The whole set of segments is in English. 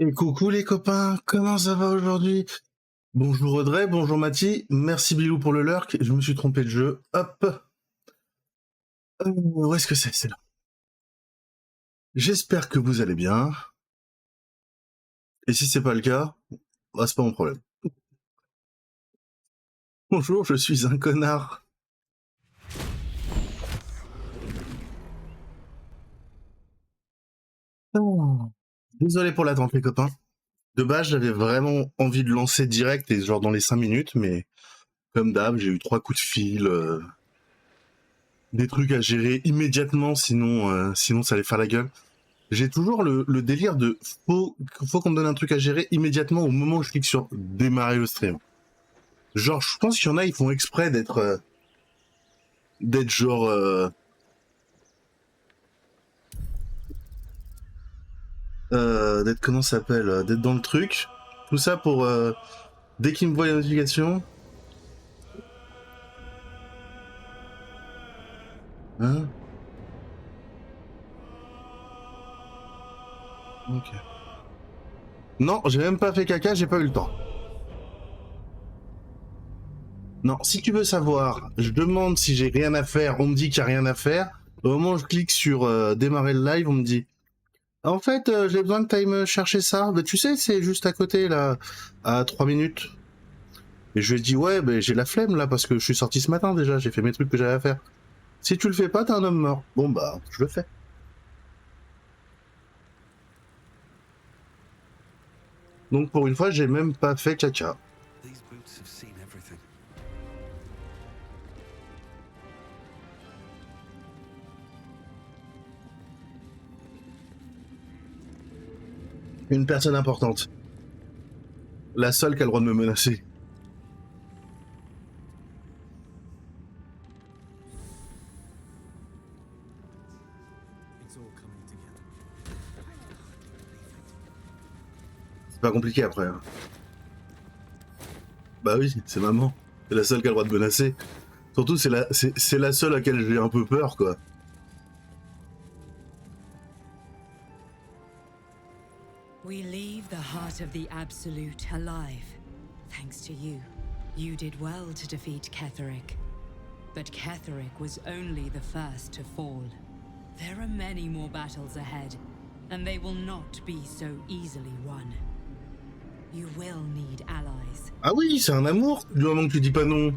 Et coucou les copains, comment ça va aujourd'hui? Bonjour Audrey, bonjour Mathie, merci Bilou pour le lurk, je me suis trompé de jeu, hop. Où est-ce que c'est? C'est là. J'espère que vous allez bien, et si c'est pas le cas, bah c'est pas mon problème. Bonjour, je suis un connard. Oh. Désolé pour l'attente les copains. De base j'avais vraiment envie de lancer direct et genre dans les 5 minutes, mais comme d'hab j'ai eu 3 coups de fil, des trucs à gérer immédiatement sinon ça allait faire la gueule. J'ai toujours le délire de faut qu'on me donne un truc à gérer immédiatement au moment où je clique sur démarrer le stream. Genre, je pense qu'il y en a, ils font exprès d'être genre d'être comment ça s'appelle, d'être dans le truc. Tout ça pour dès qu'ils me voient les notifications. Hein? Ok. Non, j'ai même pas fait caca, j'ai pas eu le temps. Non, si tu veux savoir, je demande si j'ai rien à faire, on me dit qu'il y a rien à faire. Au moment où je clique sur démarrer le live, on me dit en fait, j'ai besoin que tu ailles me chercher ça. Bah, tu sais, c'est juste à côté, là, à 3 minutes. Et je lui ai dit, ouais, bah, j'ai la flemme, là, parce que je suis sorti ce matin, déjà. J'ai fait mes trucs que j'avais à faire. Si tu le fais pas, t'es un homme mort. Bon, bah, je le fais. Donc, pour une fois, j'ai même pas fait caca. Une personne importante. La seule qui a le droit de me menacer. C'est pas compliqué après. Hein. Bah oui, c'est maman. C'est la seule qui a le droit de menacer. Surtout, c'est la seule à laquelle j'ai un peu peur, quoi. We leave the heart of the Absolute alive, thanks to you. You did well to defeat Ketheric. But Ketheric was only the first to fall. There are many more battles ahead, and they will not be so easily won. You will need allies. Ah oui, c'est un amour, du moment que tu dis pas non.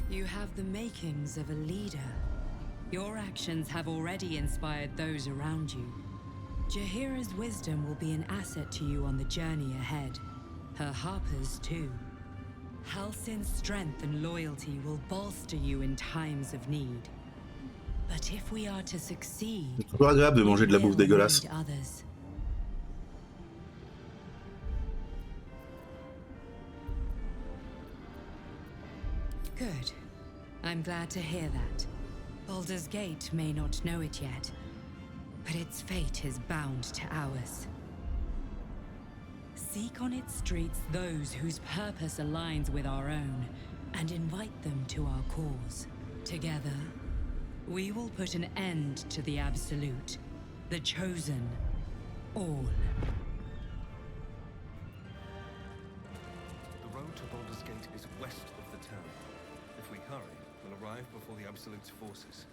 You have the makings of a leader. Your actions have already inspired those around you. Jahira's wisdom will be an asset to you on the journey ahead. Her harpers too. Halsin's strength and loyalty will bolster you in times of need. But if we are to succeed, C'est toujours agréable de manger de la bouffe we will dégueulasse. need others. Good. I'm glad to hear that. Baldur's Gate may not know it yet, but its fate is bound to ours. Seek on its streets those whose purpose aligns with our own, and invite them to our cause. Together, we will put an end to the Absolute, the Chosen, all. The road to Baldur's Gate is west of the town. If we hurry, we'll arrive before the Absolute's forces.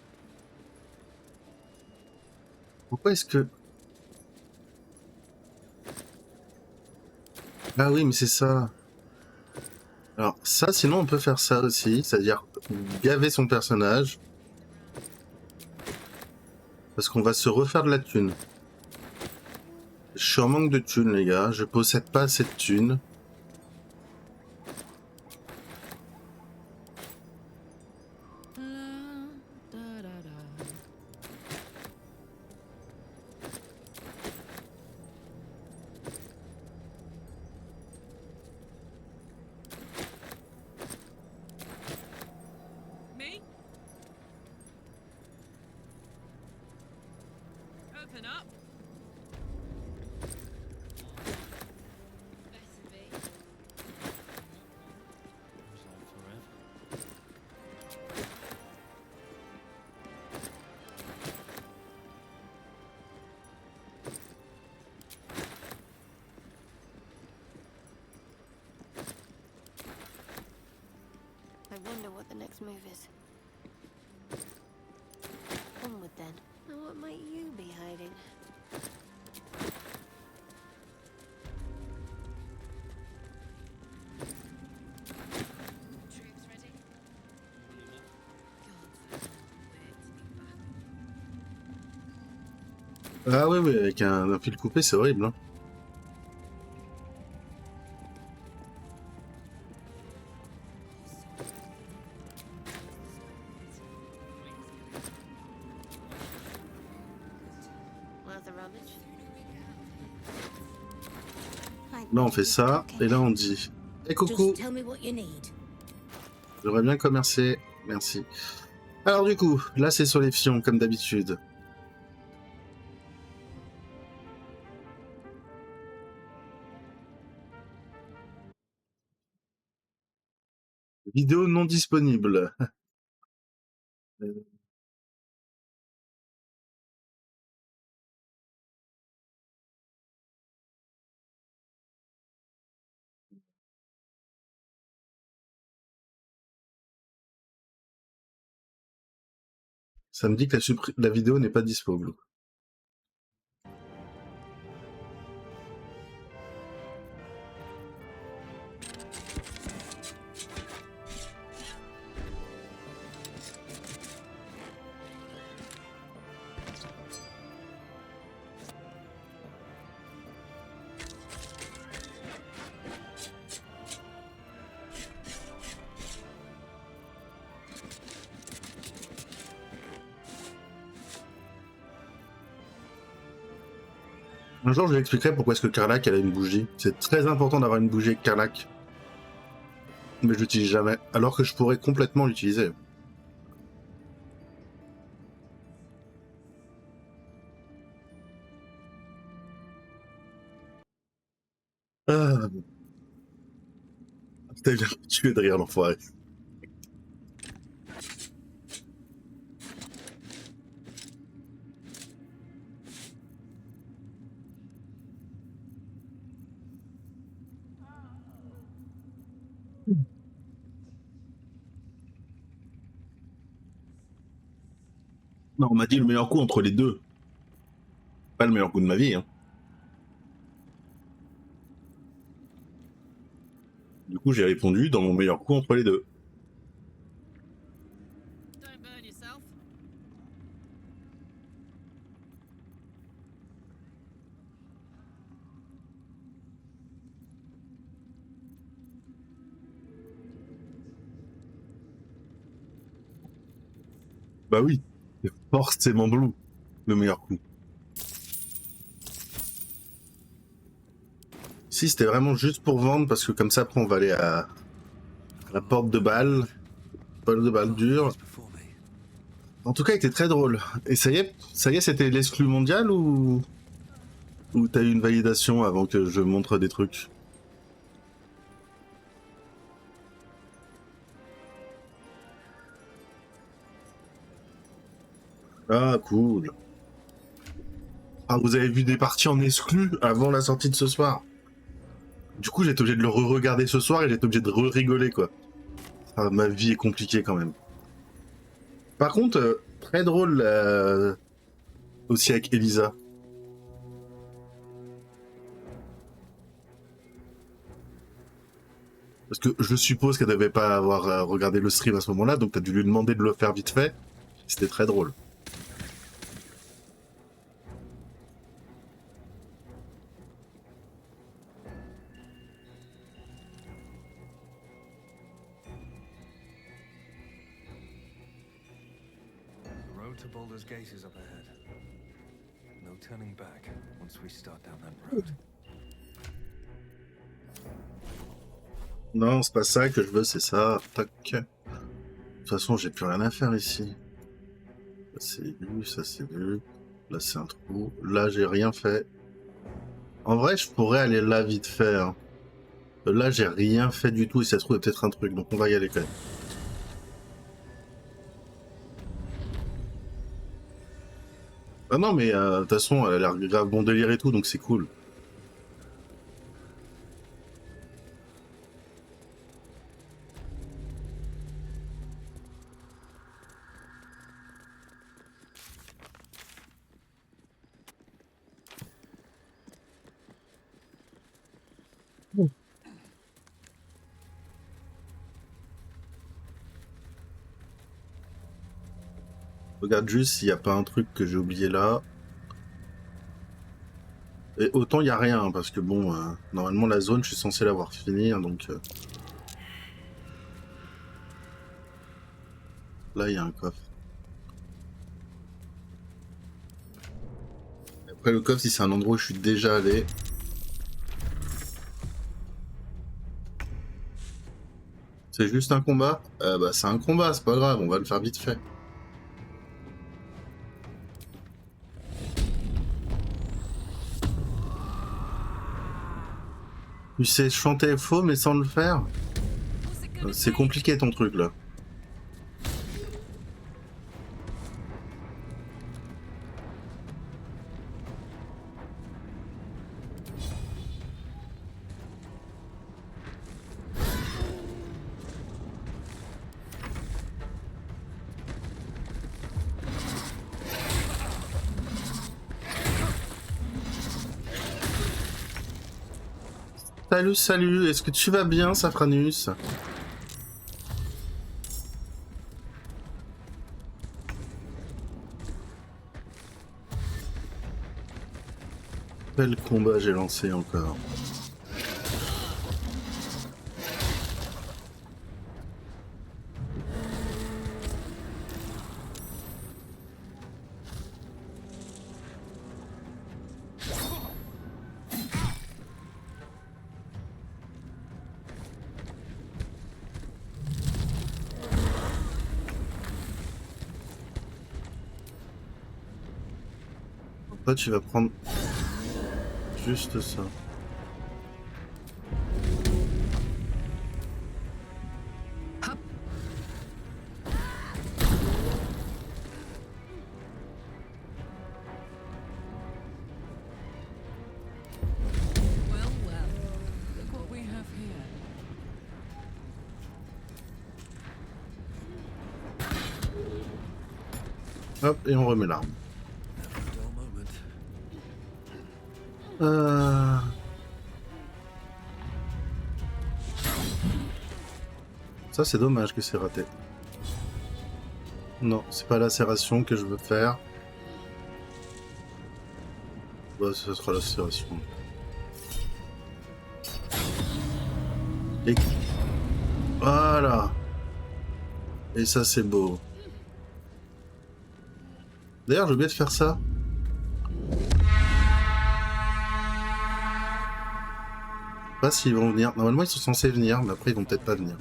Pourquoi est-ce que... Ah oui, mais c'est ça. Alors ça, sinon on peut faire ça aussi, c'est-à-dire gaver son personnage. Parce qu'on va se refaire de la thune. Je suis en manque de thunes, les gars. Je possède pas assez de thunes. Me? Open up. Better be. wonder what the next move is. Onward then. Now what might you be hiding? Troops ready? Ah oui, oui, avec un fil coupé, c'est horrible. Hein. Worth the rummage? Là, on fait ça, et là, on dit « Eh coucou, Just tell me what you need. j'aurais bien commercé, merci. » Alors du coup, là, c'est sur les fions, comme d'habitude. Vidéo non disponible. Ça me dit que la vidéo n'est pas disponible. Un jour, je lui expliquerai pourquoi est-ce que Carlac elle a une bougie. C'est très important d'avoir une bougie avec Carlac. Mais je l'utilise jamais, alors que je pourrais complètement l'utiliser. Ah, putain, il a tué de rire, l'enfoiré. Non, on m'a dit le meilleur coup entre les deux. Pas le meilleur coup de ma vie, hein. Du coup, j'ai répondu dans mon meilleur coup entre les deux. Don't burn yourself. Bah oui, c'est forcément Blue, le meilleur coup. Si, c'était vraiment juste pour vendre, parce que comme ça, après, on va aller à la porte de balle dure. En tout cas, il était très drôle. Et ça y est, c'était l'exclu mondial ou t'as eu une validation avant que je montre des trucs? Ah, cool. Ah, vous avez vu des parties en exclu avant la sortie de ce soir. Du coup, j'étais obligé de le re-regarder ce soir et j'étais obligé de re-rigoler, quoi. Ah, ma vie est compliquée quand même. Par contre, très drôle aussi avec Elisa. Parce que je suppose qu'elle devait pas avoir regardé le stream à ce moment-là, donc t'as dû lui demander de le faire vite fait. C'était très drôle. The road to Baldur's Gate is up ahead. No turning back once we start down that road. Non, c'est pas ça que je veux, c'est ça. Tac. De toute façon, j'ai plus rien à faire ici. Ça c'est vu, ça c'est vu. Là c'est un trou. Là j'ai rien fait. En vrai, je pourrais aller là vite fait. Hein. Là j'ai rien fait du tout et ça se trouve il y a peut-être un truc, donc on va y aller quand même. Ah non, mais de toute façon, elle a l'air grave bon délire et tout, donc c'est cool. Regarde juste s'il n'y a pas un truc que j'ai oublié là. Et autant il n'y a rien, hein, parce que bon, normalement la zone, je suis censé l'avoir finie, hein, donc... Là, il y a un coffre. Après, le coffre, si c'est un endroit où je suis déjà allé... C'est juste un combat? Bah, c'est un combat, c'est pas grave, on va le faire vite fait. Tu sais chanter faux, mais sans le faire? C'est compliqué ton truc, là. Salut, salut, est-ce que tu vas bien, Safranus? Quel combat j'ai lancé encore? Toi, tu vas prendre juste ça. Well, well. Look what we have here. Hop, et on remet l'arme. Never a dull moment. Ça, c'est dommage que c'est raté. Non, c'est pas la serration que je veux faire. Bah, ce sera la serration. Et... Voilà. Et ça, c'est beau. D'ailleurs, j'ai oublié de faire ça. Je sais pas s'ils vont venir. Normalement, ils sont censés venir, mais après, ils vont peut-être pas venir.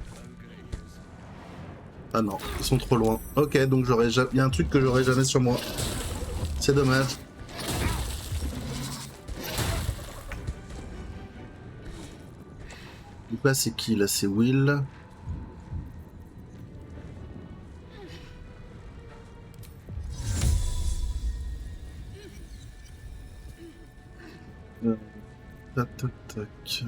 Ah non, ils sont trop loin. Ok, donc j'aurais il y a un truc que j'aurais jamais sur moi. C'est dommage. Donc là, c'est qui? Là, c'est Will. Tac, tac, tac.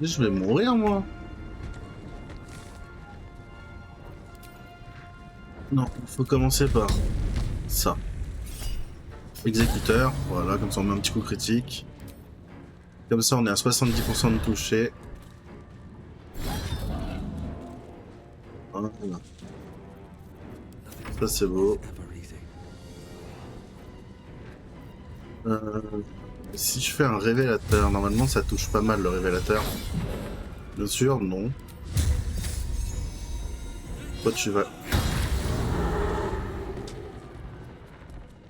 Je vais mourir, moi. Non, il faut commencer par ça. Exécuteur, voilà, comme ça on met un petit coup critique. Comme ça on est à 70% de toucher. Voilà. Ça c'est beau. Si je fais un révélateur, normalement ça touche pas mal le révélateur. Bien sûr, non. Toi tu vas...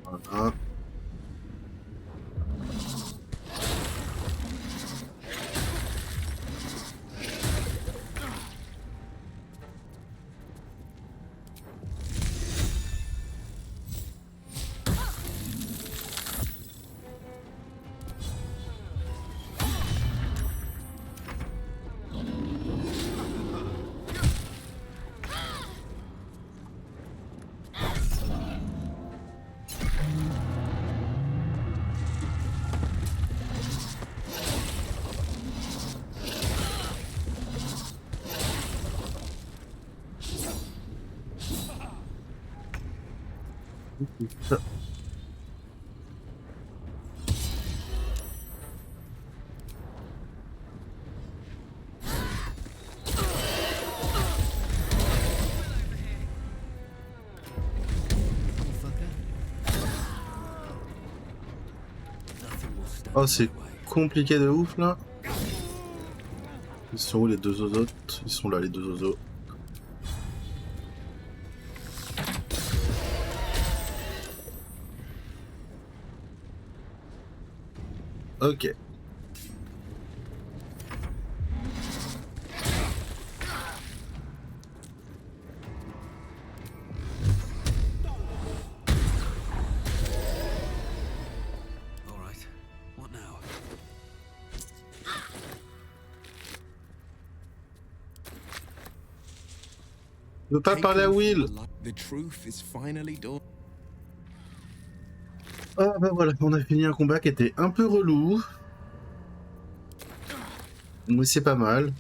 Voilà. Oh, c'est compliqué de ouf là. Ils sont où les deux autres? Ils sont là, les deux oiseaux. Ok. All right. What now? Je veux pas parler à Will. The truth is finally done. Ah bah voilà, on a fini un combat qui était un peu relou. Mais c'est pas mal. De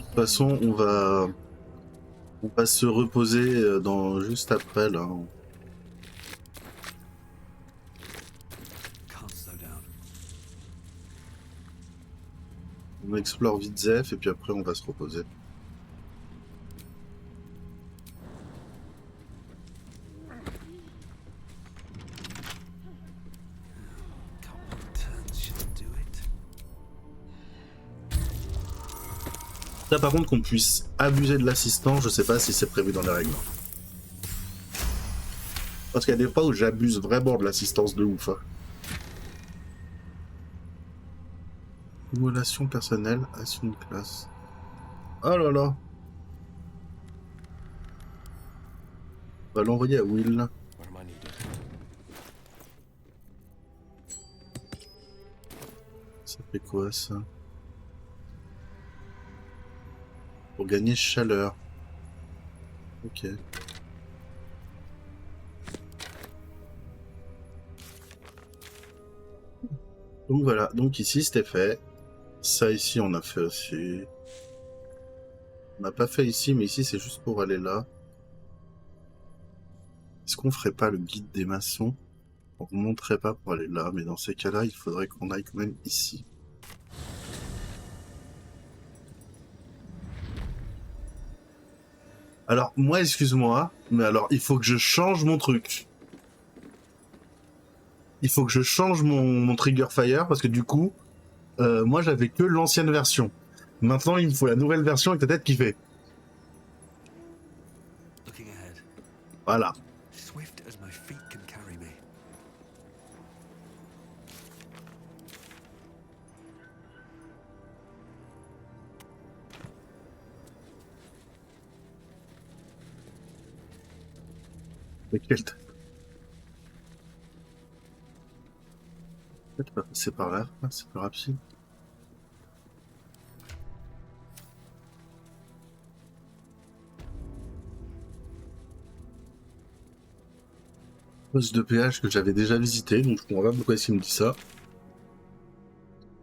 toute façon, on va se reposer dans juste après là. Can't slow down. On explore vite Zef et puis après on va se reposer. Couple of turns shouldn't do it. Là par contre qu'on puisse abuser de l'assistant, je sais pas si c'est prévu dans les règles. Parce qu'il y a des fois où j'abuse vraiment de l'assistance de ouf. Hein. Relation personnelle, assume une classe. Oh là là. On va l'envoyer à Will. What am I needed? Ça fait quoi ça? Pour gagner chaleur. Ok. Donc voilà, donc ici c'était fait. Ça ici on a fait aussi. On n'a pas fait ici, mais ici c'est juste pour aller là. Est-ce qu'on ferait pas le guide des maçons? On ne montrerait pas pour aller là, mais dans ces cas-là, il faudrait qu'on aille quand même ici. Alors, moi, excuse-moi, mais alors, il faut que je change mon truc. Il faut que je change mon trigger fire, parce que du coup, moi, j'avais que l'ancienne version. Maintenant, il me faut la nouvelle version avec ta tête qui fait. Looking ahead. Voilà. Swift as my feet can carry me. Mais quel... Peut-être pas passer par là, c'est plus rapide. Poste de péage que j'avais déjà visité, donc je comprends pas pourquoi il me dit ça.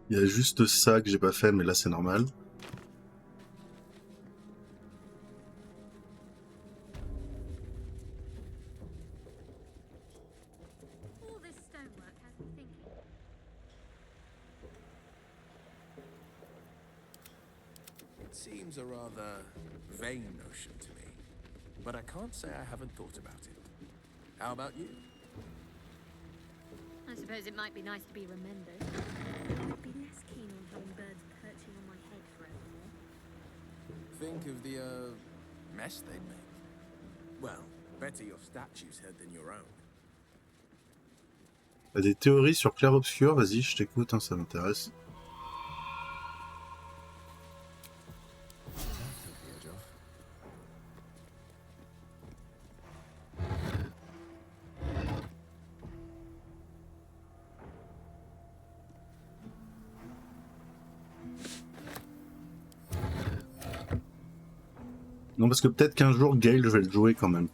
Il y a juste ça que j'ai pas fait, mais là c'est normal. All this stonework has me thinking. It seems a rather vain notion to me, but I can't say I haven't thought about it. How about you? I suppose it might be nice to be remembered. I'd be less keen on having birds perching on my head forevermore. Think of the, mess they'd make. Well, better your statue's head than your own. T'as des théories sur clair-obscur? Vas-y, je t'écoute, hein, ça m'intéresse. Non, parce que peut-être qu'un jour, Gale, je vais le jouer quand même.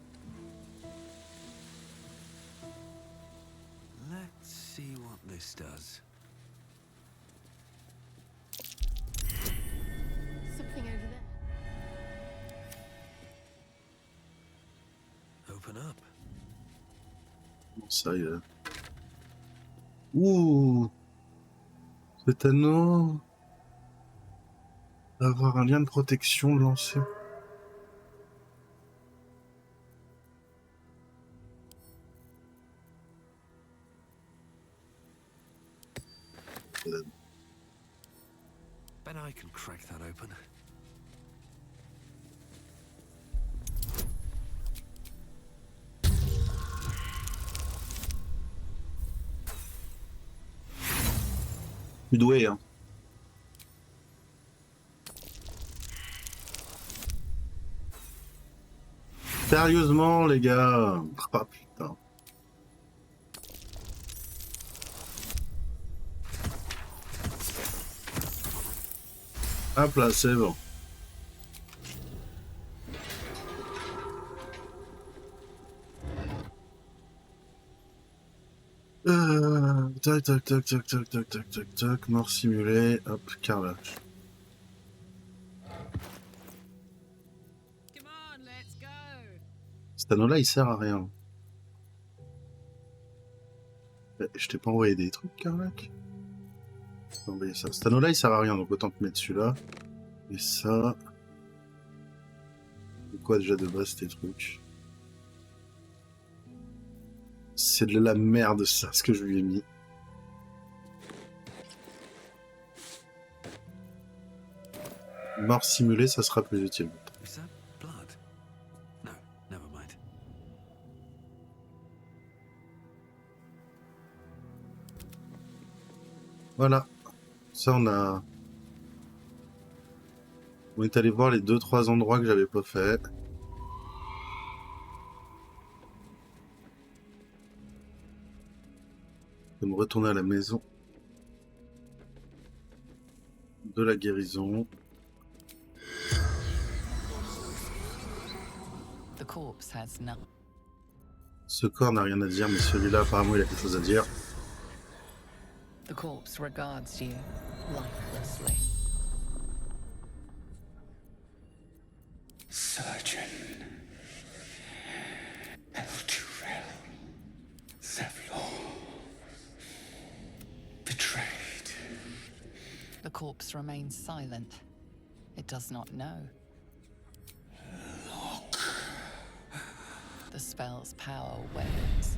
Let's see what this does. Ça y est. Ouh, cet anneau. Avoir un lien de protection lancé. Bet I can crack that open. Je suis doué, hein. Sérieusement, les gars. Ah putain. Hop là, c'est bon. Tac, tac, tac, tac, tac, tac, tac, tac, tac, mort simulée, hop, carrelage. Come on, let's go. Cet anneau-là, il sert à rien. Je t'ai pas envoyé des trucs, Carlac? Je t'ai envoyé ça. Cet anneau-là, il sert à rien, donc autant te mettre celui-là. Et ça... C'est quoi déjà de base, ces trucs? C'est de la merde, ça, ce que je lui ai mis. Mort simulée, ça sera plus utile. Is that blood? No, never mind. Voilà. Ça, on a... On est allé voir les 2-3 endroits que j'avais pas fait. Je vais me retourner à la maison de la guérison. The corpse has none. Ce corps n'a rien à dire, mais celui-là, apparemment, il a quelque chose à dire. The corpse regards you lifelessly. Surgeon. Eldurel. Zevlor. Betrayed. The corpse remains silent. It does not know. Look. The spell's power wanes.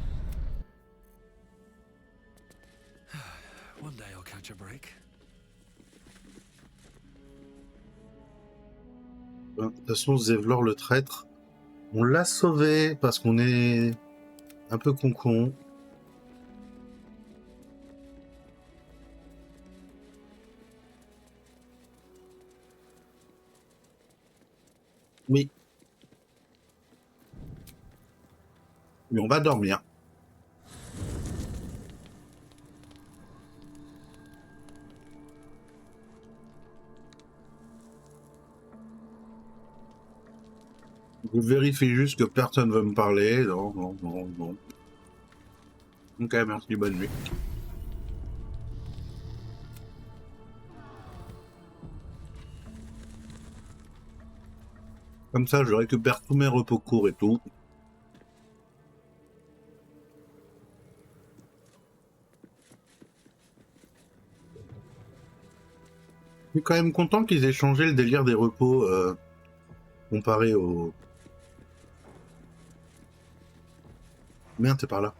One day I'll catch a break. De toute façon, Zevlor le traître, on l'a sauvé parce qu'on est un peu con-con. Oui. Mais on va dormir. Je vérifie juste que personne ne veut me parler. Non, non, non, non. Ok, merci, bonne nuit. Comme ça, je récupère tous mes repos courts et tout. Je suis quand même content qu'ils aient changé le délire des repos comparé au... Merde, t'es par là.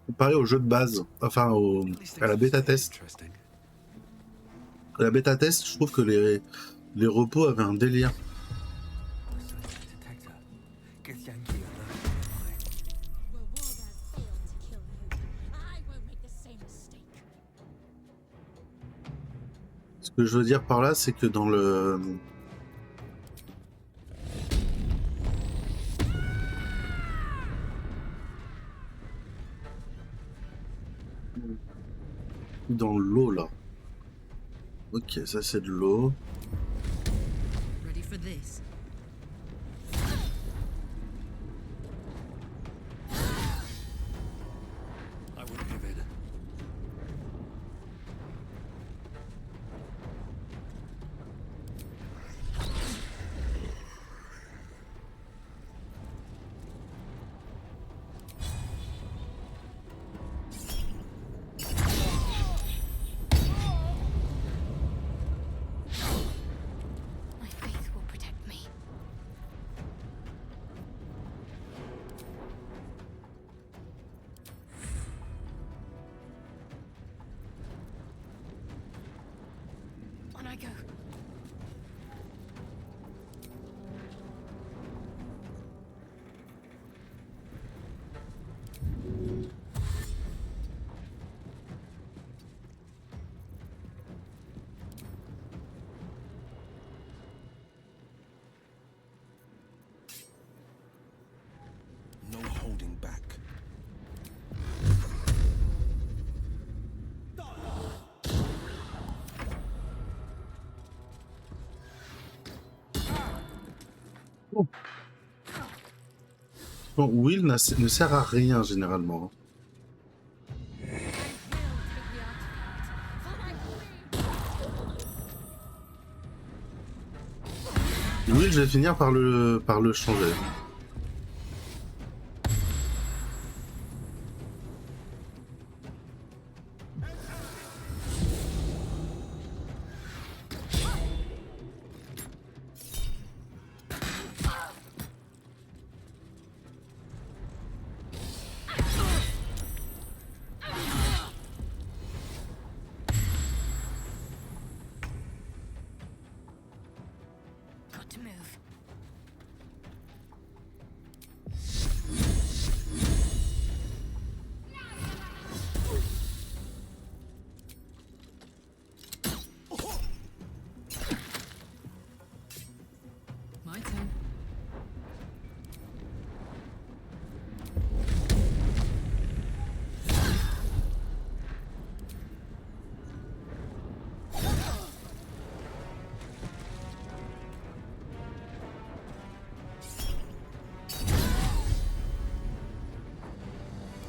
Comparé au jeu de base, enfin à la bêta test. Interesting. À la bêta test, je trouve que les repos avaient un délire. Detector. Get Yankee alert nearby. Well, Wargaz failed to kill you. I won't make the same mistake. Ce que je veux dire par là, c'est que dans le... Dans l'eau, là. Ok, ça c'est de l'eau. Ready for this? I wouldn't give in. I go. No holding back. Bon, Will ne sert à rien généralement. Will, je vais finir par le changer. Got to move. My turn.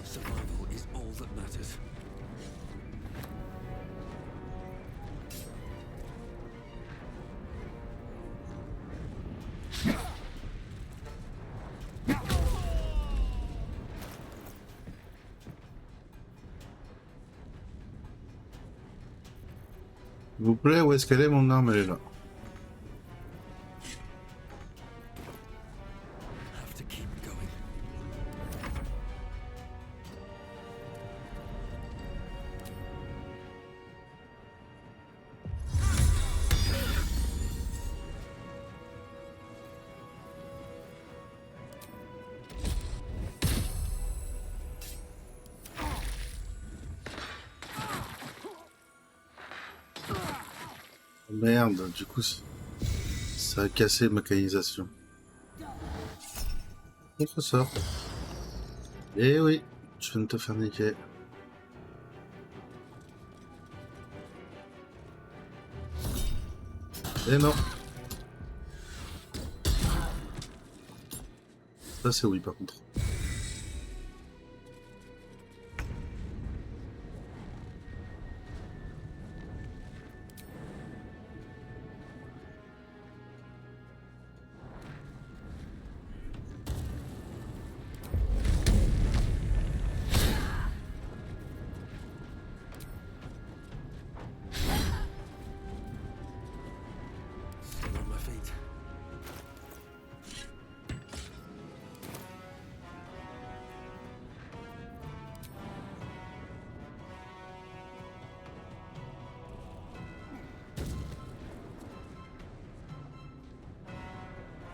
Survival is all that matters. S'il vous plaît, où est-ce qu'elle est mon arme? Elle est là. Have to keep going. Merde, du coup, ça a cassé ma canalisation. On ressort. Eh oui, je viens de te faire niquer. Eh non. Ça c'est oui par contre. Still on my feet.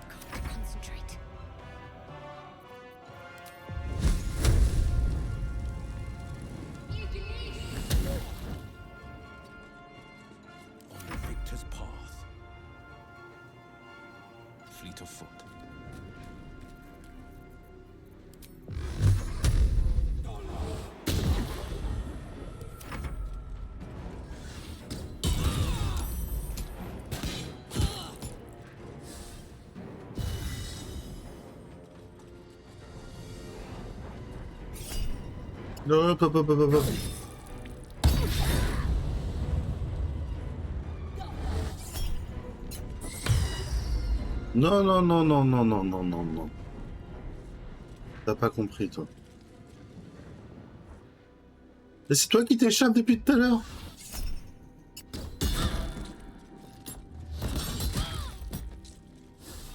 Got to concentrate. On the victor's path. Fleet of foot. Hop, hop, hop, hop, hop, hop. Non, non, non, non, non, non, non, non, non. T'as pas compris, toi. Mais c'est toi qui t'échappes depuis tout à l'heure.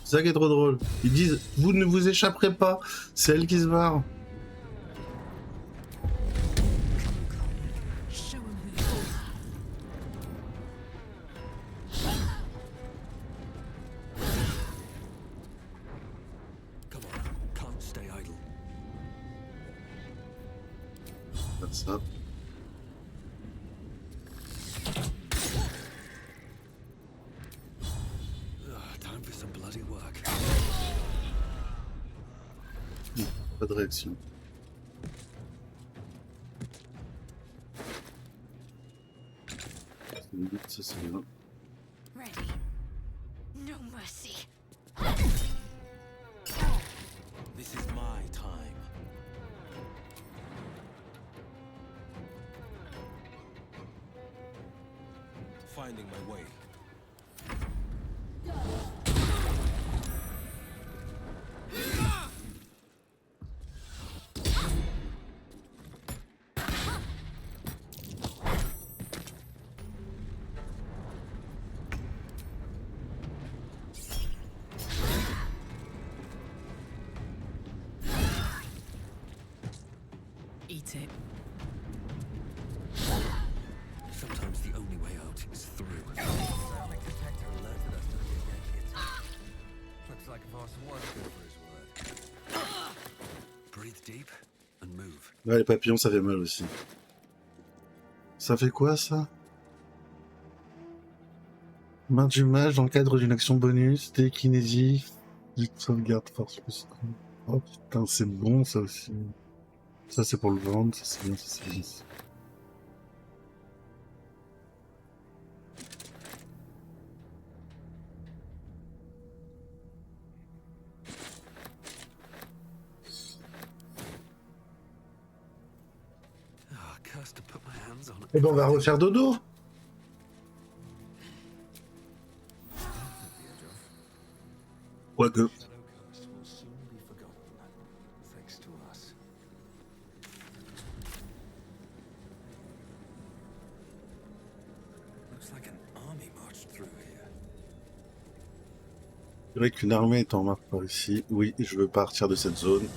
C'est ça qui est trop drôle. Ils disent, vous ne vous échapperez pas. C'est elle qui se barre. Show 'em who you are. Ça. Time for some bloody work. Pas de réaction. Ça c'est bien. Ready. No mercy. This is my time. Finding my way. Eat it. Sometimes the only way out is through. Ceramic detector alerted us that we get hit. Looks like Voss was good for his word. Breathe deep and move. Ouais, les papillons, ça fait mal aussi. Ça fait quoi, ça? Main du mage dans le cadre d'une action bonus, télékinésie, sauvegarde force plus 1. Oh putain, c'est bon ça aussi. Ça c'est pour le vendre, ça c'est bien, ça c'est bien. Ah, cursed to put my hands on it. Et ben on va refaire dodo. Quoique. Shadow curse will soon be forgotten, thanks to us. Looks like an army marched through here. C'est vrai qu'une armée est en marche par ici. Oui, je veux partir de cette zone.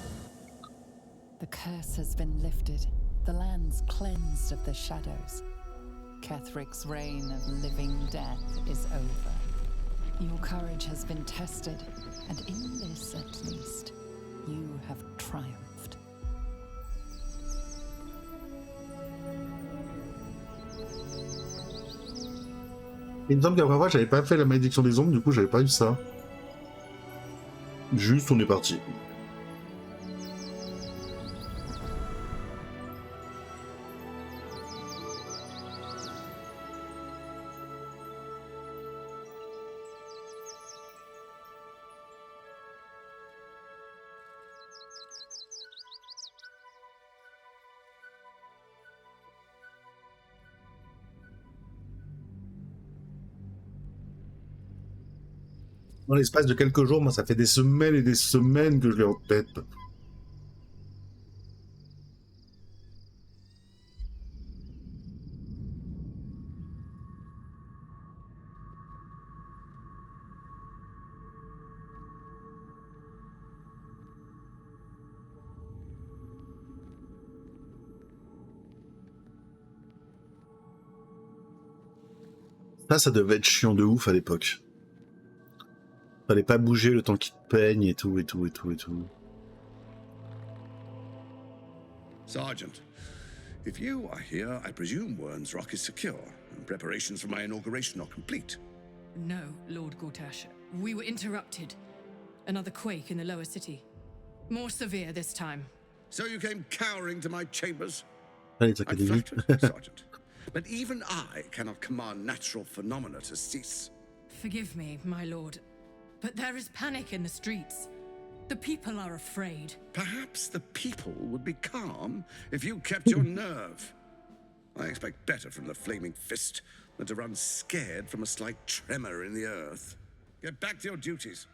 The curse has been lifted. The land's cleansed of the shadows. Kethric's reign of living death is over. Your courage has been tested, and in this at least, you have triumphed. Il me semble qu'après moi j'avais pas fait la malédiction des ombres, du coup j'avais pas eu ça. Juste on est parti. Dans l'espace de quelques jours, moi ça fait des semaines et des semaines que je l'ai en tête. Ça devait être chiant de ouf à l'époque. Fallait pas bouger le temps qu'il te peigne et tout, et tout, et tout, et tout. Sergeant, if you are here, I presume Wern's Rock is secure, and preparations for my inauguration are complete. No, Lord Gortash. We were interrupted. Another quake in the lower city. More severe this time. So you came cowering to my chambers? Allez, I'm académique. flattered, Sergeant. But even I cannot command natural phenomena to cease. Forgive me, my lord, but there is panic in the streets. The people are afraid. Perhaps the people would be calm if you kept your nerve. I expect better from the flaming fist than to run scared from a slight tremor in the earth. Get back to your duties.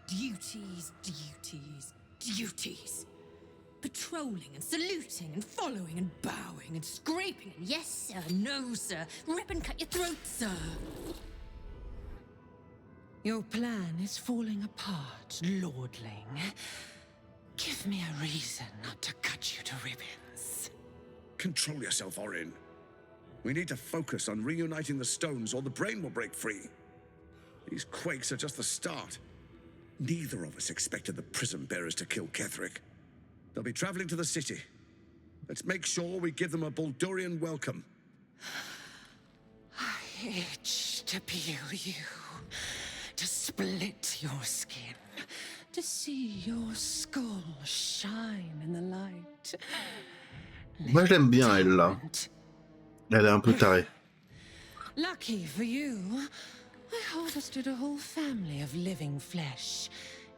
Duties, duties, duties. Patrolling and saluting and following and bowing and scraping and yes sir, no sir, rip and cut your throat, sir. Your plan is falling apart, lordling. Give me a reason not to cut you to ribbons. Control yourself, Orin. We need to focus on reuniting the stones or the brain will break free. These quakes are just the start. Neither of us expected the prison bearers to kill Ketherick. They'll be traveling to the city. Let's make sure we give them a Baldurian welcome. I itch to peel you, to split your skin, to see your skull shine in the light. Moi, je l'aime bien, elle, là. Elle est un peu tarée. Lucky for you, I harvested a whole family of living flesh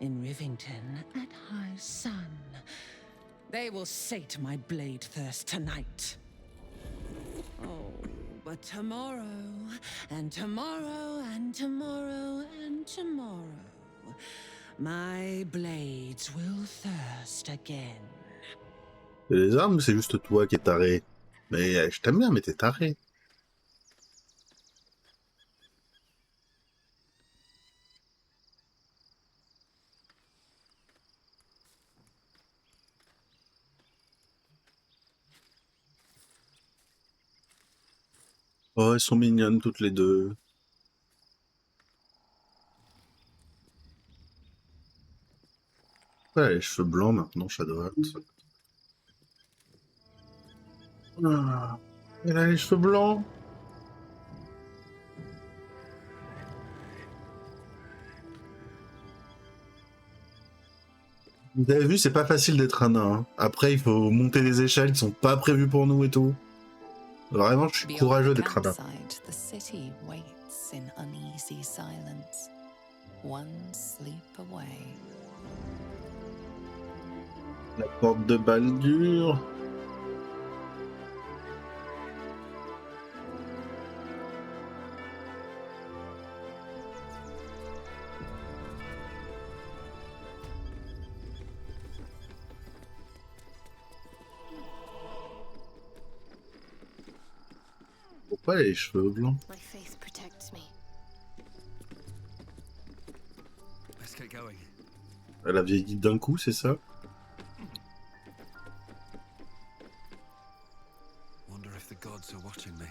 in Rivington at high sun. They will sate my blade thirst tonight. Oh, but tomorrow, and tomorrow, and tomorrow, and tomorrow, my blades will thirst again. Les armes, c'est juste toi qui es taré. Mais je t'aime bien, mais t'es taré. Oh, elles sont mignonnes toutes les deux. Ouais, les cheveux blancs maintenant, Shadowheart. Ah, elle a les cheveux blancs. Vous avez vu, c'est pas facile d'être un nain. Hein. Après, il faut monter des échelles qui sont pas prévues pour nous et tout. Vraiment, je suis courageux d'être un nain. The city waits in uneasy silence, one sleep away. La porte de Baldur. Pourquoi elle a les cheveux blancs? My faith protects me. Let's get going. Elle a vieilli d'un coup, c'est ça? Wonder if the gods are watching me.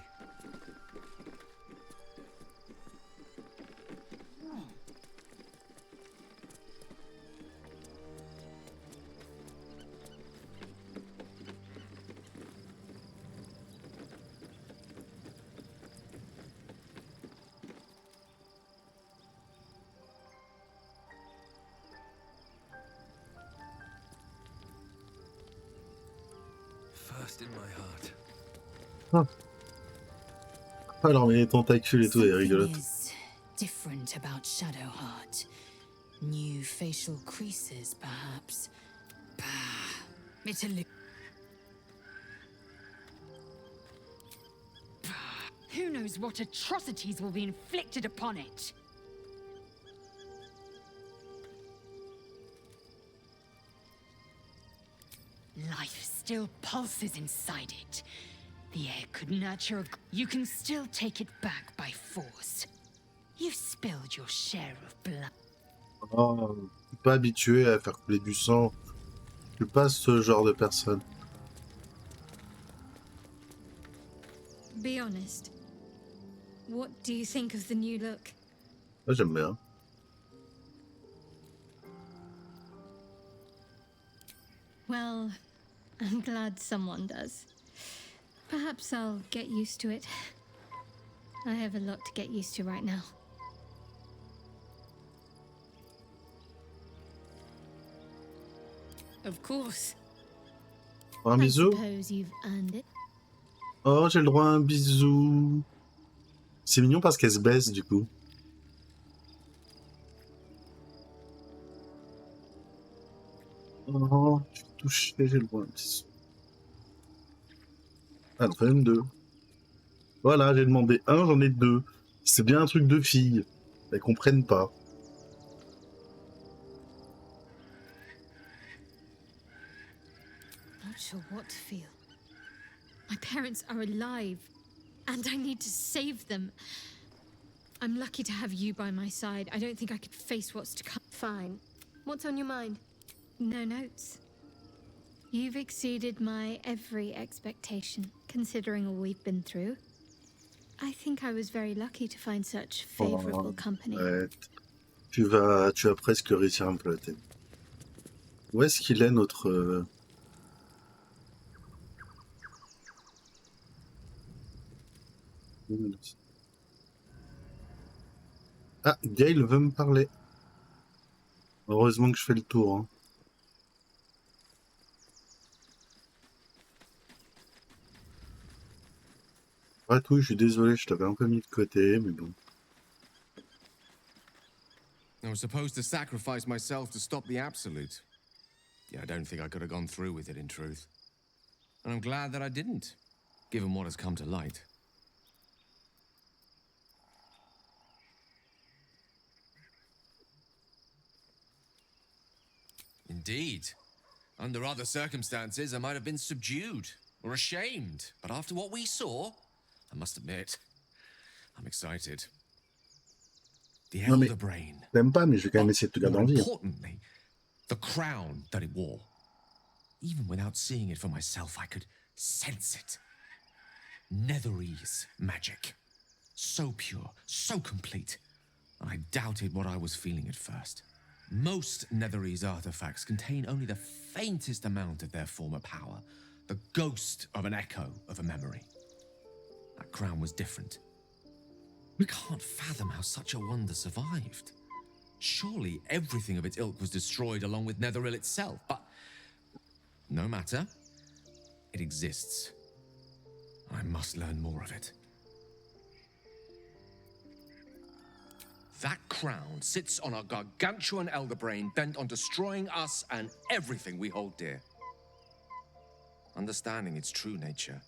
First in my heart. Alors, les tentacules et tout, elle est rigolote. Something is different about Shadowheart. New facial creases, perhaps. Bah, it's a who knows what atrocities will be inflicted upon it? Life still pulses inside it. The air could nurture a... You can still take it back by force. You've spilled your share of blood. Oh, je suis pas habitué à faire couler du sang. Je suis pas ce genre de personne. Be honest. What do you think of the new look? Moi, j'aime bien. Well, I'm glad someone does. Perhaps I'll get used to it. I have a lot to get used to right now. Of course. Un I bisou? suppose you've earned it. Oh, j'ai le droit à un bisou. C'est mignon parce qu'elle se baisse, du coup. Oh, je suis touché, j'ai le droit à un bisou. Ah, j'en ai même deux. Voilà, j'ai demandé un, j'en ai deux. C'est bien un truc de fille. Elles comprennent pas. Not sure what to feel. My parents are alive, and I need to save them. I'm lucky to have you by my side. I don't think I could face what's to come. Fine. What's on your mind? No notes. You've exceeded my every expectation, considering all we've been through. I think I was very lucky to find such favorable company. Ouais. Tu vas presque réussir à me ploter. Où est-ce qu'il est notre... Ah, Gail veut me parler. Heureusement que je fais le tour. Hein. Ah, tout, je suis désolé, je t'avais un peu mis de côté, mais bon. I was supposed to sacrifice myself to stop the Absolute. Yeah, I don't think I could have gone through with it, in truth. And I'm glad that I didn't, given what has come to light. Indeed. Under other circumstances, I might have been subdued or ashamed. But after what we saw, I must admit, I'm excited. The Non mais, Elder Brain. t'aimes pas, mais je vais quand même essayer de te garder More en vie. importantly, the crown that it wore. Even without seeing it for myself, I could sense it. Netherese magic. So pure, so complete. And I doubted what I was feeling at first. Most Netherese artifacts contain only the faintest amount of their former power, the ghost of an echo of a memory. That crown was different. We can't fathom how such a wonder survived. Surely everything of its ilk was destroyed along with Netheril itself, but no matter. It exists. I must learn more of it. That crown sits on a gargantuan elder brain bent on destroying us and everything we hold dear. Understanding its true nature.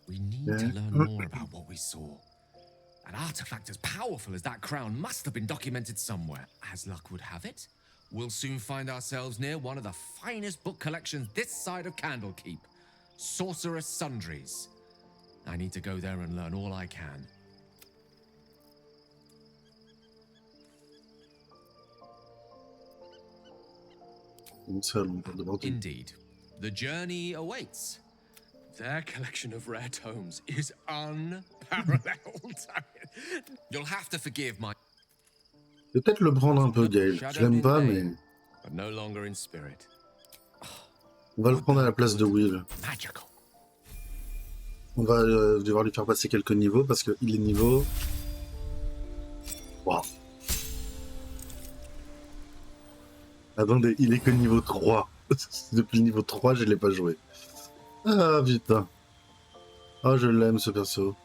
We need to learn more about what we saw. An artifact as powerful as that crown must have been documented somewhere. As luck would have it, we'll soon find ourselves near one of the finest book collections this side of Candlekeep. Sorceress Sundries. I need to go there and learn all I can. Indeed. The journey awaits. Their collection of rare tomes is unparalleled. You'll have to forgive my... Je vais peut-être le prendre un peu, Gail. Je l'aime pas, mais... But no longer in spirit. On va le prendre à la place de Will. On va devoir lui faire passer quelques niveaux, parce qu'il est niveau... Wow. Attendez, il est que niveau 3. Depuis le niveau 3, je l'ai pas joué. Ah putain. Oh, je l'aime ce perso.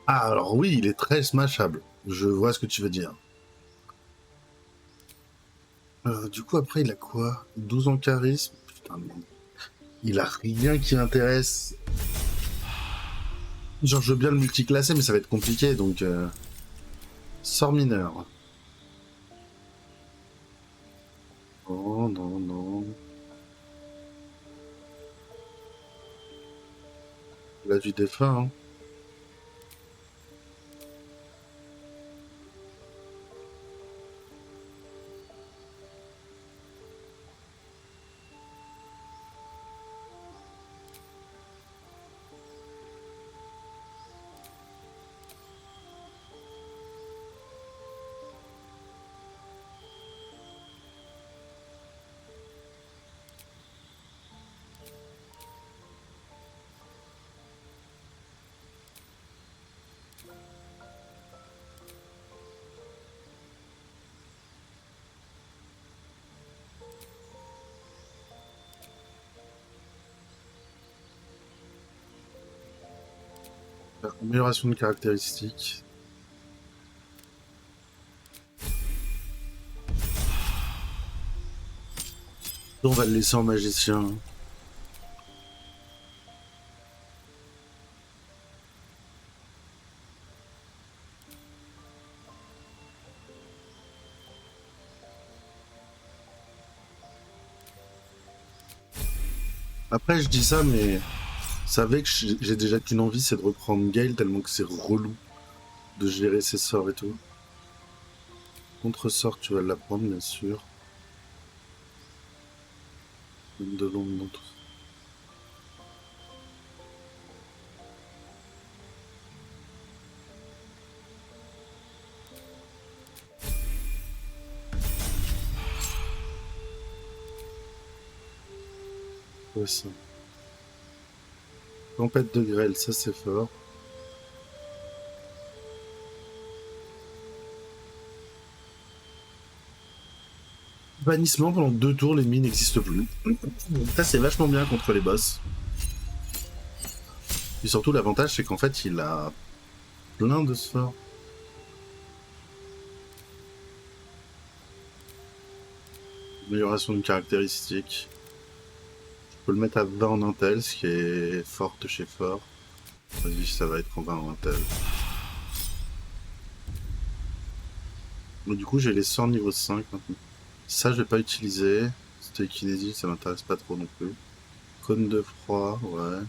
Ah, alors oui, il est très smashable. Je vois ce que tu veux dire. Du coup, après, il a quoi? 12 en charisme? Putain, mais... Il a rien qui m'intéresse. Genre, je veux bien le multiclasser, mais ça va être compliqué, donc... Sort mineur. Oh, non, non. La vie défunt, hein. Amélioration de caractéristiques. On va le laisser en magicien. Après, je dis ça, mais... Vous savez que j'ai déjà qu'une envie, c'est de reprendre Gale, tellement que c'est relou de gérer ses sorts et tout. Contre-sort, tu vas l'apprendre, bien sûr. Même de l'ombre dans tout ça. Ouais, ça. Tempête de grêle, ça c'est fort. Bannissement pendant 2 tours, l'ennemi n'existe plus. Ça c'est vachement bien contre les boss. Et surtout l'avantage c'est qu'en fait il a plein de sorts. Amélioration de caractéristiques. Je peux le mettre à 20 en intel, ce qui est fort de chez fort. Vas-y, ça va être en 20 en intel. Donc du coup j'ai les sorts niveau 5 maintenant. Ça je vais pas utiliser. C'était kinésie, ça m'intéresse pas trop non plus. Cône de froid, ouais.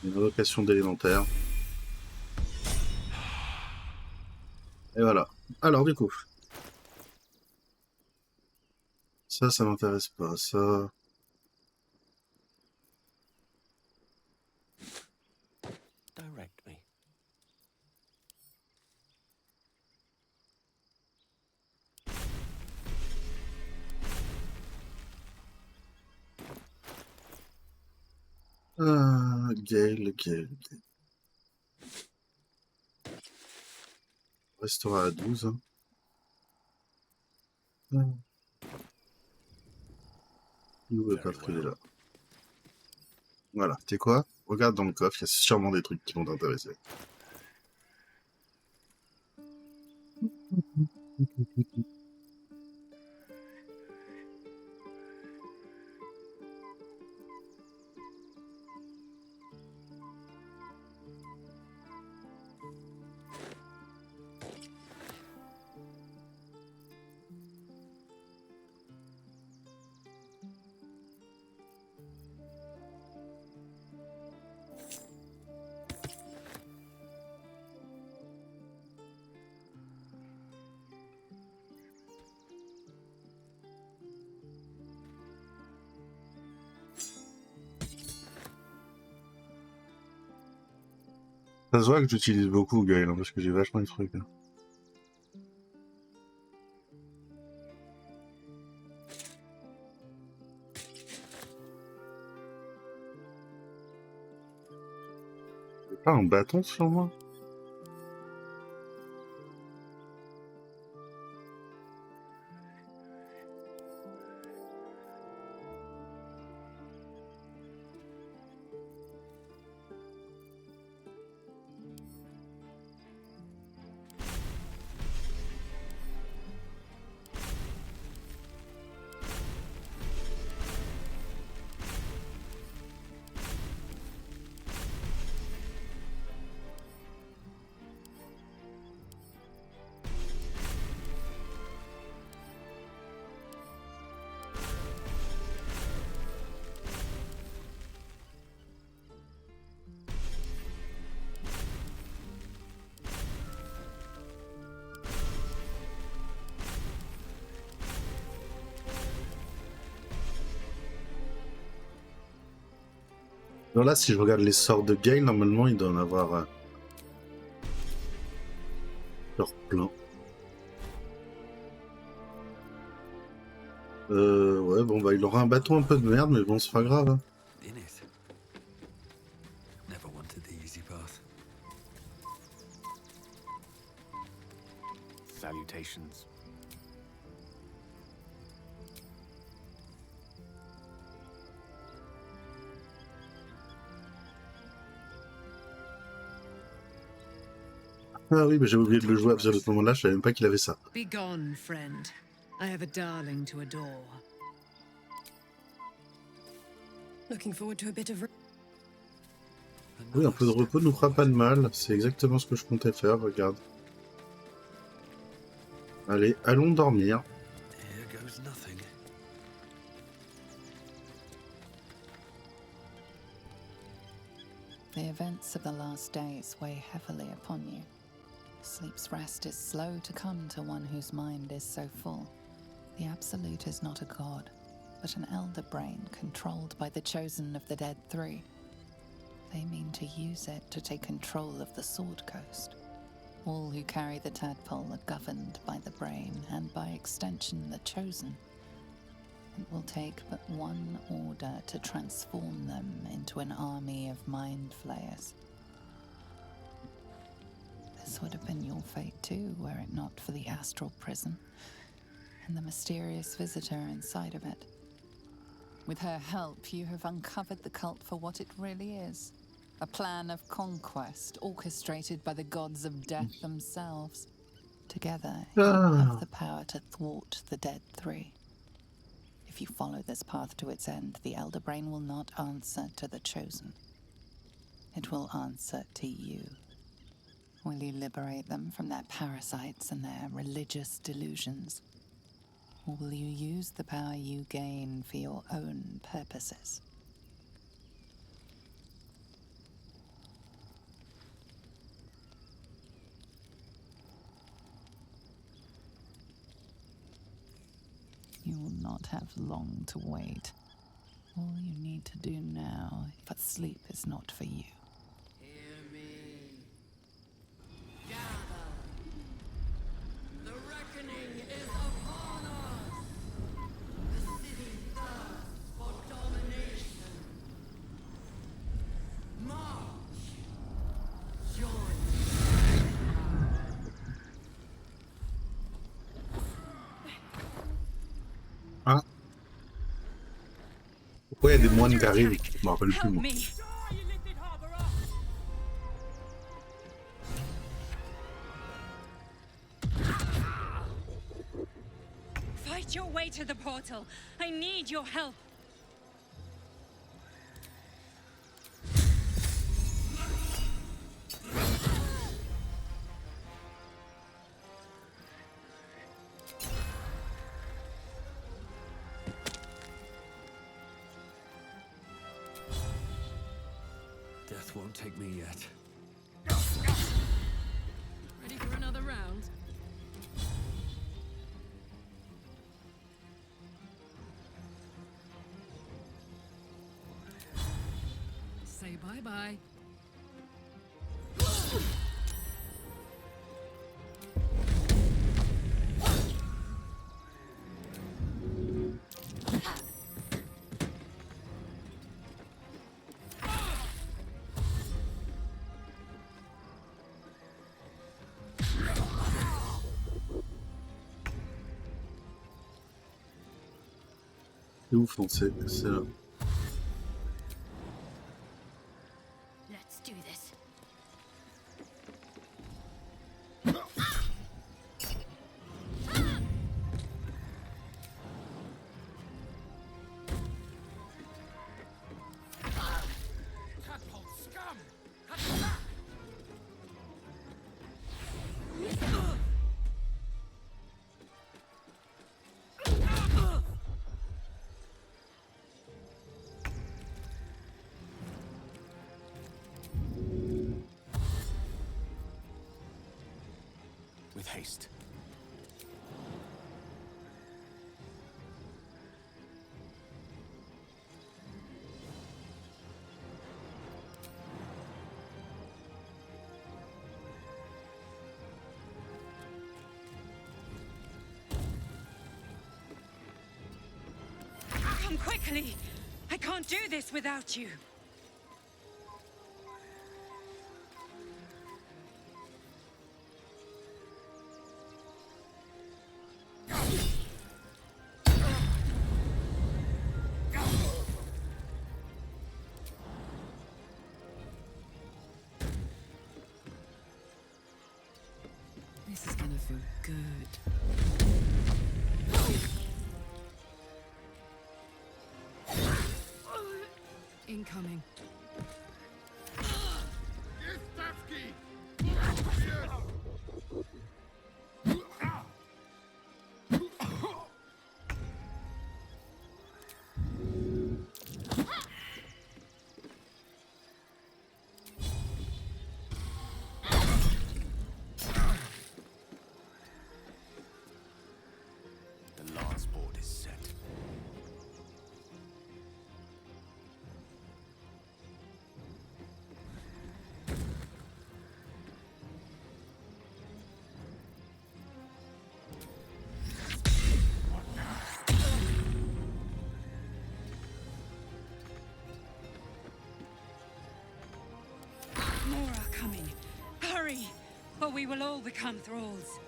Une invocation d'élémentaire. Et voilà. Alors du coup. Ça m'intéresse pas. Ça... Direct me. Gale. Restera à 12. Hein. Où le coffre il est là. Voilà, tu sais quoi? Regarde dans le coffre, il y a sûrement des trucs qui vont t'intéresser. Ça se voit que j'utilise beaucoup Gale, hein, parce que j'ai vachement de trucs. Hein. J'ai pas un bâton sur moi? Non, là, si je regarde les sorts de Gale, normalement, il doit en avoir genre plein. Ouais, bon, bah, il aura un bâton un peu de merde, mais bon, c'est pas grave. Hein. In it. Never wanted the easy path. Salutations. Ah oui, mais j'ai oublié de le jouer à ce moment-là, je savais même pas qu'il avait ça. Be gone, friend. I have a darling to adore. Looking forward to a bit of... Oui, un peu de repos ne nous fera pas de mal, c'est exactement ce que je comptais faire, regarde. Allez, allons dormir. Here goes nothing. The events of the last days weigh heavily upon you. Sleep's rest is slow to come to one whose mind is so full. The Absolute is not a god, but an elder brain controlled by the chosen of the Dead Three. They mean to use it to take control of the Sword Coast. All who carry the tadpole are governed by the brain, and by extension the chosen. It will take but one order to transform them into an army of mind flayers. This would have been your fate too, were it not for the astral prison and the mysterious visitor inside of it. With her help, you have uncovered the cult for what it really is. A plan of conquest orchestrated by the gods of death themselves. Together, you have the power to thwart the Dead Three. If you follow this path to its end, the Elder Brain will not answer to the Chosen. It will answer to you. Will you liberate them from their parasites and their religious delusions? Or will you use the power you gain for your own purposes? You will not have long to wait. All you need to do now, but sleep is not for you. Hear me. Gather. The reckoning is upon us. The city thirsts for domination. March. Join. Ah. Pourquoi il y a des moines qui arrivent? Je me rappelle plus, moi. Fight your way to the portal. I need your help. Death won't take me yet. Ready for another round? Say bye-bye. C'est ouf, on sait. C'est là. Let's do this. Tadpole scum! With haste. Come quickly! I can't do this without you. This is gonna feel good. Incoming. The last board is set. or we will all become thralls.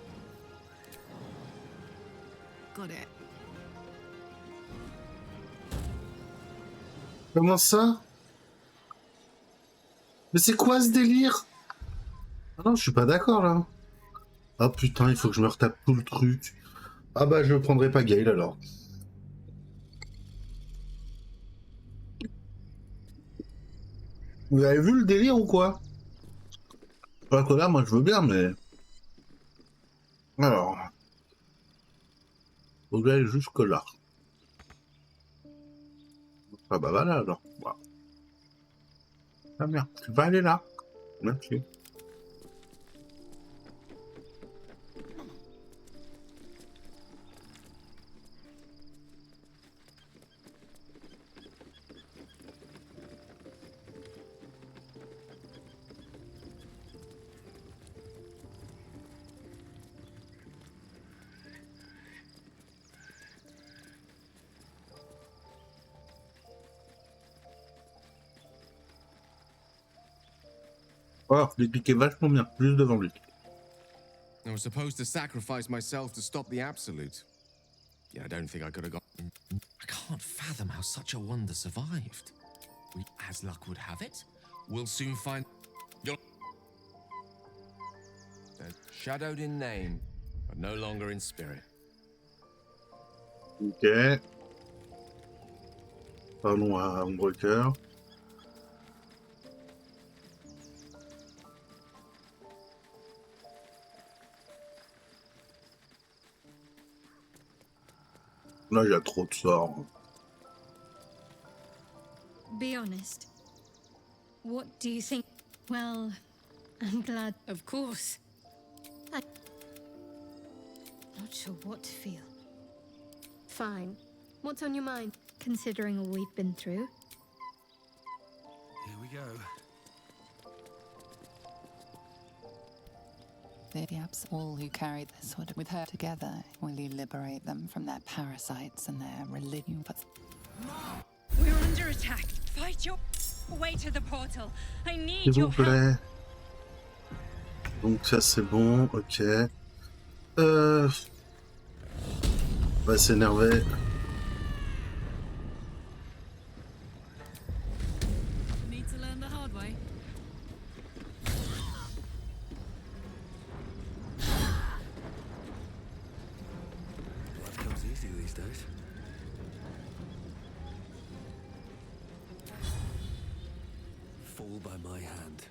Got it. Comment ça? Mais c'est quoi ce délire? Ah non, je suis pas d'accord là. Ah putain, il faut que je me retape tout le truc. Ah bah je prendrai pas Gale alors. Vous avez vu le délire ou quoi? Pas que là, moi je veux bien, mais... Alors... Faut que j'aille jusque là. Ah bah voilà alors. Voilà. Ah merde, tu vas aller là. Merci. Oh, les cliquer vachement bien, plus devant lui. I was supposed to sacrifice myself to stop the Absolute. Yeah, I don't think I could have got... I can't fathom how such a wonder survived. We, as luck would have it, we'll soon find... You're... Shadowed in name, but no longer in spirit. Ok. Pardon à Homebreaker. Là, il y a trop de sorts. Be honest. What do you think? Well, I'm glad. Of course. I'm not sure what to feel. Fine. What's on your mind, considering all we've been through? Here we go. All who carry this sword with her together, will you liberate them from their parasites and their religion? We're under attack. Fight your way to the portal. I need S'il your vous help. plaît. Donc ça c'est bon, ok. On va s'énerver. Need to learn the hard way. Life comes easy these days. Fall by my hand.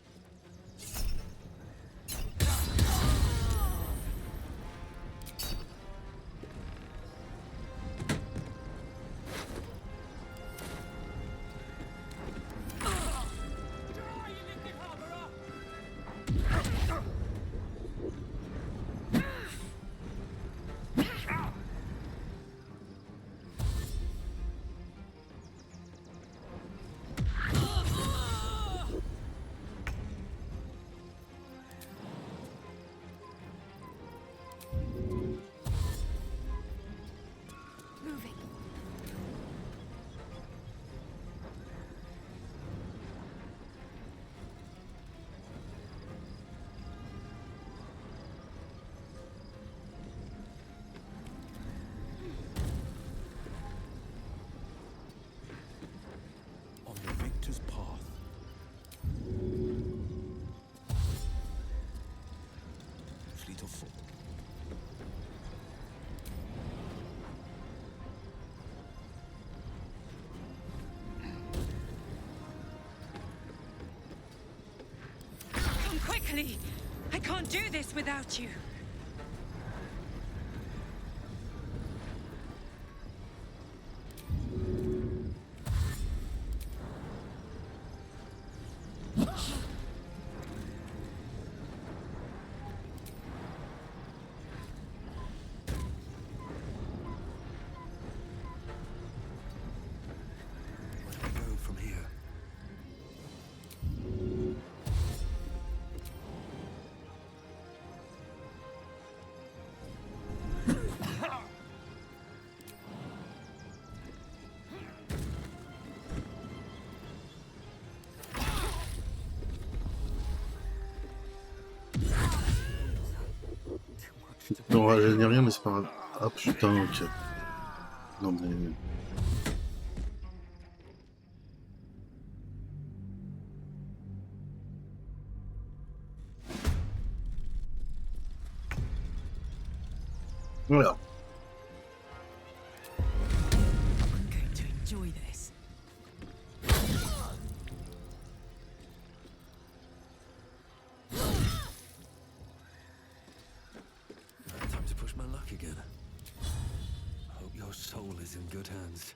On the victor's path. Fleet of foot. Come quickly. I can't do this without you. Where do we go from here? On rajeunit rien, mais c'est pas grave. Ah putain, ok. Non mais... Voilà. I'm going to enjoy this. Time to push my luck again. Hope your soul is in good hands.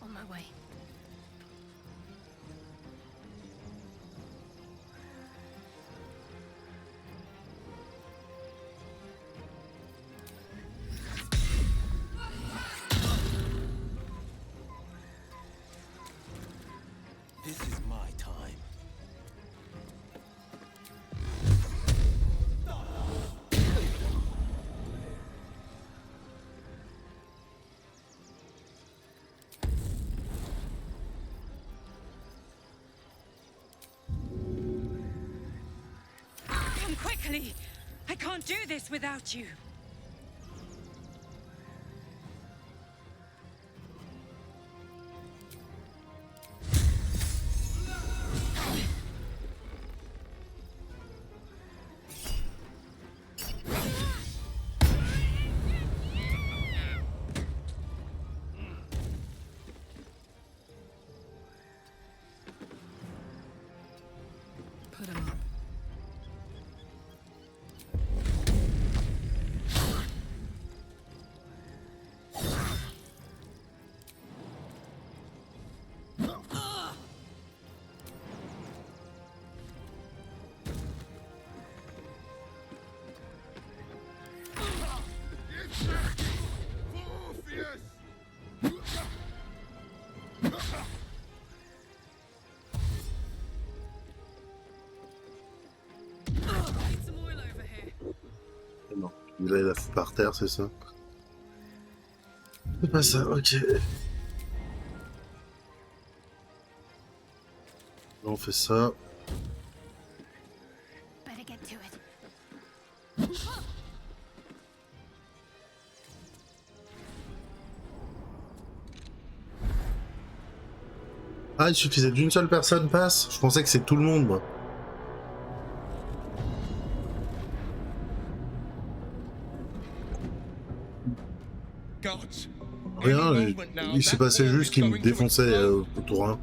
On my way. This is my time. Come quickly! I can't do this without you. Put 'em up. Need some oil over here. Non. Il a la fout par terre, c'est ça? C'est pas ça, ok. Là, on fait ça. Better get to it. Ah, il suffisait d'une seule personne passe? Je pensais que c'est tout le monde, moi. Gods. Rien, il s'est passé juste qu'il me défonçait au tour 1.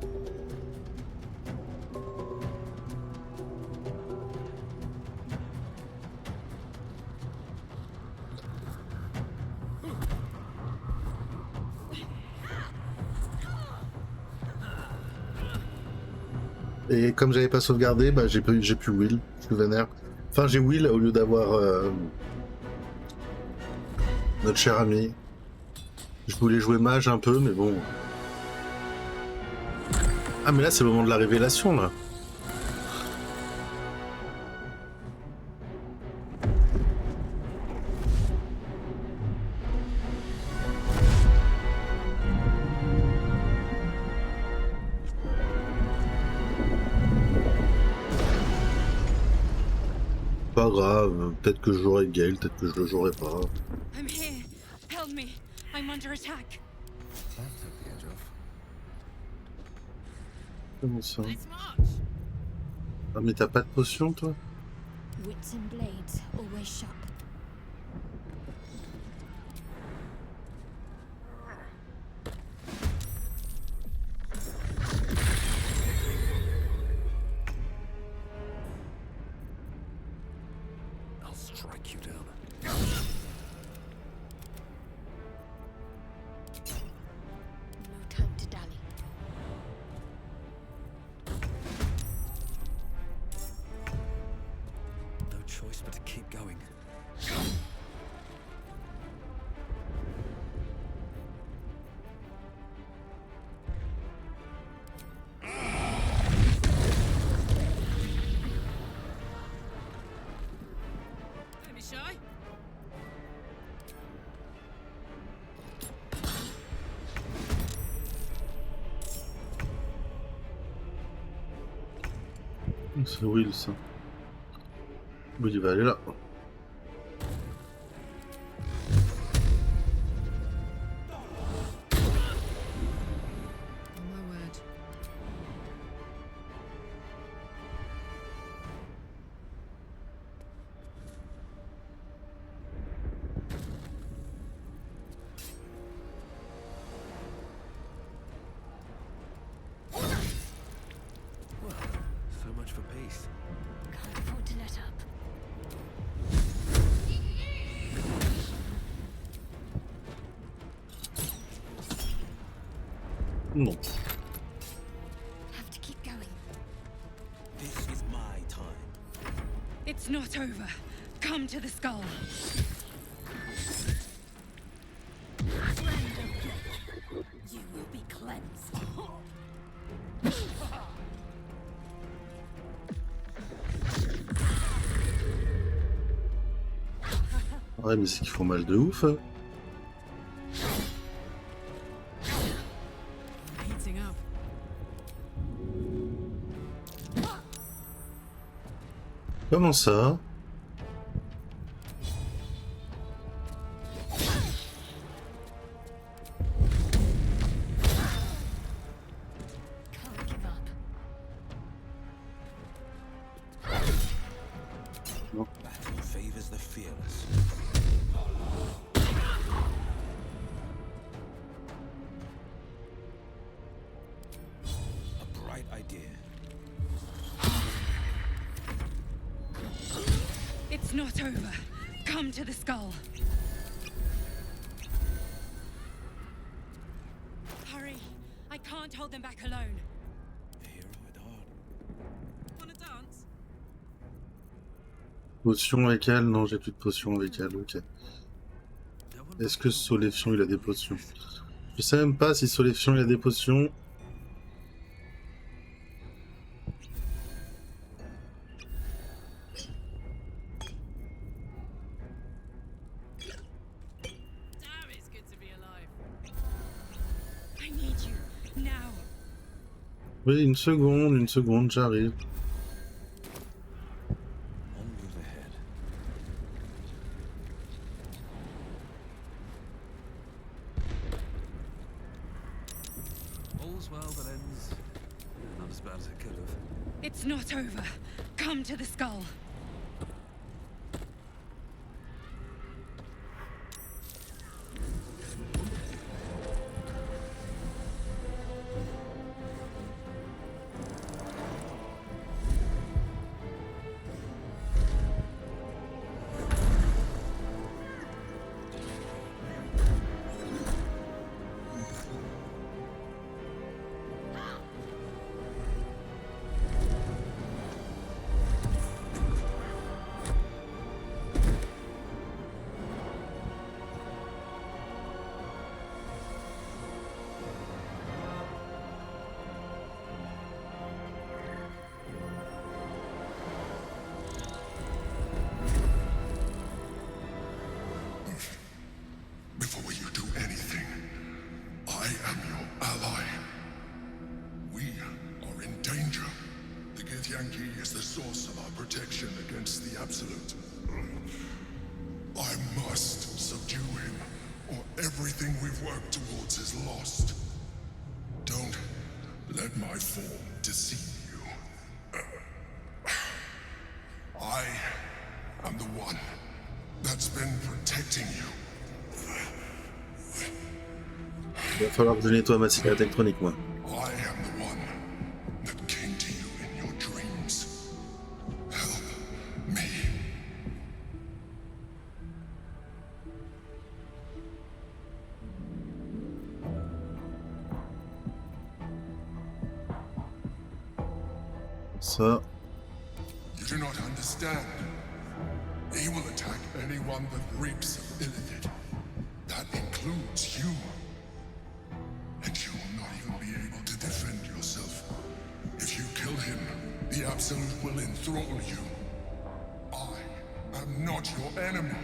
Et comme j'avais pas sauvegardé, bah j'ai pu Will, je suis vénère. Enfin j'ai Will au lieu d'avoir notre cher ami. Je voulais jouer mage un peu, mais bon. Ah mais là c'est le moment de la révélation là. Pas grave, peut-être que je jouerai Gale, peut-être que je le jouerai pas. I'm here. Help me. I'm under attack. That took the edge off. Comment ça? Let's march. Ah mais t'as pas de potion toi? Wits and blades, always sharp. I'll strike you down. No time to dally. No choice but to keep going. C'est Will ça. Will il va aller là. So much for peace. Can't afford to let up. Non. Have to keep going. This is my time. It's not over. Come to the skull. You will be cleansed. Ouais, mais c'est qu'ils font mal de ouf. Hein. Heating up. Comment ça? Can't give up. Battle favors the fearless. A bright idea. It's not over. Come to the skull. Hurry. I can't hold them back alone. A hero at heart. Wanna dance? Potion avec elle? Non, j'ai plus de potion avec elle, ok. Est-ce que Solefion il a des potions? Je sais même pas si Solefion il a des potions. Damn, it's good to be alive. I need you now. Oui, une seconde, j'arrive. On moves ahead. All's well that ends not as bad as it could have. It's not over. Come to the skull. Before you do anything, I am your ally. We are in danger. The Githyanki is the source of our protection against the Absolute. I must subdue him, or everything we've worked towards is lost. Don't let my form deceive you. I am the one that's been protecting you. Il va falloir que je nettoie ma cigarette électronique, moi. I am the one that came to you in your dreams. Help me. Ça. You do not understand. He will attack anyone that reaps Illithid. That includes you. And you will not even be able to defend yourself. If you kill him, the Absolute will enthrall you. I am not your enemy.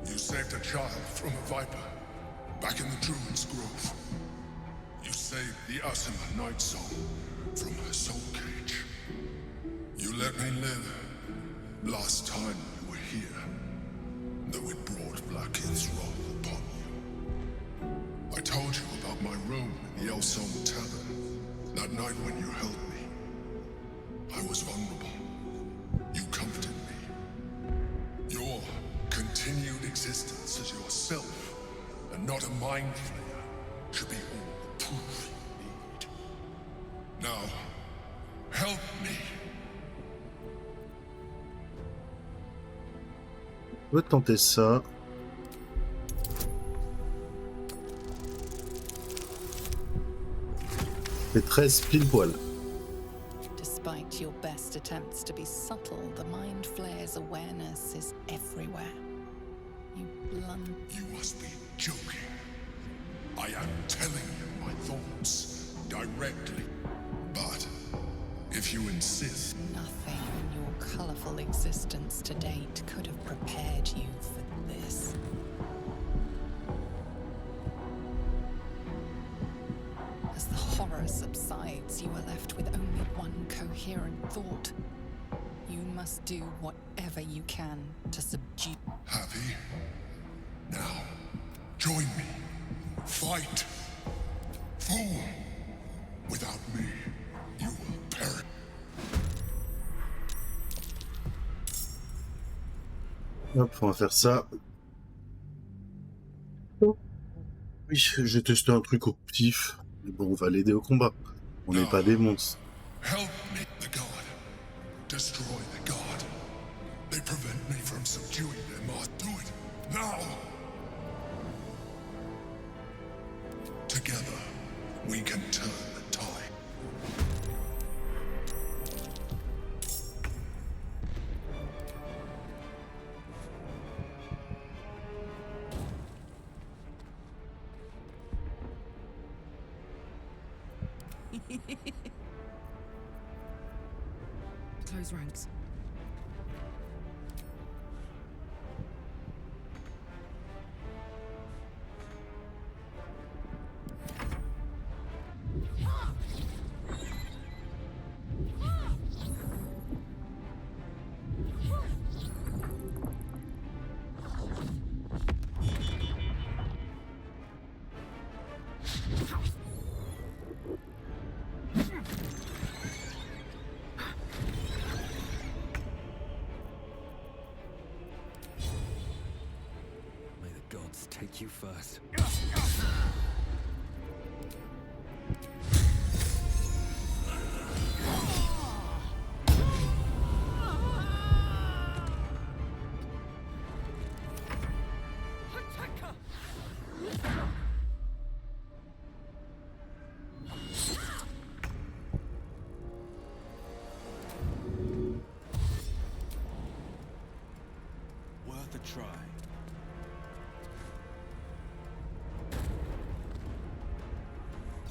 You saved a child from a viper back in the Druid's Grove. You saved the Asima Night Song from her soul cage. You let me live last time you were here, though it brought Blackheath's wrath upon you. I told you about my room in the Elsong Tavern that night when you held me. I was vulnerable. You comforted me. Your continued existence as yourself, and not a mind flayer, should be all the proof you need. Now, help me. On peut tenter ça. C'est 13 pile poil. Despite your best attempts to be subtle, the Mind Flayer's awareness is everywhere. You blunt. You must be joking. I am telling you my thoughts directly. But if you insist, Nothing in your colourful existence to date could have prepared you for this. As the horror subsides, you are left with only one coherent thought. You must do whatever you can to subdue. happy? Now, join me. Fight. Fool. Without me, you will perish. Hop, on va faire ça. Oui, j'ai testé un truc au pif. Mais bon, on va l'aider au combat. On n'est pas des monstres. Help me, the god. Destroy the god. They prevent me from subduing their master. Do it now. Together, we can turn the tide. Close ranks. May the gods take you first. Worth a try.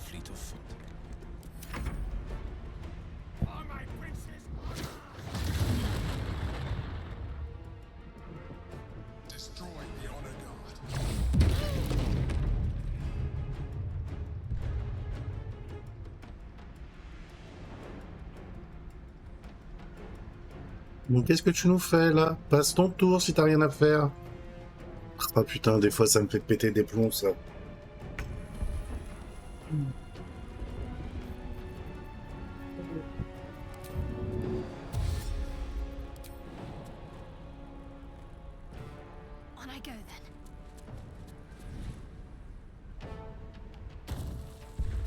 Fleet of foot. Destroy the honor guard. Bon, qu'est-ce que tu nous fais là? Passe ton tour si t'as rien à faire. Ah putain, des fois ça me fait péter des plombs ça. On I go then.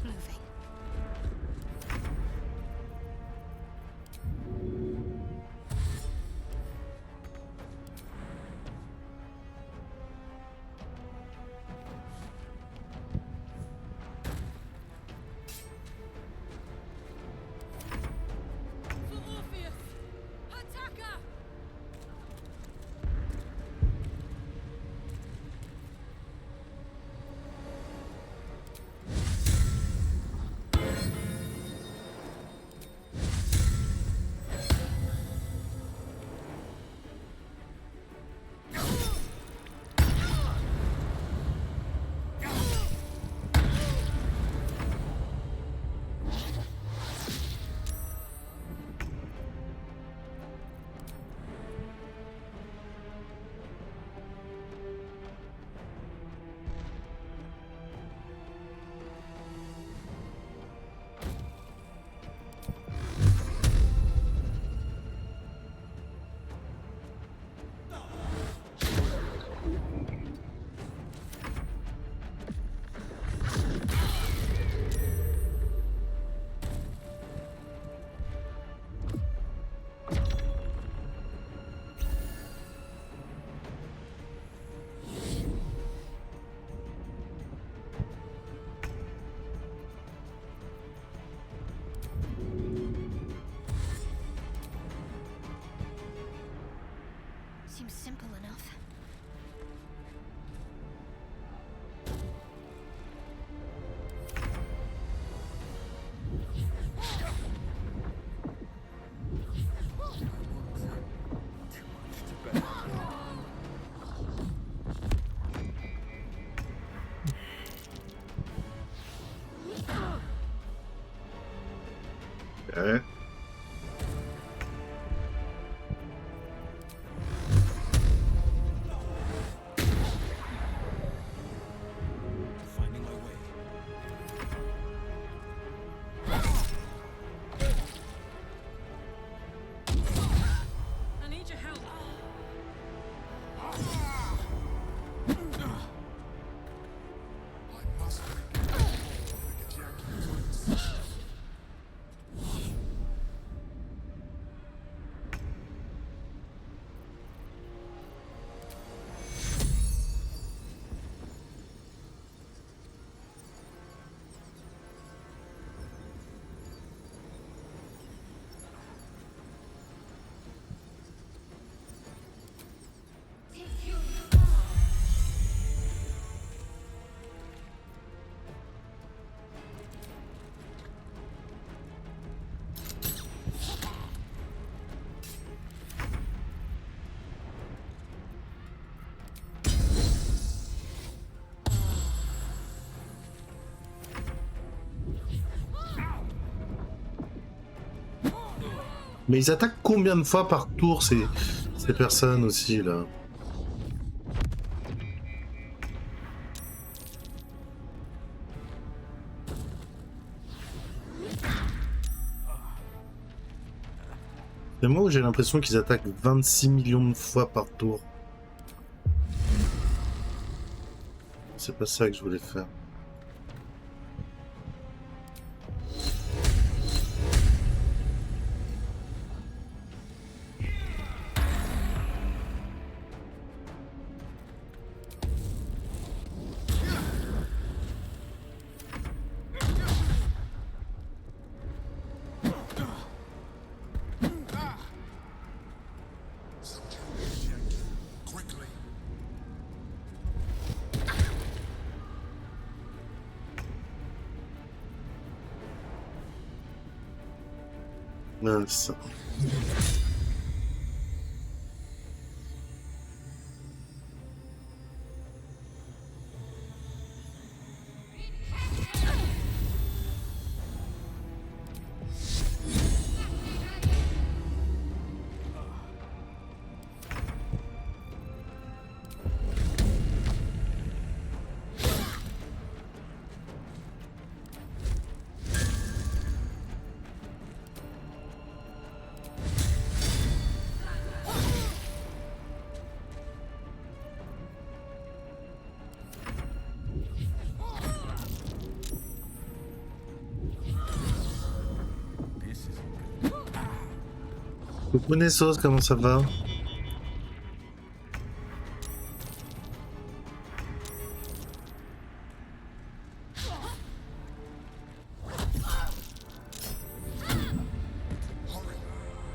Moving. Seems simple enough. Ouais. Finding my way. I need your help. I must get Yankees. Mais ils attaquent combien de fois par tour ces personnes aussi là? C'est moi où j'ai l'impression qu'ils attaquent 26 millions de fois par tour. C'est pas ça que je voulais faire. Quickly. Mince. Coucou Nessos, comment ça va? Hurry.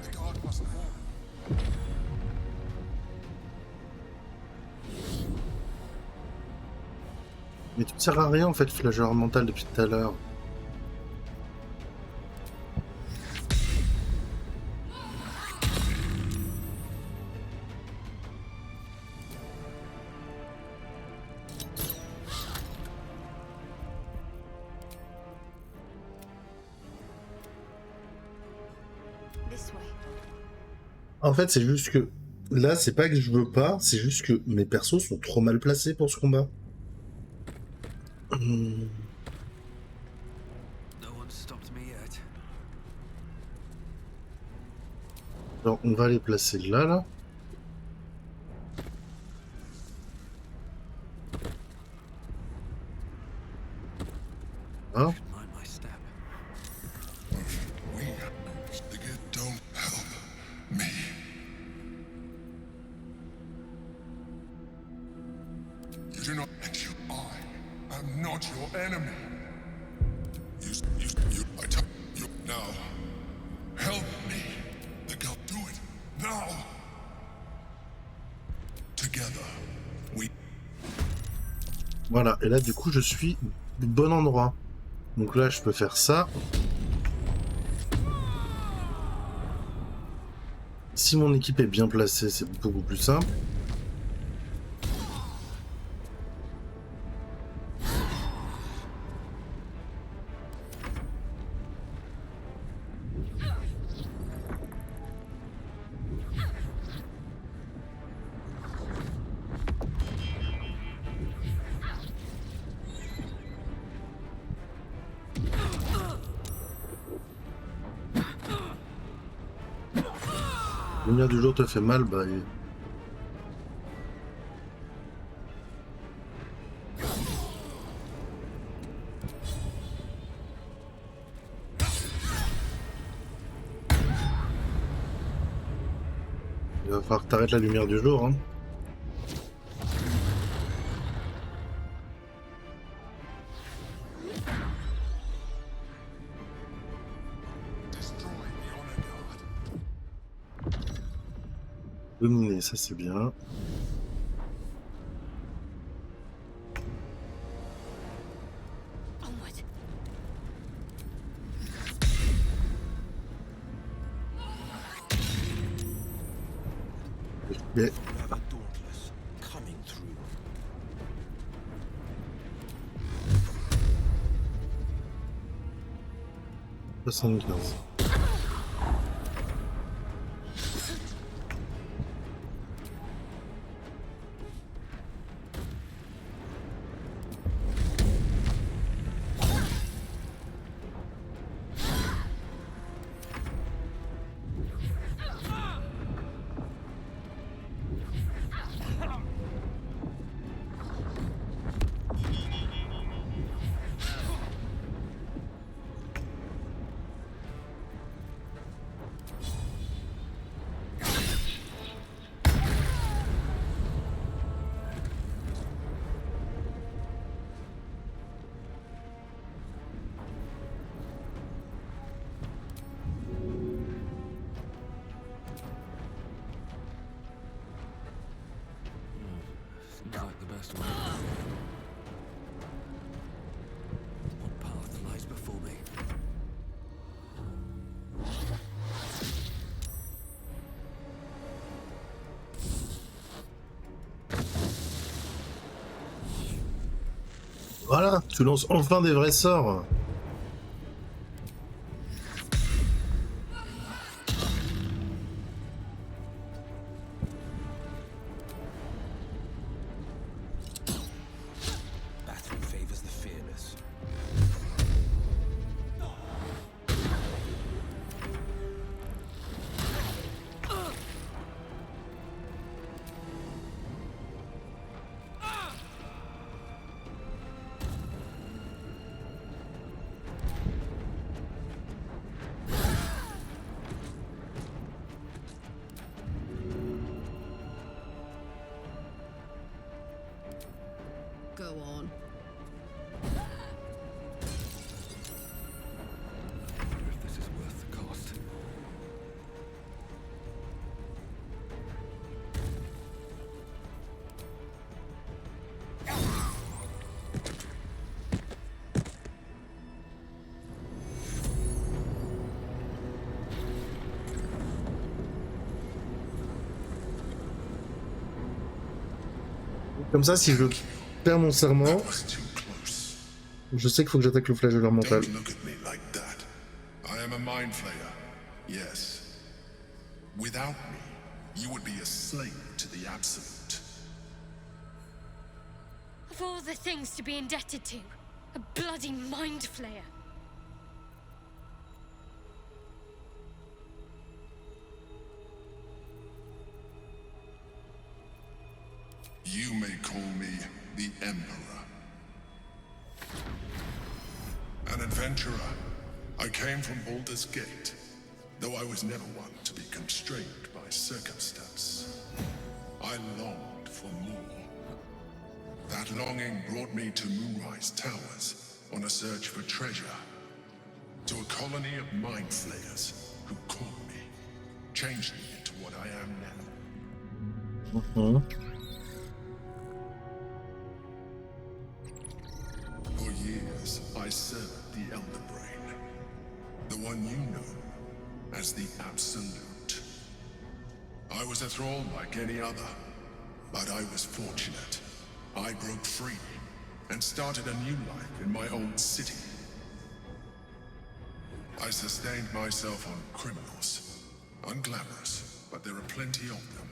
The guard must fall. Mais tu ne sers à rien en fait, flageur mental depuis tout à l'heure. This way. En fait, c'est juste que là, c'est pas que je veux pas, c'est juste que mes persos sont trop mal placés pour ce combat. No one's stopped me yet. Alors, on va les placer là, là. Hein? Mind my step. We, the good, don't help me. You do not, and you, I am not your enemy. I tell you now. Help me. The girl, do it now. Together, we... Voilà, et là du coup je suis au bon endroit. Donc là je peux faire ça. Si mon équipe est bien placée, c'est beaucoup plus simple. La lumière du jour te fait mal, bah... Il va falloir que t'arrêtes la lumière du jour, hein. Dominer, ça c'est bien. Onward. Mais... Dauntless, coming through. 75. Seems like the best way. What path lies before me? Voilà, tu lances enfin des vrais sorts. Battle favors the fearless. Go on. I wonder if this is worth the cost. Comme ça, si je perds mon serment, That was too close. je sais qu'il faut que j'attaque le flagelleur mental. Don't look at me like that. I am a mind flayer. Yes. Without me, you would be a slave to the Absolute. Of all the things to be indebted to, a bloody mind flayer. You may call me the Emperor. An adventurer. I came from Baldur's Gate, though I was never one to be constrained by circumstance. I longed for more. That longing brought me to Moonrise Towers on a search for treasure. To a colony of mind flayers who caught me, changed me into what I am now. I served the Elder Brain. The one you know as the Absolute. I was a thrall like any other, but I was fortunate. I broke free and started a new life in my old city. I sustained myself on criminals. Unglamorous, but there are plenty of them,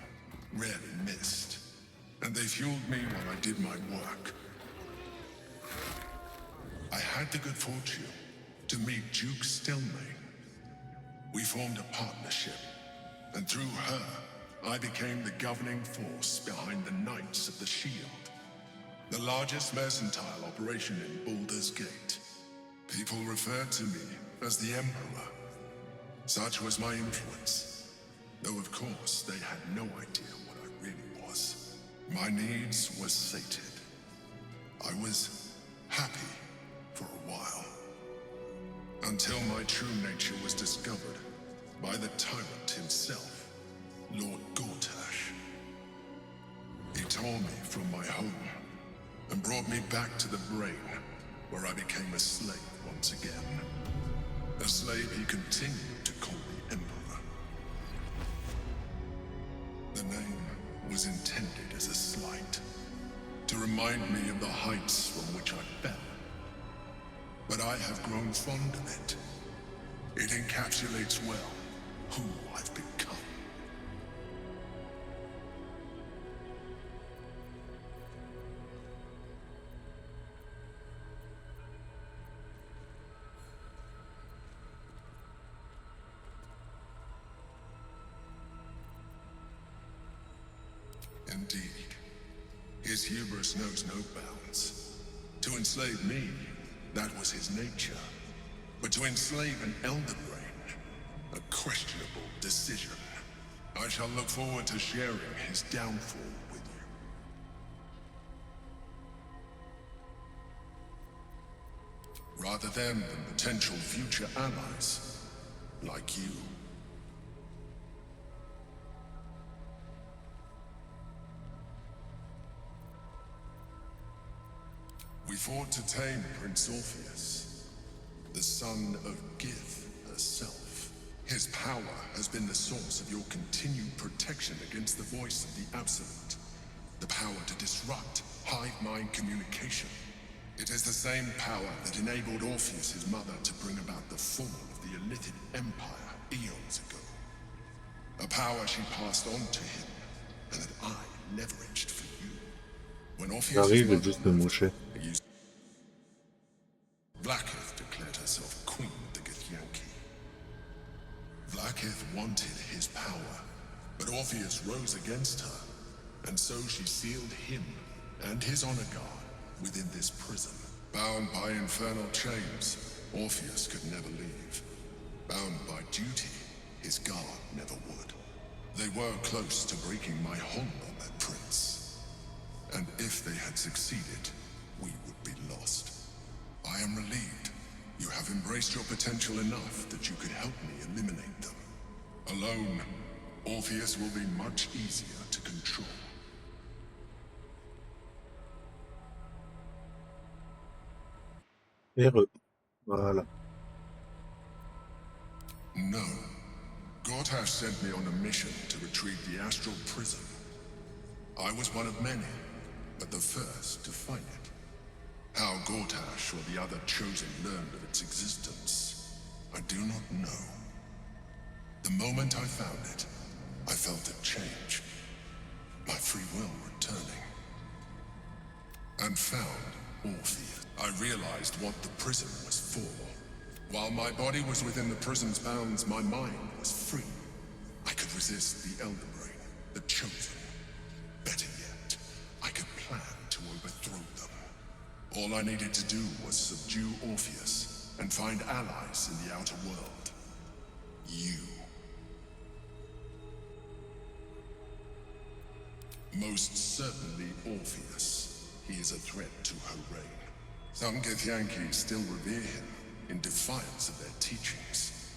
rarely missed. And they fueled me while I did my work. I had the good fortune to meet Duke Stelmane. We formed a partnership, and through her, I became the governing force behind the Knights of the Shield, the largest mercantile operation in Baldur's Gate. People referred to me as the Emperor. Such was my influence, though of course they had no idea what I really was. My needs were sated. I was happy for a while, until my true nature was discovered by the tyrant himself, Lord Gortash. He tore me from my home and brought me back to the Brain, where I became a slave once again. A slave he continued to call the Emperor. The name was intended as a slight, to remind me of the heights from which I fell. But I have grown fond of it. It encapsulates well who I've become. Indeed, his hubris knows no bounds. To enslave me, that was his nature. But to enslave an Elder Brain, a questionable decision. I shall look forward to sharing his downfall with you. Rather than potential future allies, like you. We fought to tame Prince Orpheus, the son of Gith herself. His power has been the source of your continued protection against the voice of the Absolute. The power to disrupt hive mind communication. It is the same power that enabled Orpheus' mother to bring about the fall of the Illithid Empire eons ago. A power she passed on to him, and that I leveraged for you. When Orpheus' J'arrive mother juste de moucher. Blackith declared herself queen of the Githyanki. Blackith wanted his power, but Orpheus rose against her, and so she sealed him and his honor guard within this prison. Bound by infernal chains, Orpheus could never leave. Bound by duty, his guard never would. They were close to breaking my hold on that prince. And if they had succeeded, we would be lost. I am relieved. You have embraced your potential enough that you could help me eliminate them. Alone, Orpheus will be much easier to control. RE. Voilà. No. Gortash sent me on a mission to retrieve the astral prison. I was one of many, but the first to find it. How Gortash or the other chosen learned of its existence, I do not know. The moment I found it, I felt a change. My free will returning. And found Orpheus. I realized what the prison was for. While my body was within the prison's bounds, my mind was free. I could resist the Elder Brain, the chosen. Better yet, I could plan to overthrow them. All I needed to do was subdue Orpheus and find allies in the outer world. You. Most certainly Orpheus. He is a threat to her reign. Some Githyanki still revere him in defiance of their teachings.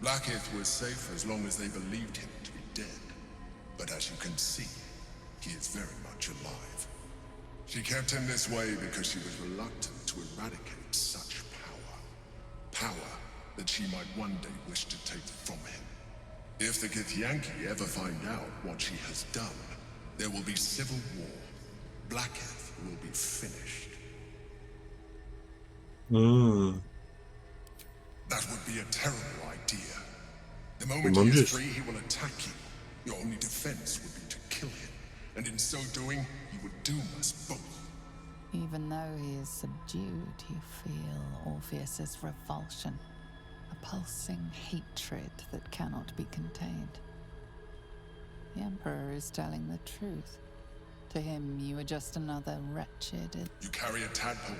Blackith was safe as long as they believed him to be dead. But as you can see, he is very much alive. She kept him this way because she was reluctant to eradicate such power. power that she might one day wish to take from him. If the Githyanki ever find out what she has done, there will be civil war. Blacketh will be finished. That would be a terrible idea. The moment he is free, he will attack you. Your only defense would be to kill him. And in so doing, he would doom us both. Even though he is subdued, you feel Orpheus's revulsion, a pulsing hatred that cannot be contained. The Emperor is telling the truth. To him, you are just another wretched... You carry a tadpole.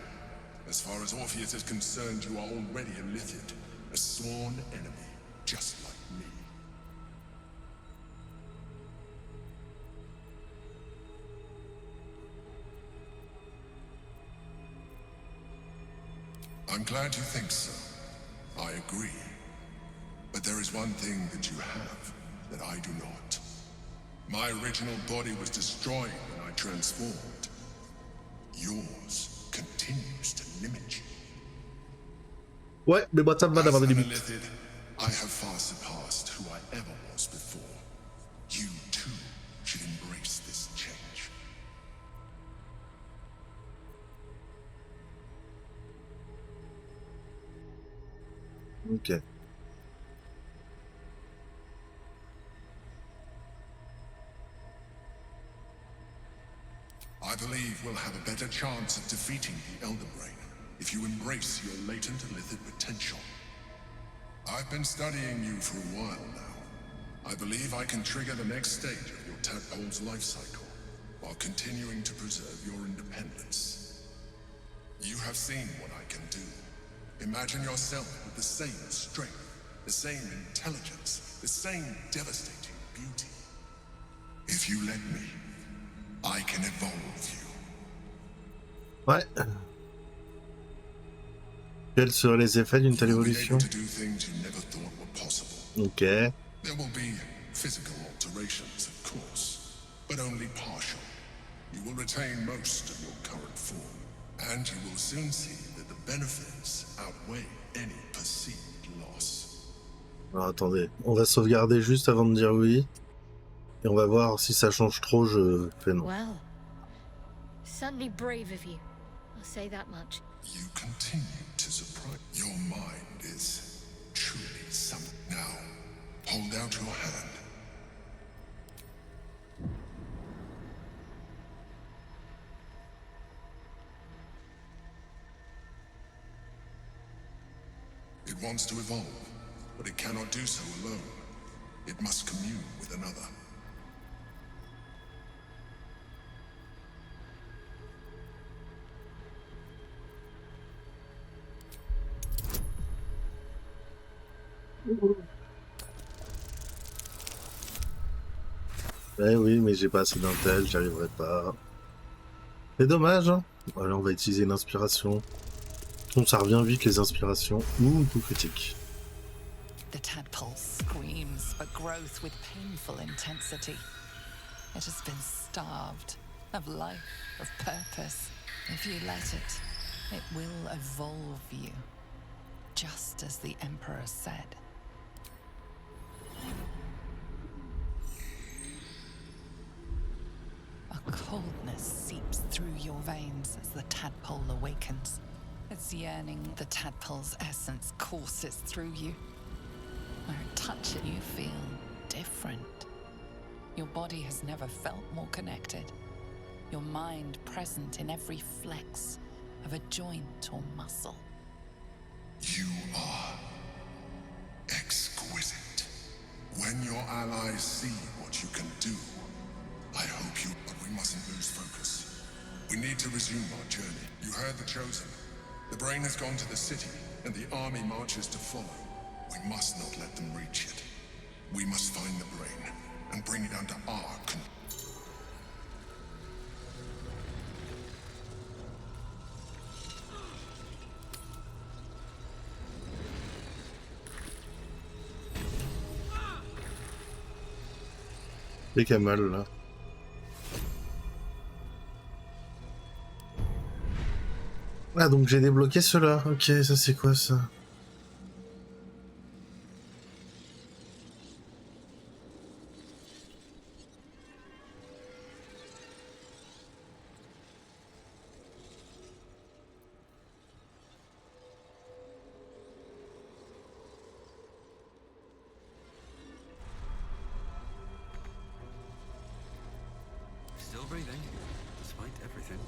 As far as Orpheus is concerned, you are already a Lithid, a sworn enemy, just like me. I'm glad you think so. I agree. But there is one thing that you have that I do not. My original body was destroyed when I transformed. Yours continues to limit you. Ouais, mais moi ça me va d'avoir des As an limites. Lithid, I have far surpassed who I ever was before. You too should embrace this change. Ok. I believe we'll have a better chance of defeating the Elden Brain if you embrace your latent Lithid potential. I've been studying you for a while now. I believe I can trigger the next stage of your tadpole's life cycle while continuing to preserve your independence. You have seen what I can do. Imagine yourself with the same strength, the same intelligence, the same devastating beauty. If you let me, I can evolve you. Ouais. Quels seraient les effets d'une telle You will be évolution? able to do things you never thought were possible. Ok. There will be physical alterations, of course, but only partial. You will retain most of your current form, and you will soon see that the benefits outweigh any perceived loss. Alors attendez, on va sauvegarder juste avant de dire oui. Et on va voir si ça change trop, je fais non. Well, certainly brave of you. I'll say that much. You continue to surprise. Your mind is truly something. Now, hold out your hand. It wants to evolve, but it cannot do so alone. It must commune with another. Eh oui, mais j'ai pas assez d'intel, j'y arriverai pas. C'est dommage, hein. Voilà, on va utiliser une inspiration. Bon, ça revient vite les inspirations. Ouh, coup critique. The tadpole screams for growth with painful intensity. It has been starved of life, of purpose. If you let it, it will evolve you, just as the Emperor said. A coldness seeps through your veins as the tadpole awakens. Its yearning, the tadpole's essence courses through you. Where it touches you, feel different. Your body has never felt more connected. Your mind present in every flex of a joint or muscle. You are exquisite. When your allies see what you can do, I hope you... But we mustn't lose focus. We need to resume our journey. You heard the Chosen. The brain has gone to the city, and the army marches to follow. We must not let them reach it. We must find the brain, and bring it under our control. C'est quel mal là. Ah donc j'ai débloqué cela. Ok, ça c'est quoi ça? breathing, despite everything.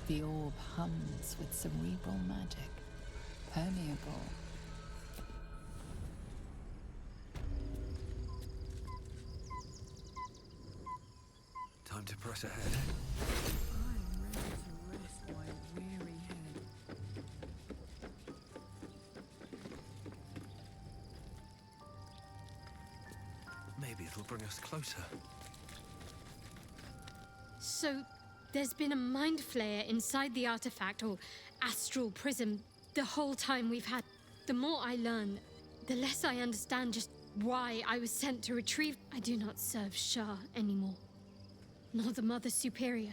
The orb hums with cerebral magic, permeable. Time to press ahead. I'm ready to rest my weary head. Maybe it'll bring us closer. So, there's been a mind flayer inside the artifact, or astral prism, the whole time we've had. The more I learn, the less I understand just why I was sent to retrieve. I do not serve Shah anymore, nor the Mother Superior.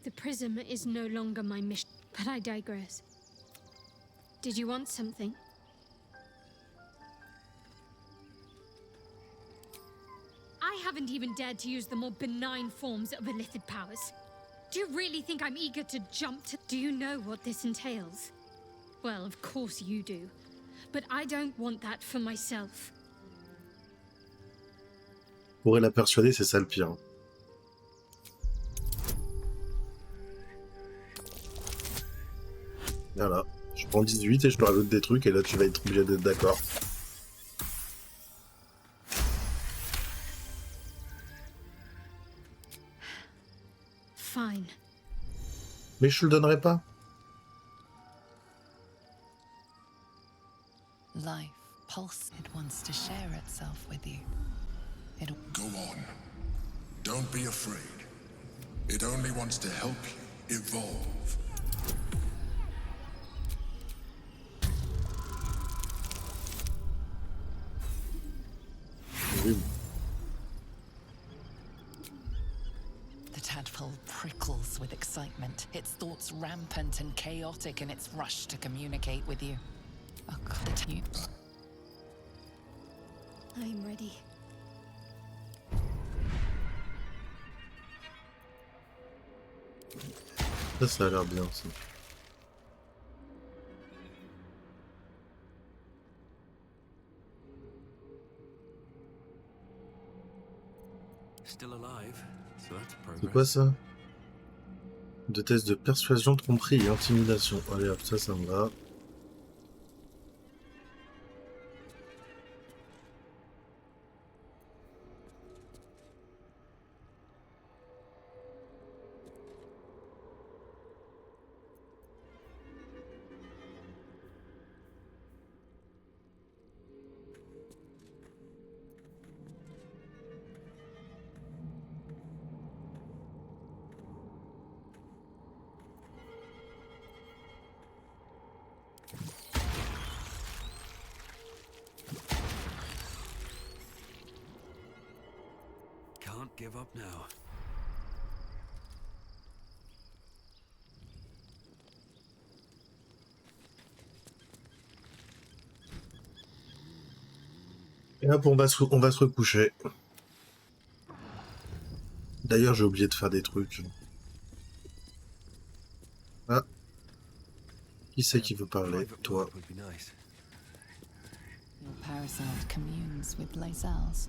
The prism is no longer my mission, but I digress. Did you want something? I haven't even dared to use the more benign forms of illicit powers. Do you really think I'm eager to jump to... Do you know what this entails? Well, of course you do. But I don't want that for myself. Pourrait la persuader, c'est ça le pire. Voilà, je prends 18 et je te rajoute des trucs et là tu vas être obligé d'être d'accord. Fine. Mais je te le donnerai pas. Life pulse. It wants to share itself with you. It... Go on. Don't be afraid. It only wants to help you evolve. Oui. The tadpole prickles with excitement, its thoughts rampant and chaotic in its rush to communicate with you. Oh God, you... I'm ready. Ça a l'air bien ça. Still alive, so that's C'est quoi progress. ça? De tests de persuasion, tromperie et intimidation. Allez hop, ça me va. Can't give up now. Et hop, on va se recoucher. D'ailleurs, j'ai oublié de faire des trucs. Ah. Qui c'est qui veut parler? Private Toi. work would be nice. Your parasite communes with Lae'zel's.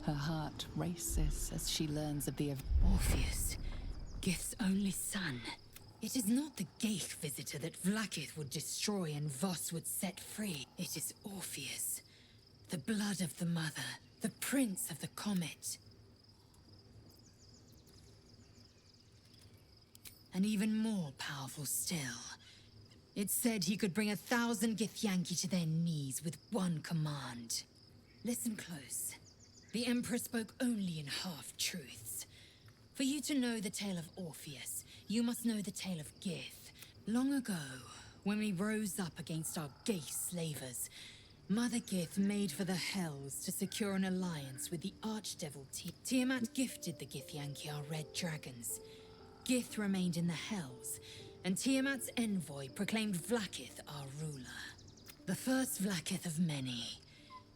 Her heart races as she learns of the... Orpheus, Gith's only son. It is not the Geich visitor that Vlaakith would destroy and Voss would set free. It is Orpheus, the blood of the mother, the prince of the comet. And even more powerful still. It said he could bring 1,000 Githyanki to their knees with one command. Listen close. The Emperor spoke only in half-truths. For you to know the tale of Orpheus, you must know the tale of Gith. Long ago, when we rose up against our gay slavers, Mother Gith made for the Hells to secure an alliance with the archdevil Tiamat gifted the Githyanki our red dragons. Gith remained in the Hells, and Tiamat's envoy proclaimed Vlaakith our ruler. The first Vlaakith of many.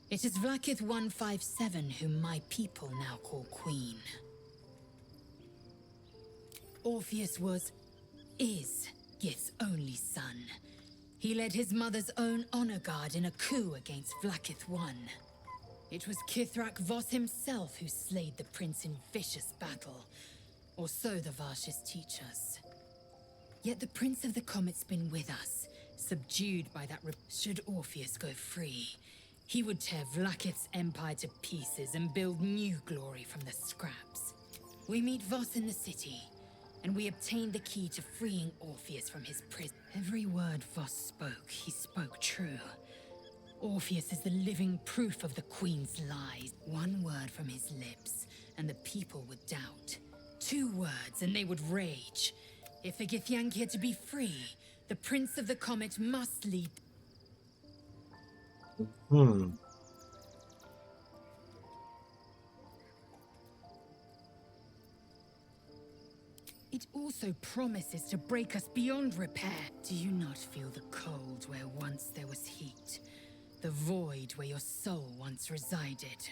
It is Vlaakith 157 whom my people now call Queen. Orpheus is Gith's only son. He led his mother's own honor guard in a coup against Vlaakith I. It was Kithrak Voss himself who slayed the prince in vicious battle, or so the Varshis teach us. Yet the Prince of the Comet's been with us, subdued by that should Orpheus go free, he would tear Vlaakith's empire to pieces and build new glory from the scraps. We meet Voss in the city, and we obtain the key to freeing Orpheus from his prison. Every word Voss spoke, he spoke true. Orpheus is the living proof of the Queen's lies. One word from his lips, and the people would doubt. 2 words, and they would rage. If the Githyanki are to be free, the Prince of the Comet must lead. It also promises to break us beyond repair. Do you not feel the cold where once there was heat? The void where your soul once resided?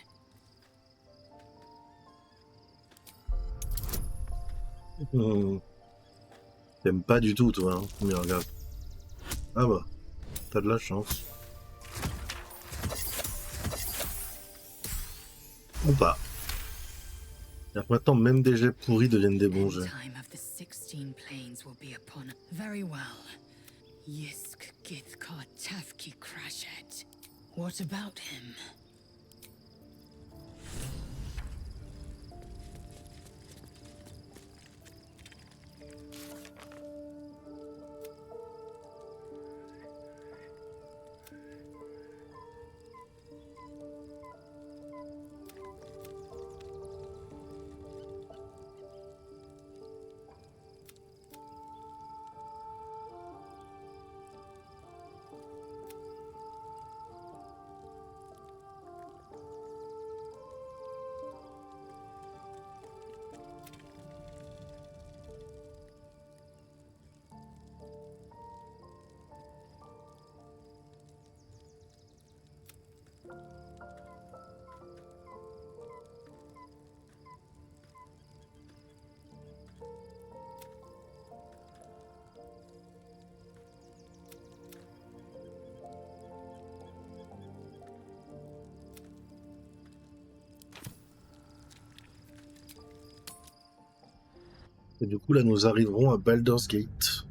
T'aimes pas du tout, toi, hein, mais regarde. Ah bah, t'as de la chance. Ou pas. C'est-à-dire que maintenant, même des jets pourris deviennent des bons jets. Time of the 16 planes will be upon. Very well. Yisk Githkar Tafki Crashet. What about him? Et du coup, là, nous arriverons à Baldur's Gate.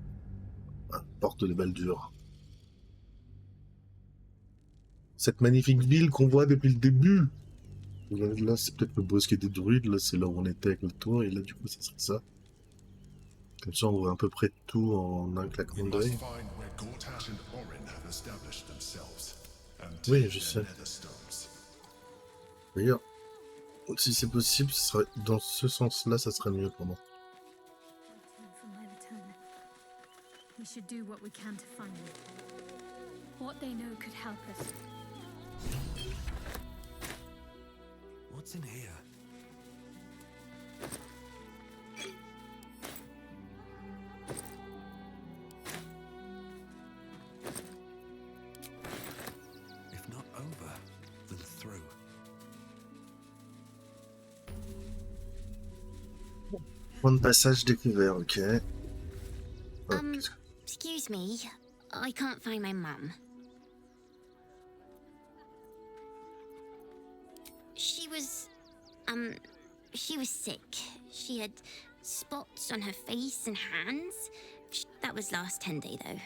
Ah, porte de Baldur. Cette magnifique ville qu'on voit depuis le début. Là, c'est peut-être le bosquet des druides. Là, c'est là où on était avec le tour. Et là, du coup, ça serait ça. Comme ça, on voit à peu près tout en un claquement d'œil. Oui, je sais. D'ailleurs, si c'est possible, ce serait dans ce sens-là, ça serait mieux pour moi. We should do what we can to find them. What they know could help us. What's in here? If not over, then through. Point de passage découvert, ok. Oh, Excuse me, I can't find my mum. She was sick. She had spots on her face and hands. That was last Sunday, though.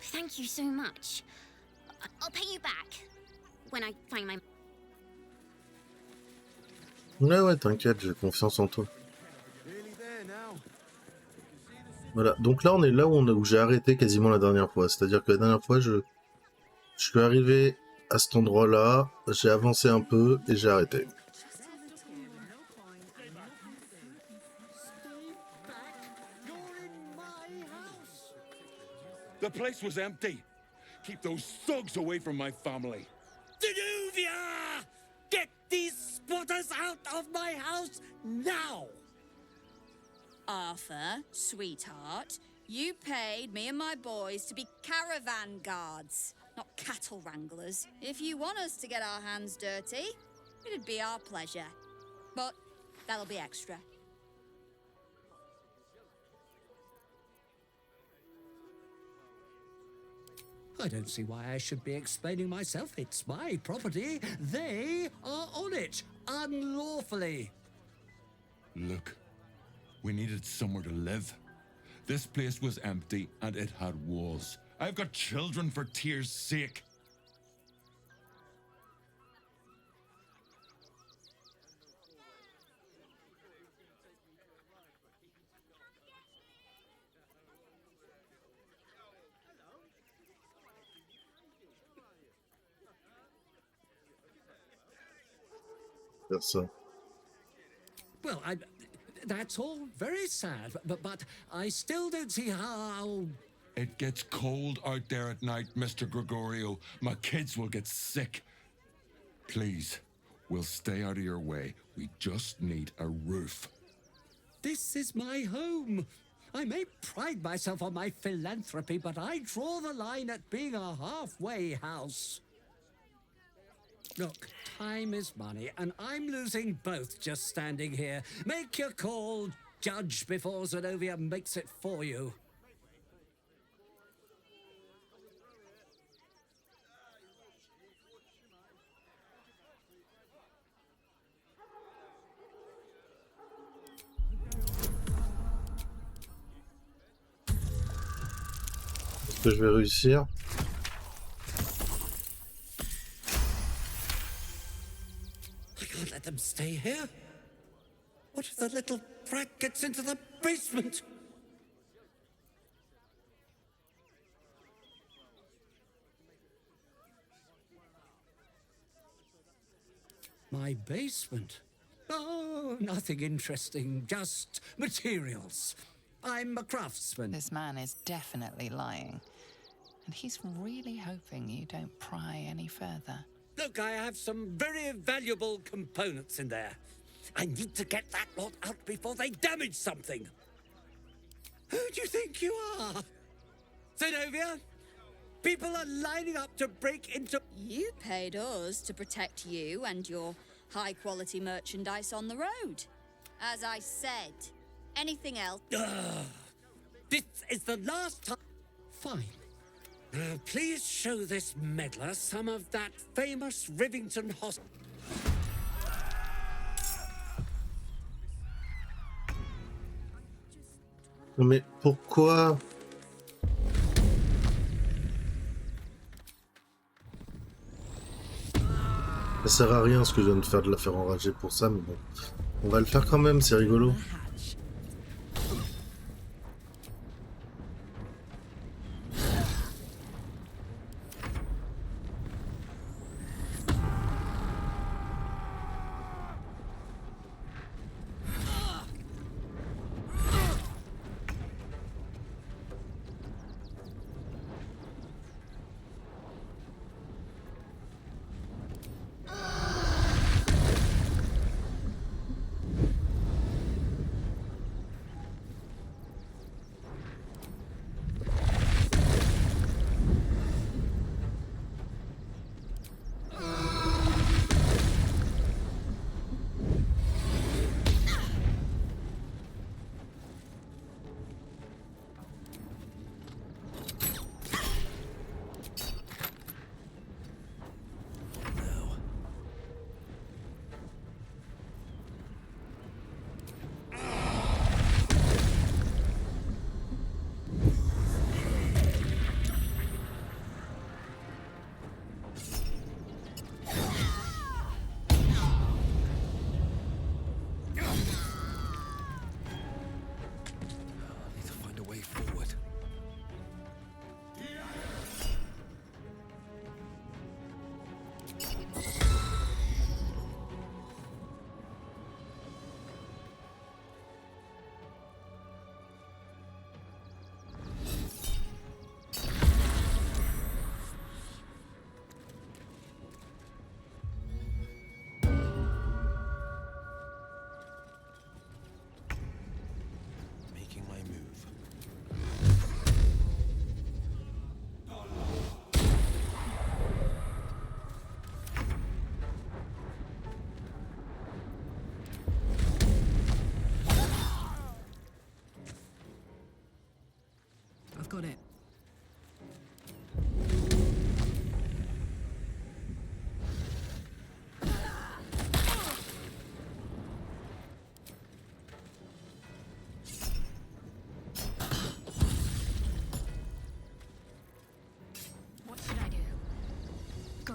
Thank you so much. I'll pay you back when I find my... Ouais, t'inquiète, j'ai confiance en toi. Voilà, donc là on est là où j'ai arrêté quasiment la dernière fois. C'est-à-dire que la dernière fois, je suis arrivé à cet endroit-là, j'ai avancé un peu et j'ai arrêté. The place was empty. Keep those thugs away from my family. Danuvia! Get these squatters out of my house now! Arthur, sweetheart, you paid me and my boys to be caravan guards, not cattle wranglers. If you want us to get our hands dirty, it'd be our pleasure. But that'll be extra. I don't see why I should be explaining myself. It's my property. They are on it, unlawfully. Look, we needed somewhere to live. This place was empty and it had walls. I've got children for tears' sake. Ça. Well, that's all very sad, but I still don't see how... It gets cold out there at night, Mr. Gregorio. My kids will get sick. Please, we'll stay out of your way. We just need a roof. This is my home. I may pride myself on my philanthropy, but I draw the line at being a halfway house. Look, time is money, and I'm losing both just standing here. Make your call, judge, before Zenobia makes it for you. Est-ce que je vais réussir? Let them stay here. What if the little brat gets into the basement? My basement? Oh, nothing interesting, just materials. I'm a craftsman. This man is definitely lying. And he's really hoping you don't pry any further. Look, I have some very valuable components in there. I need to get that lot out before they damage something. Who do you think you are? Zenobia? People are lining up to break into... You paid us to protect you and your high-quality merchandise on the road. As I said, anything else? This is the last time... Fine. Please show this meddler some of that famous Rivington hospital. Mais pourquoi? Ça sert à rien ce que je viens de faire de la faire enrager pour ça, mais bon. On va le faire quand même, c'est rigolo.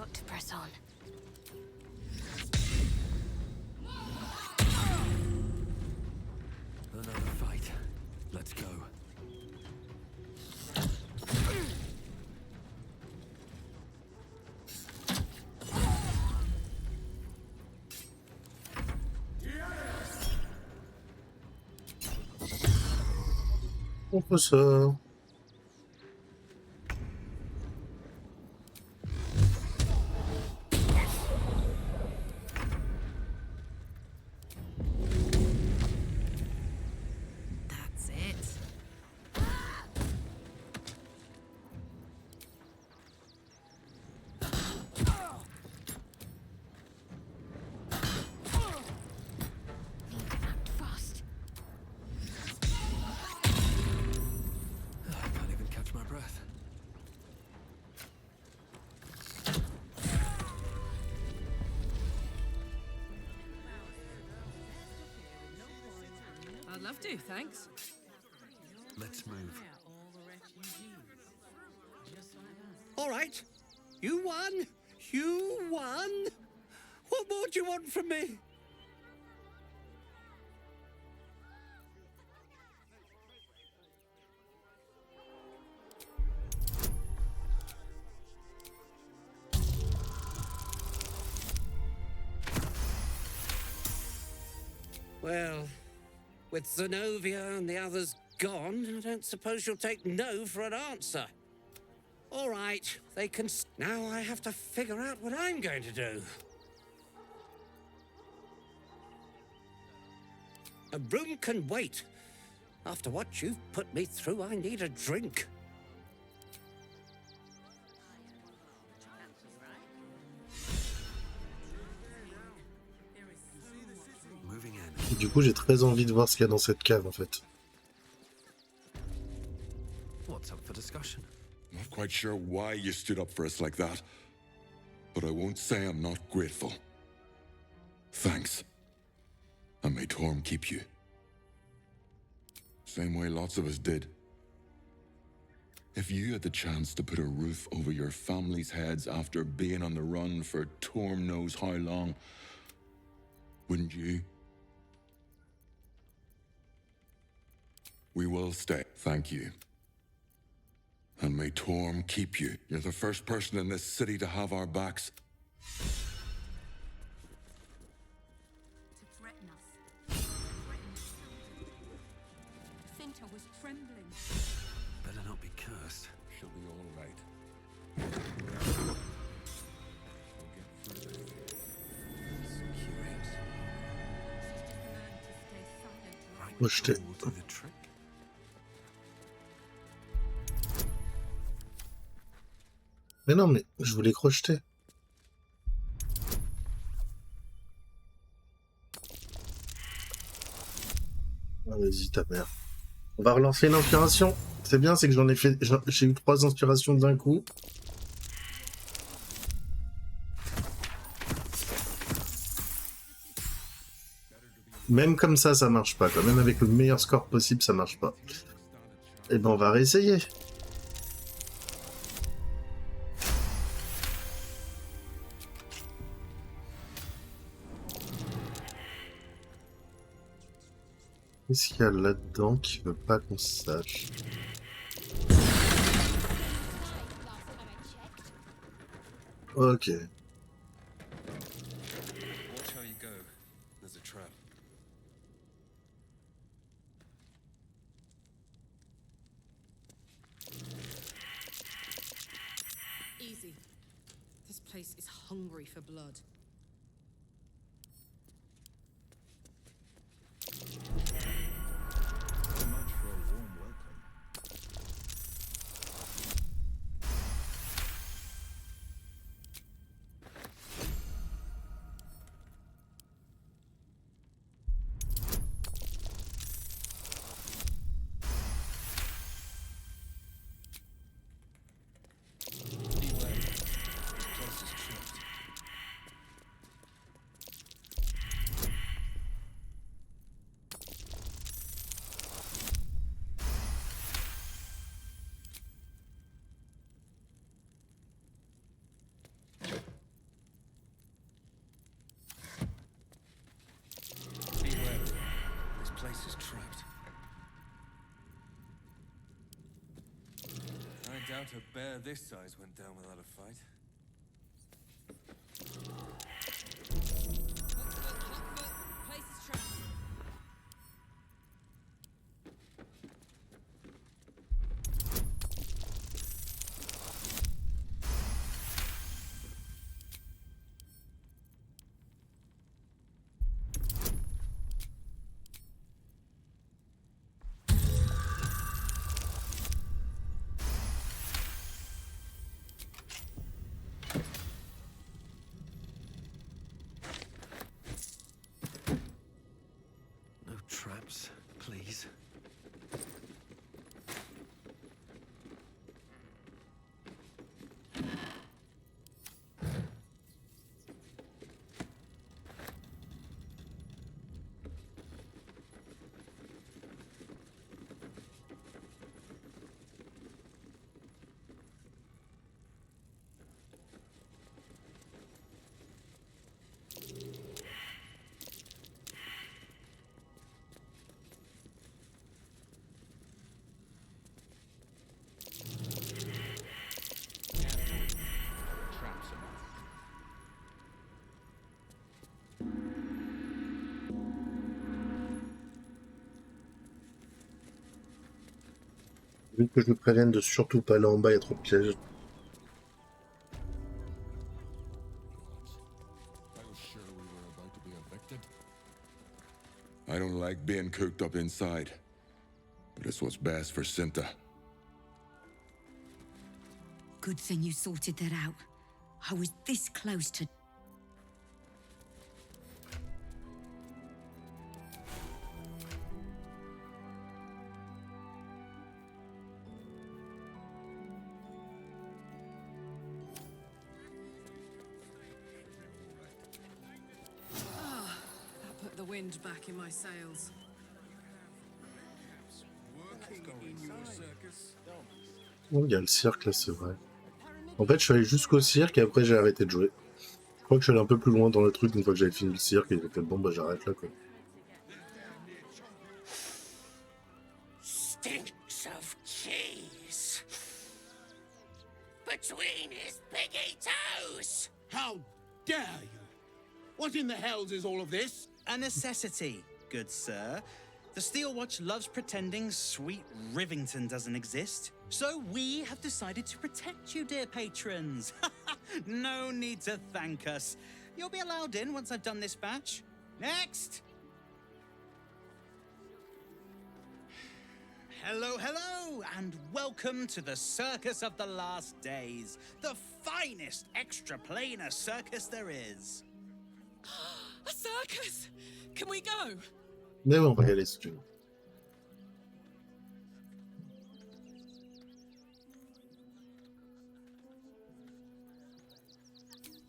got to press on. Another fight. Let's go. Professeur. That's it. Act fast. I can't even catch my breath. I'd love to, thanks. Let's move. All right. You won. You won. What more do you want from me? Well, with Zenobia and the others gone, I don't suppose you'll take no for an answer. All right, they can... Now I have to figure out what I'm going to do. A room can wait. After what you've put me through, I need a drink. Moving in. Et du coup, j'ai très envie de voir ce qu'il y a dans cette cave, en fait. What's up for discussion? Not quite sure why you stood up for us like that, but I won't say I'm not grateful. Thanks. And may Torm keep you. Same way lots of us did. If you had the chance to put a roof over your family's heads after being on the run for Torm knows how long, wouldn't you? We will stay. Thank you. And may Torm keep you. You're the first person in this city to have our backs. To threaten us. Finta was trembling. Better not be cursed. She'll be all right. Curious. Right. Rejeté. We'll do the trick. Mais non, mais je voulais crocheter. Ah, vas-y, ta mère. On va relancer une inspiration. C'est bien, c'est que j'en ai fait. J'ai eu 3 inspirations d'un coup. Même comme ça marche pas. Quand même avec le meilleur score possible, ça marche pas. Et ben, on va réessayer. Qu'est-ce qu'il y a là-dedans qui veut pas qu'on sache? Ok. Watch how you go. There's a trap. Easy. This place is hungry for blood. Doubt a bear this size went down without a fight. Place is trapped. No traps, please. Traps enough. Vu que je me prévienne de surtout pas aller en bas, il y a trop de pièges. I was sure we were about to be evicted. I don't like being cooped up inside, but it's what's best for Cinta. Good thing you sorted that out. I was this close to. That put the wind back in my sails. Oh, il y a le cirque là, c'est vrai. En fait, je suis allé jusqu'au cirque et après j'ai arrêté de jouer. Je crois que je suis allé un peu plus loin dans le truc une fois que j'avais fini le cirque et j'ai fait bon, bah j'arrête là quoi. Stinks of cheese between his piggy toes. How dare you? What in the hells is all of this? A necessity, good sir. The Steel Watch loves pretending sweet Rivington doesn't exist. So we have decided to protect you, dear patrons. No need to thank us. You'll be allowed in once I've done this batch. Next! Hello, hello, and welcome to the Circus of the Last Days, the finest extra-planar circus there is. A circus! Can we go? Mais ouais, on va y aller si tu veux.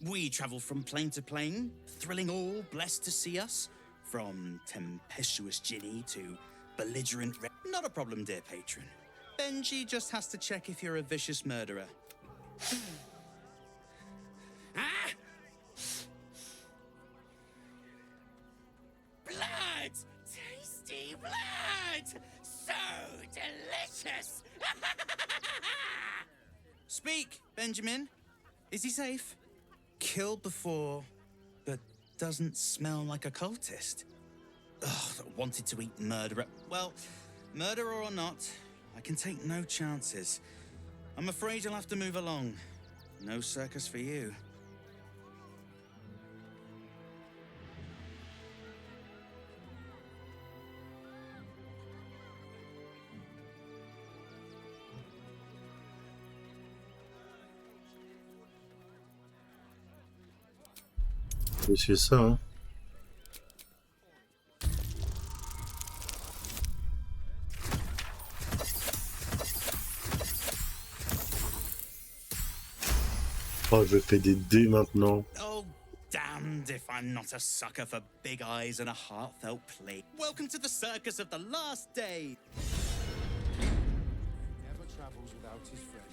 We travel from plane to plane, thrilling all blessed to see us. From tempestuous Ginny to belligerent... Not a problem, dear patron. Benji just has to check if you're a vicious murderer. Ah! Blood! Tasty blood! So delicious! Speak, Benjamin. Is he safe? Killed before, but doesn't smell like a cultist. Ugh, wanted to eat murderer. Well, murderer or not, I can take no chances. I'm afraid you'll have to move along. No circus for you. Mais c'est ça, hein. Oh, je fais des dés maintenant. Oh, damned if I'm not a sucker for big eyes and a heartfelt plea. Welcome to the circus of the last day. Never travels without his friends.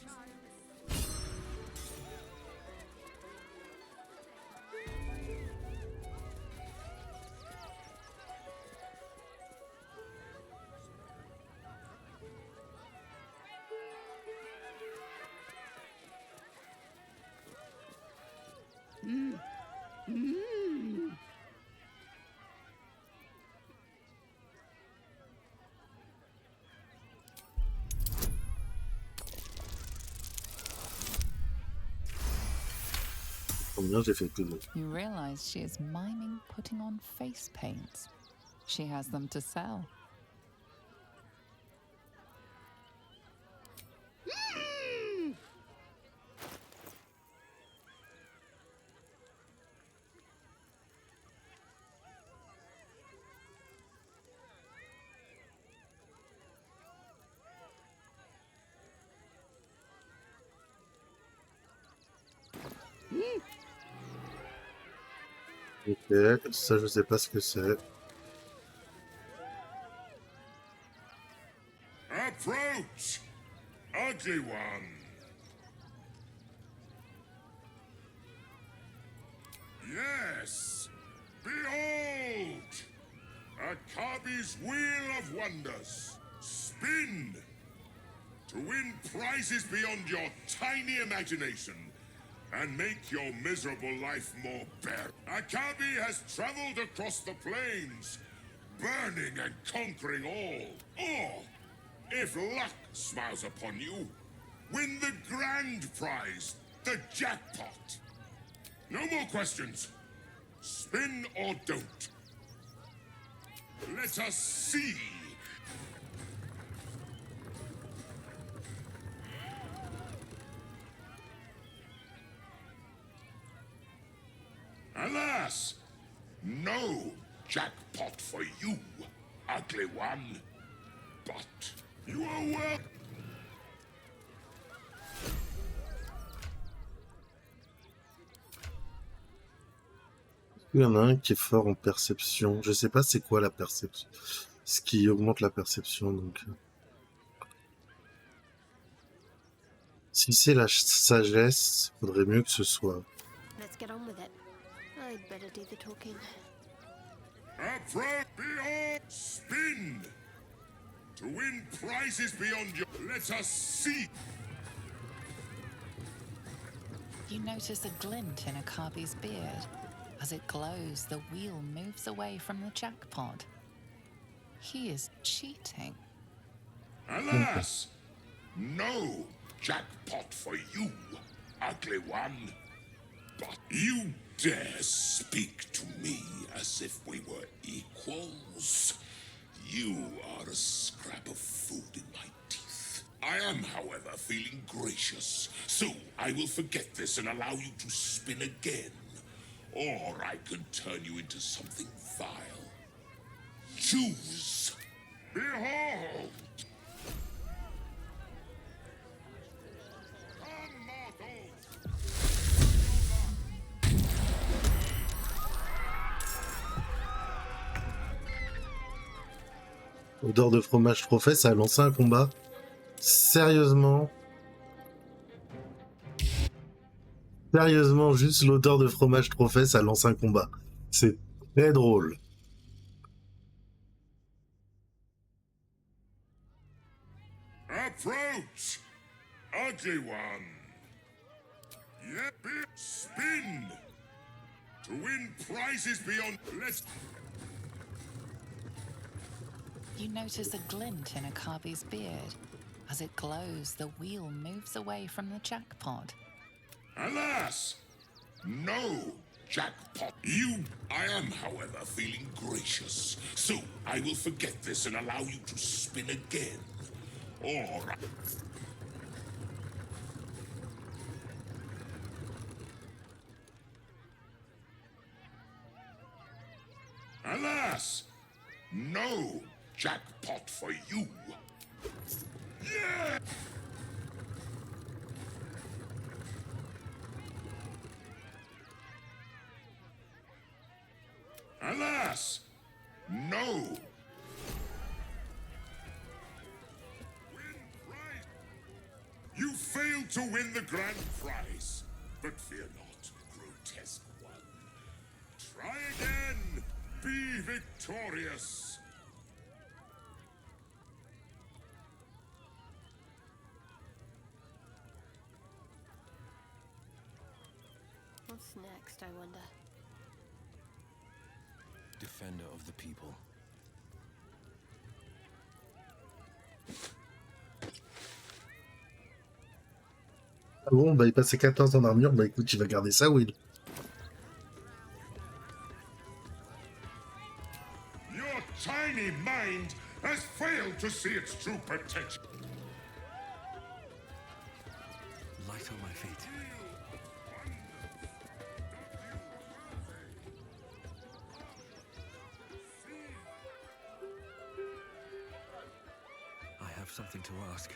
tombe bien, j'ai fait que deux. You realize she is miming putting on face paints. She has them to sell. Ok, ça je sais pas ce que c'est. Approach, ugly one. Yes, behold, Akabi's Wheel of Wonders. Spin to win prizes beyond your tiny imagination and make your miserable life more bearable. Akabi has traveled across the plains, burning and conquering all. Or, if luck smiles upon you, win the grand prize, the jackpot. No more questions. Spin or don't. Let us see. Alas, no jackpot for you, ugly one. But you are well. Il y en a un qui est fort en perception. Je sais pas c'est quoi la perception. Ce qui augmente la perception, donc. Si c'est la sagesse, faudrait mieux que ce soit. Let's get on with it. I'd better do the talking. Approach, behold, spin to win prizes beyond your. Let us see. You notice a glint in Akabi's beard. As it glows, the wheel moves away from the jackpot. He is cheating. Alas, no jackpot for you, ugly one. But you dare speak to me as if we were equals? You are a scrap of food in my teeth. I am, however, feeling gracious, so I will forget this and allow you to spin again. Or I could turn you into something vile. Choose. Behold! Odeur de fromage trop fait, ça a lancé un combat. Sérieusement? Sérieusement, juste l'odeur de fromage trop fait, ça lance un combat. C'est très drôle. Approach, ugly one. Yep, spin to win prizes beyond. Let's. You notice a glint in Akabi's beard. As it glows, the wheel moves away from the jackpot. Alas, no jackpot. I am, however, feeling gracious, so I will forget this and allow you to spin again. Or. Alas, no jackpot for you. Yeah! Alas, no. You failed to win the grand prize, but fear not, grotesque one. Try again. Be victorious. What's next, I wonder? Defender of the people. Ah bon, bah il passait 14 en armure, bah écoute, il va garder ça, Will. Your tiny mind has failed to see its true potential. Light on my feet. I have something to ask.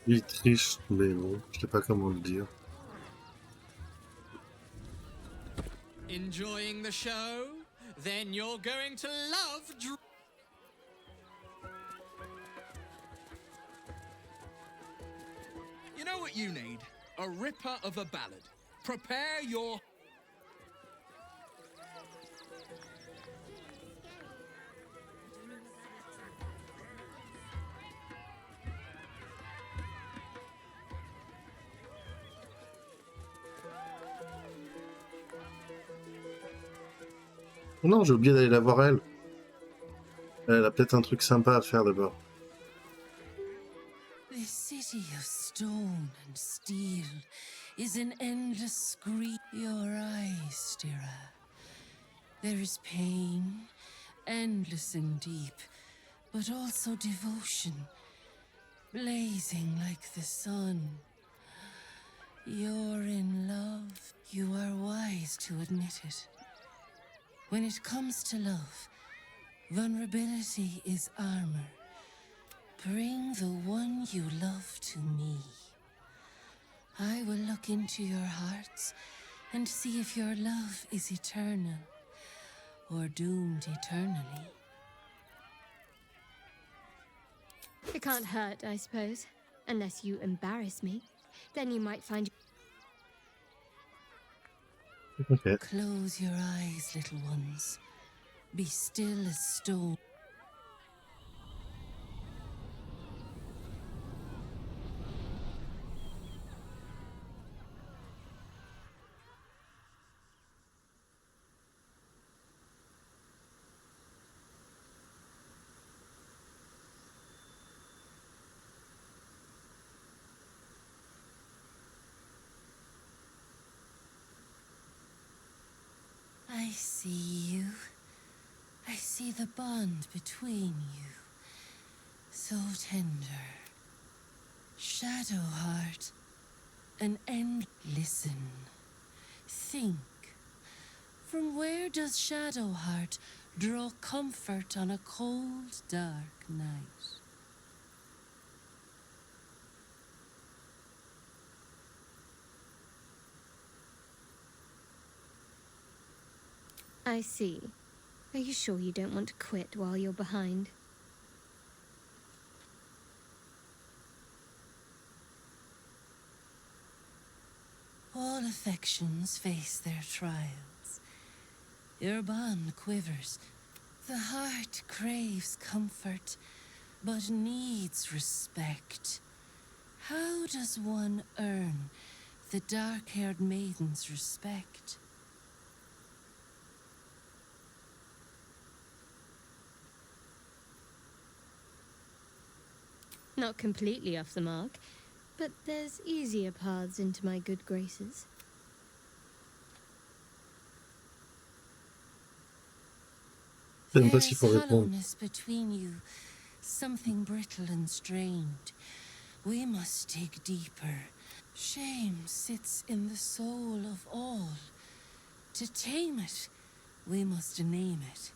Il triche, mais bon, je sais pas comment le dire. Enjoying the show? Then you're going to love You know what you need? A ripper of a ballad. Prepare your... Non, j'ai oublié d'aller la voir elle. Elle a peut-être un truc sympa à faire d'abord. This city of stone and steel is an endless scream. Your eyes, Stira. There is pain, endless and deep, but also devotion, blazing like the sun. You're in love. You are wise to admit it. When it comes to love, vulnerability is armor. Bring the one you love to me. I will look into your hearts and see if your love is eternal or doomed eternally. It can't hurt, I suppose. Unless you embarrass me. Then you might find... Okay. Close your eyes, little ones. Be still as stone. I see you. I see the bond between you. So tender. Shadowheart. An end. Listen. Think. From where does Shadowheart draw comfort on a cold, dark night? I see. Are you sure you don't want to quit while you're behind? All affections face their trials. Your bond quivers. The heart craves comfort, but needs respect. How does one earn the dark-haired maiden's respect? Not completely off the mark, but there's easier paths into my good graces. Je sais même pas s'il faut There's répondre. hollowness between you, something brittle and strained. We must dig deeper. Shame sits in the soul of all. To tame it, we must name it.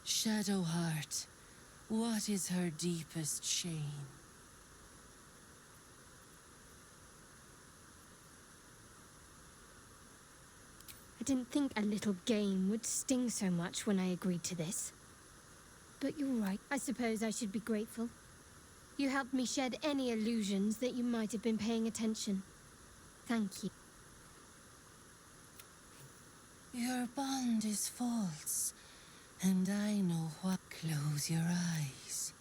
Shadowheart, what is her deepest shame? I didn't think a little game would sting so much when I agreed to this. But you're right. I suppose I should be grateful. You helped me shed any illusions that you might have been paying attention. Thank you. Your bond is false, and I know what. Close your eyes.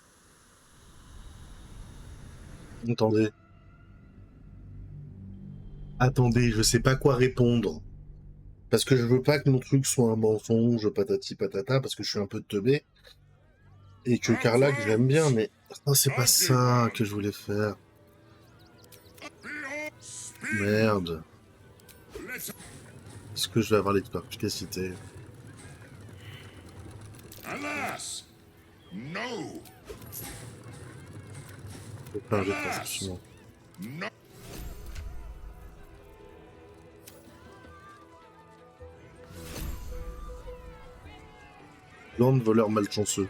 Attendez. Attendez, je sais pas quoi répondre. Parce que je veux pas que mon truc soit un mensonge, patati patata, parce que je suis un peu teubé. Et que Carla, que j'aime bien, mais oh, c'est pas ça que je voulais faire. Merde. Est-ce que je vais avoir l'expertise? Alas! No! Faut faire un jet de perception. No! Grande voleur malchanceux.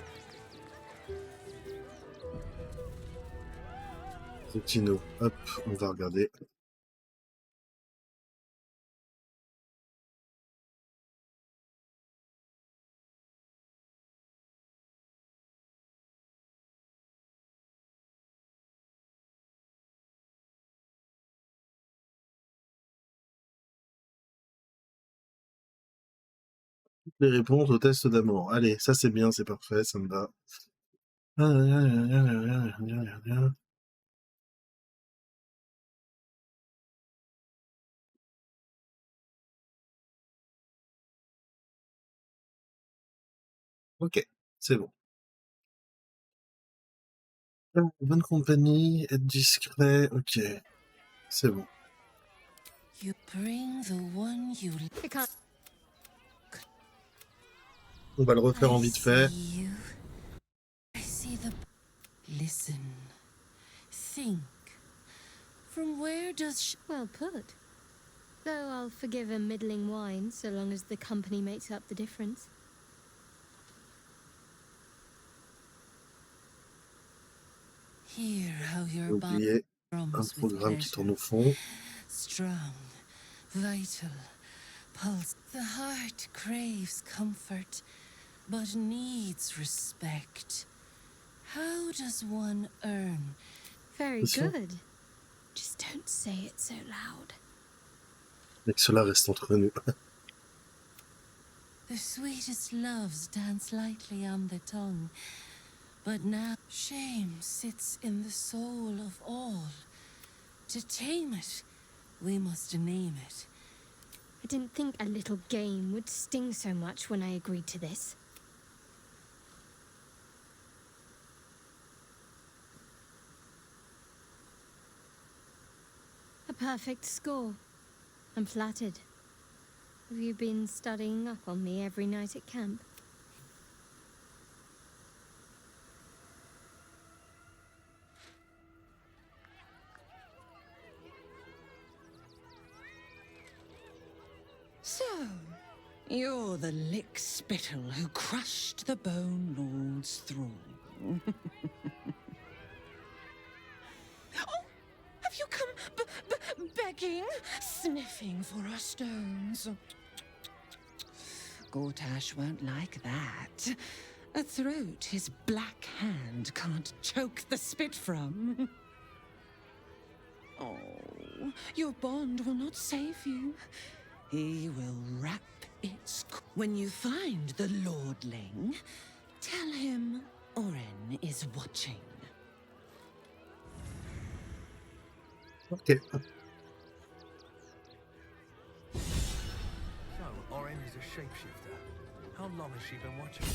Tino. Hop, on va regarder. Les réponses au test d'amour. Allez, ça c'est bien, c'est parfait, ça me va. Ok, c'est bon. Bonne compagnie, être discret, ok. C'est bon. You bring the one you On va le refaire en vite fait. I see the listen. Think. From where does Well put. Though I'll forgive a middling wine so long as the company makes up the difference. Hear how your Oublié un programme qui tourne au fond. Strong, vital, pulse. The heart craves comfort, but needs respect. How does one earn? Very good. Just don't say it so loud. Mais que cela reste entre nous. The sweetest loves dance lightly on the tongue, but now shame sits in the soul of all. To tame it, we must name it. I didn't think a little game would sting so much when I agreed to this. A perfect score. I'm flattered. Have you been studying up on me every night at camp? So, you're the lick-spittle who crushed the Bone Lord's throne. Oh, have you come begging, sniffing for our stones? Gortash won't like that. A throat his black hand can't choke the spit from. Oh, your bond will not save you. He will wrap its... When you find the Lordling, tell him Oren is watching. Ok. So, Oren is a shapeshifter. How long has she been watching?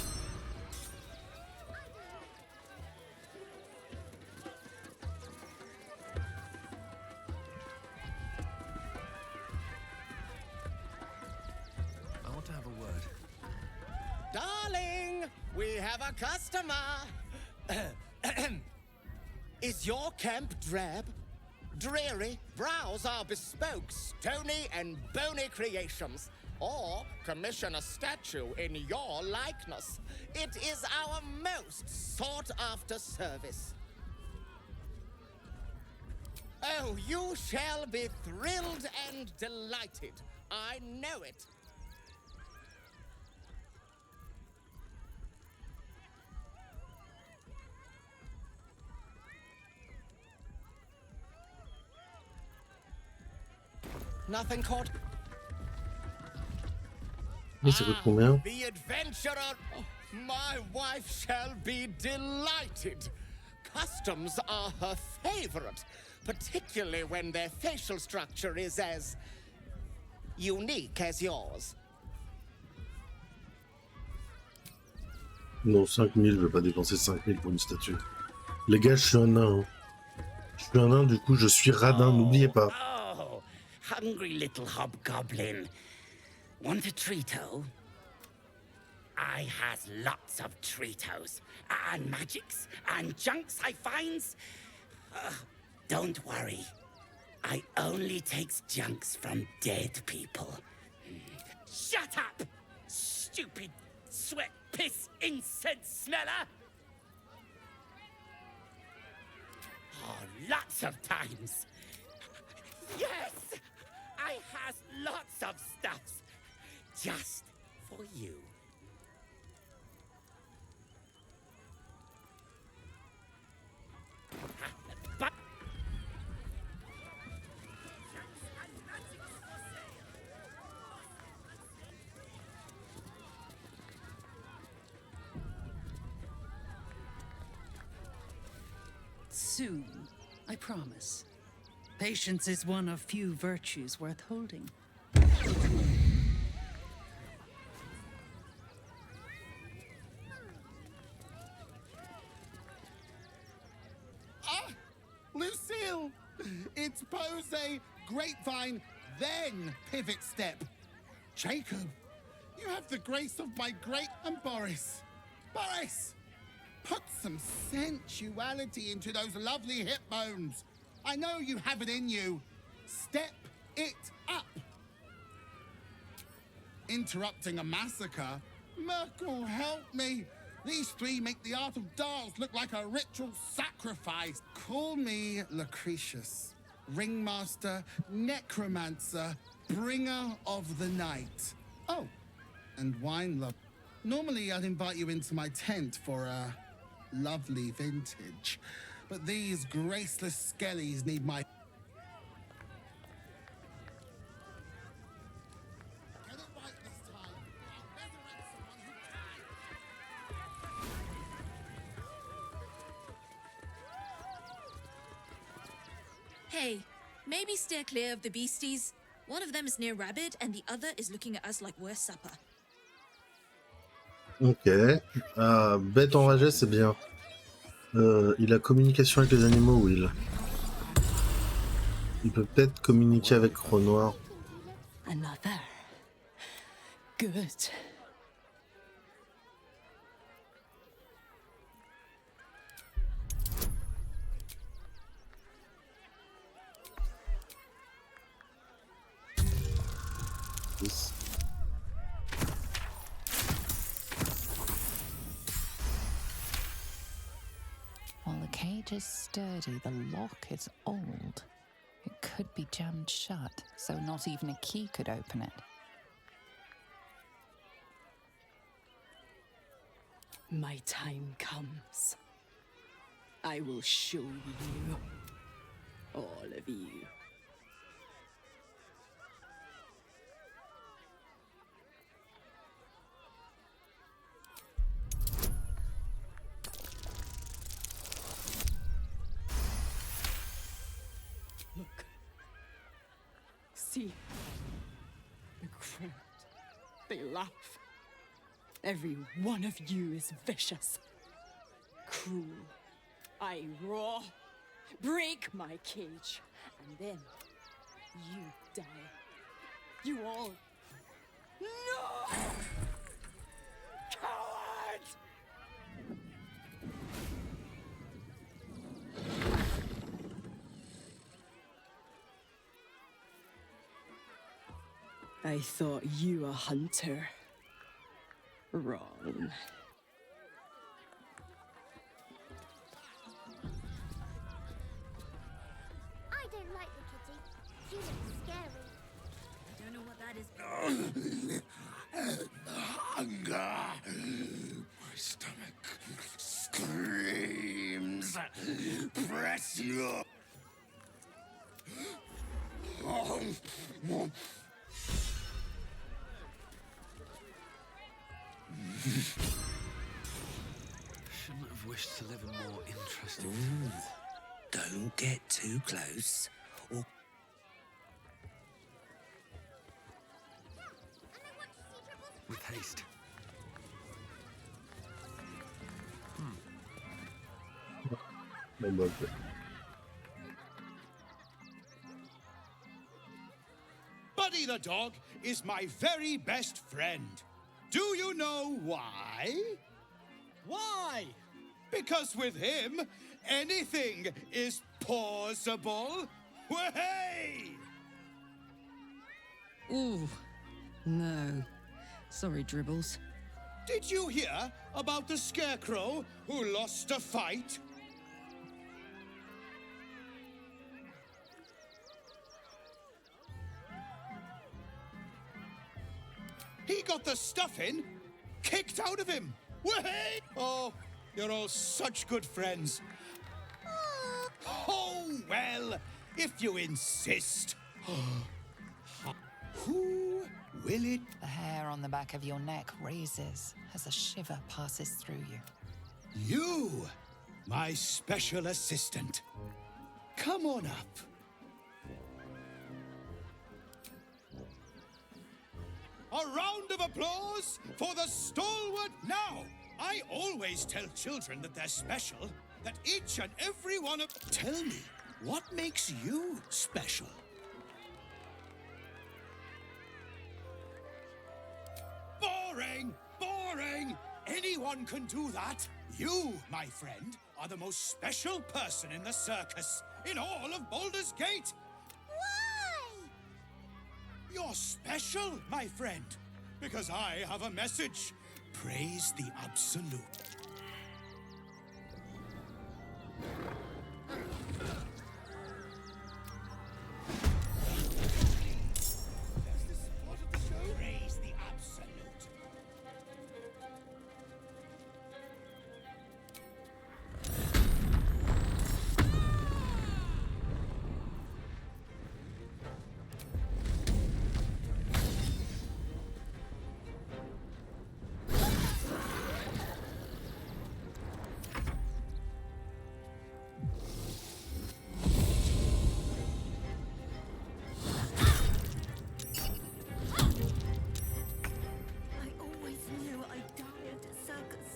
I want to have a word. Darling, we have a customer. Is your camp drab? Dreary? Browse our bespoke, stony and bony creations. Or commission a statue in your likeness. It is our most sought-after service. Oh, you shall be thrilled and delighted. I know it. Nothing caught. Mais ça coûte combien? The adventurer. Oh, my wife shall be delighted. Customs are her favorite, particularly when their facial structure is as unique as yours. Non, 5000, je vais pas dépenser 5000 pour une statue. Les gars, je suis un nain. Hein. Je suis un nain, du coup, je suis radin, n'oubliez pas. Oh, hungry little hobgoblin. Want a treat-o? I has lots of treatos, and magics, and junks I finds. Don't worry. I only takes junks from dead people. Shut up! Stupid sweat, piss, incense smeller! Oh, lots of times. Yes! I has lots of stuffs. Just for you. But soon, I promise. Patience is one of few virtues worth holding. Ah! Lucille! It's pose, grapevine, then pivot step. Jacob, you have the grace of my great... And Boris. Boris! Put some sensuality into those lovely hip bones. I know you have it in you. Step it up. Interrupting a massacre? Merkel, help me. These three make the art of dance look like a ritual sacrifice. Call me Lucretius, ringmaster, necromancer, bringer of the night. Oh, and wine love. Normally I'd invite you into my tent for a lovely vintage, but these graceless skellies need my... Hey, maybe steer clear of the beasties. One of them is near Rabbit, and the other is looking at us like we're supper. Ok. Bête enragée, c'est bien. Il a communication avec les animaux, Will. Il peut peut-être communiquer avec Renoir. Another. Good. Yes. While the cage is sturdy, the lock is old. It could be jammed shut, so not even a key could open it. My time comes. I will show you. All of you. Look. See. The crowd. They laugh. Every one of you is vicious. Cruel. I roar. Break my cage. And then you die. You all. No! Coward! I thought you a hunter. Wrong. I don't like the kitty. She looks scary. I don't know what that is. Hunger. My stomach screams. Press your... Shouldn't have wished to live a more interesting. Don't get too close, or... With haste. Bon, bah, ok. Buddy the dog is my very best friend. Do you know why? Why? Because with him, anything is possible. Way! Ooh, no. Sorry, Dribbles. Did you hear about the Scarecrow who lost a fight? He got the stuffing kicked out of him. Way! Oh, you're all such good friends. Oh, well, if you insist. Who will it? The hair on the back of your neck raises as a shiver passes through you. You, my special assistant. Come on up. A round of applause for the stalwart. Now, I always tell children that they're special, that each and every one of... Tell me, what makes you special? Boring! Boring! Anyone can do that. You, my friend, are the most special person in the circus, in all of Baldur's Gate. Why? You're special, my friend, because I have a message. Praise the Absolute. Praise the Absolute. I always knew I'd die at a circus.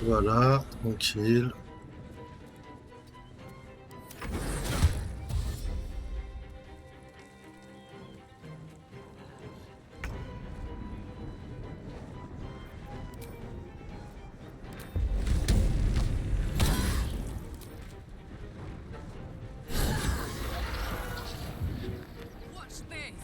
Voilà, tranquille. Watch this!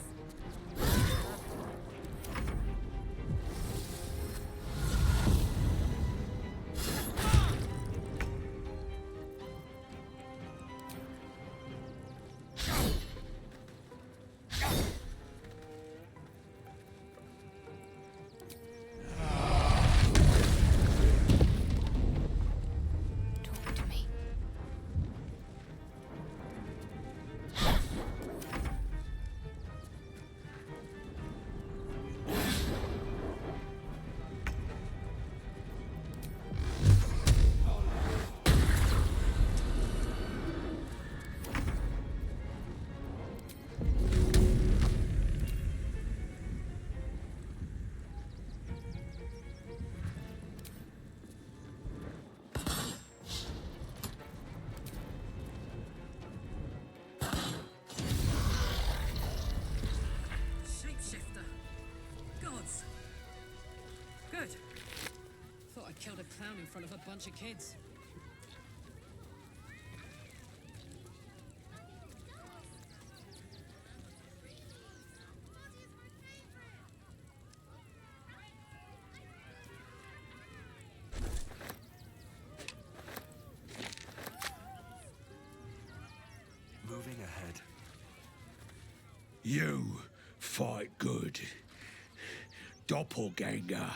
Talk to me. Shapeshifter. Gods. Good. Thought I killed a clown in front of a bunch of kids. Moving ahead. You fight good. Doppelganger.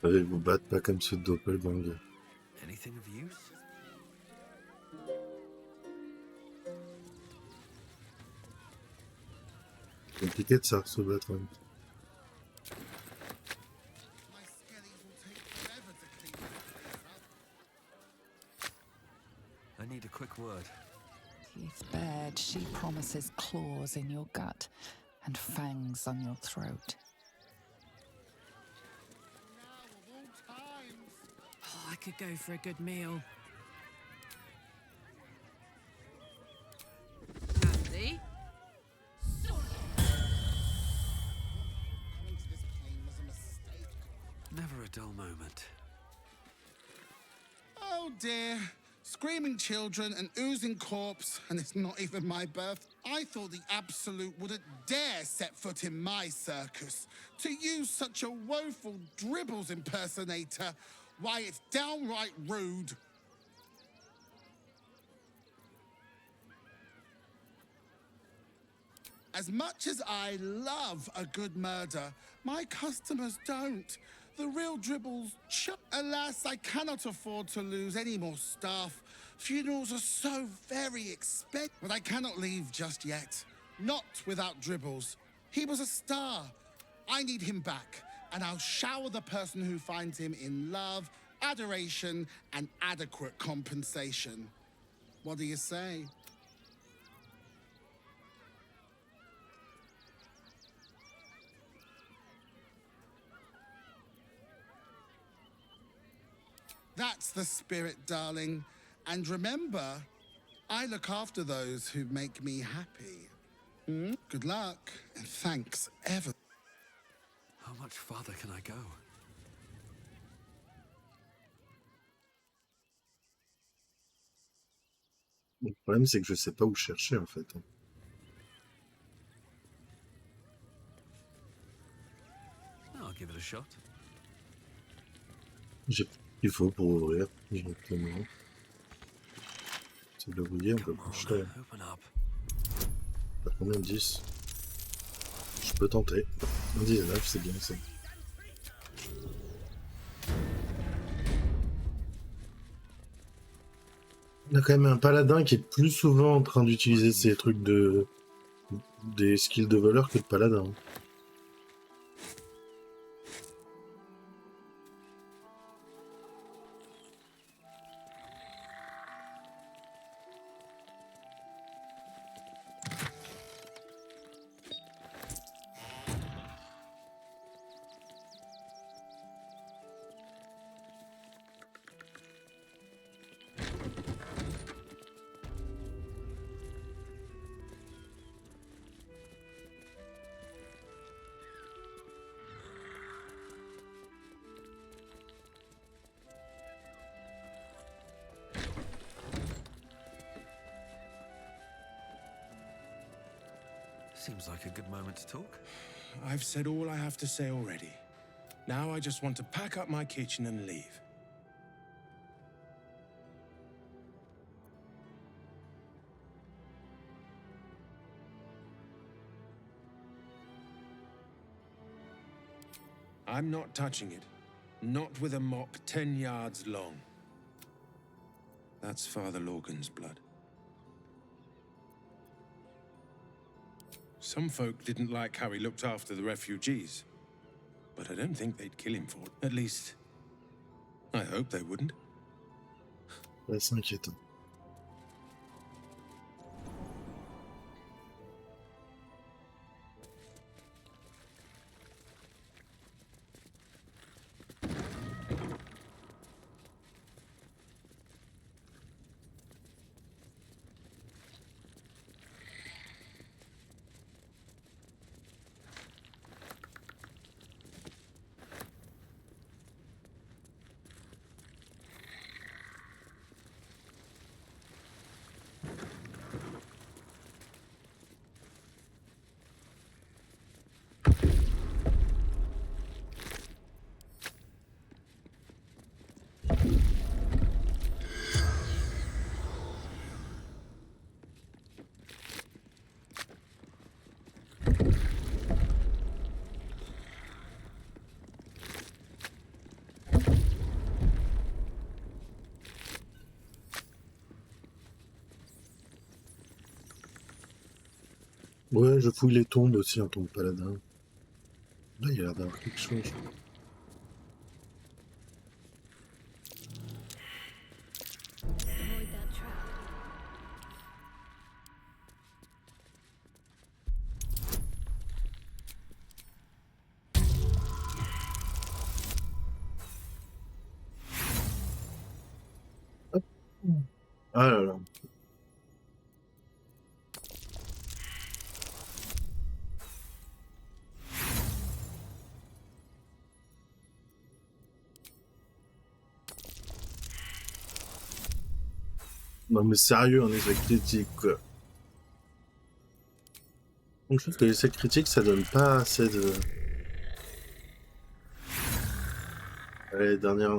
Allez, vous battre pas comme ce doppelganger. Anything of use? Compliqué de ça, se battre. I need a quick word. Teeth bared, she promises claws in your gut and fangs on your throat. Oh, I could go for a good meal. Andy? Never a dull moment. Oh dear. Screaming children, an oozing corpse, and it's not even my birth. I thought the Absolute wouldn't dare set foot in my circus. To use such a woeful Dribbles impersonator, why, it's downright rude. As much as I love a good murder, my customers don't. The real Dribbles Alas, I cannot afford to lose any more staff. Funerals are so very expensive, but I cannot leave just yet. Not without Dribbles. He was a star. I need him back, and I'll shower the person who finds him in love, adoration, and adequate compensation. What do you say? That's the spirit, darling. And remember, I look after those who make me happy. Good luck, and thanks ever. How much farther can I go? Le problème, c'est que je sais pas où chercher, en fait. I'll give it a shot. J'ai pris ce qu'il faut pour ouvrir directement. C'est verrouillé, on peut bouger. T'as combien? 10. Je peux tenter. Un 19, c'est bien ça. On a quand même un paladin qui est plus souvent en train d'utiliser ces trucs de... des skills de voleur que de paladin. Seems like a good moment to talk. I've said all I have to say already. Now I just want to pack up my kitchen and leave. I'm not touching it. Not with a mop 10 yards long. That's Father Lorgan's blood. Some folk didn't like how he looked after the refugees, but I don't think they'd kill him for it. At least, I hope they wouldn't. Ouais, c'est inquiétant. Ouais, je fouille les tombes aussi en tant que paladin. Là, il y a l'air d'avoir quelque chose. Avoid that trap. Ah là là. Non mais sérieux, un échec critique quoi. Donc je trouve que l'essai critique ça donne pas assez de... Allez, dernière...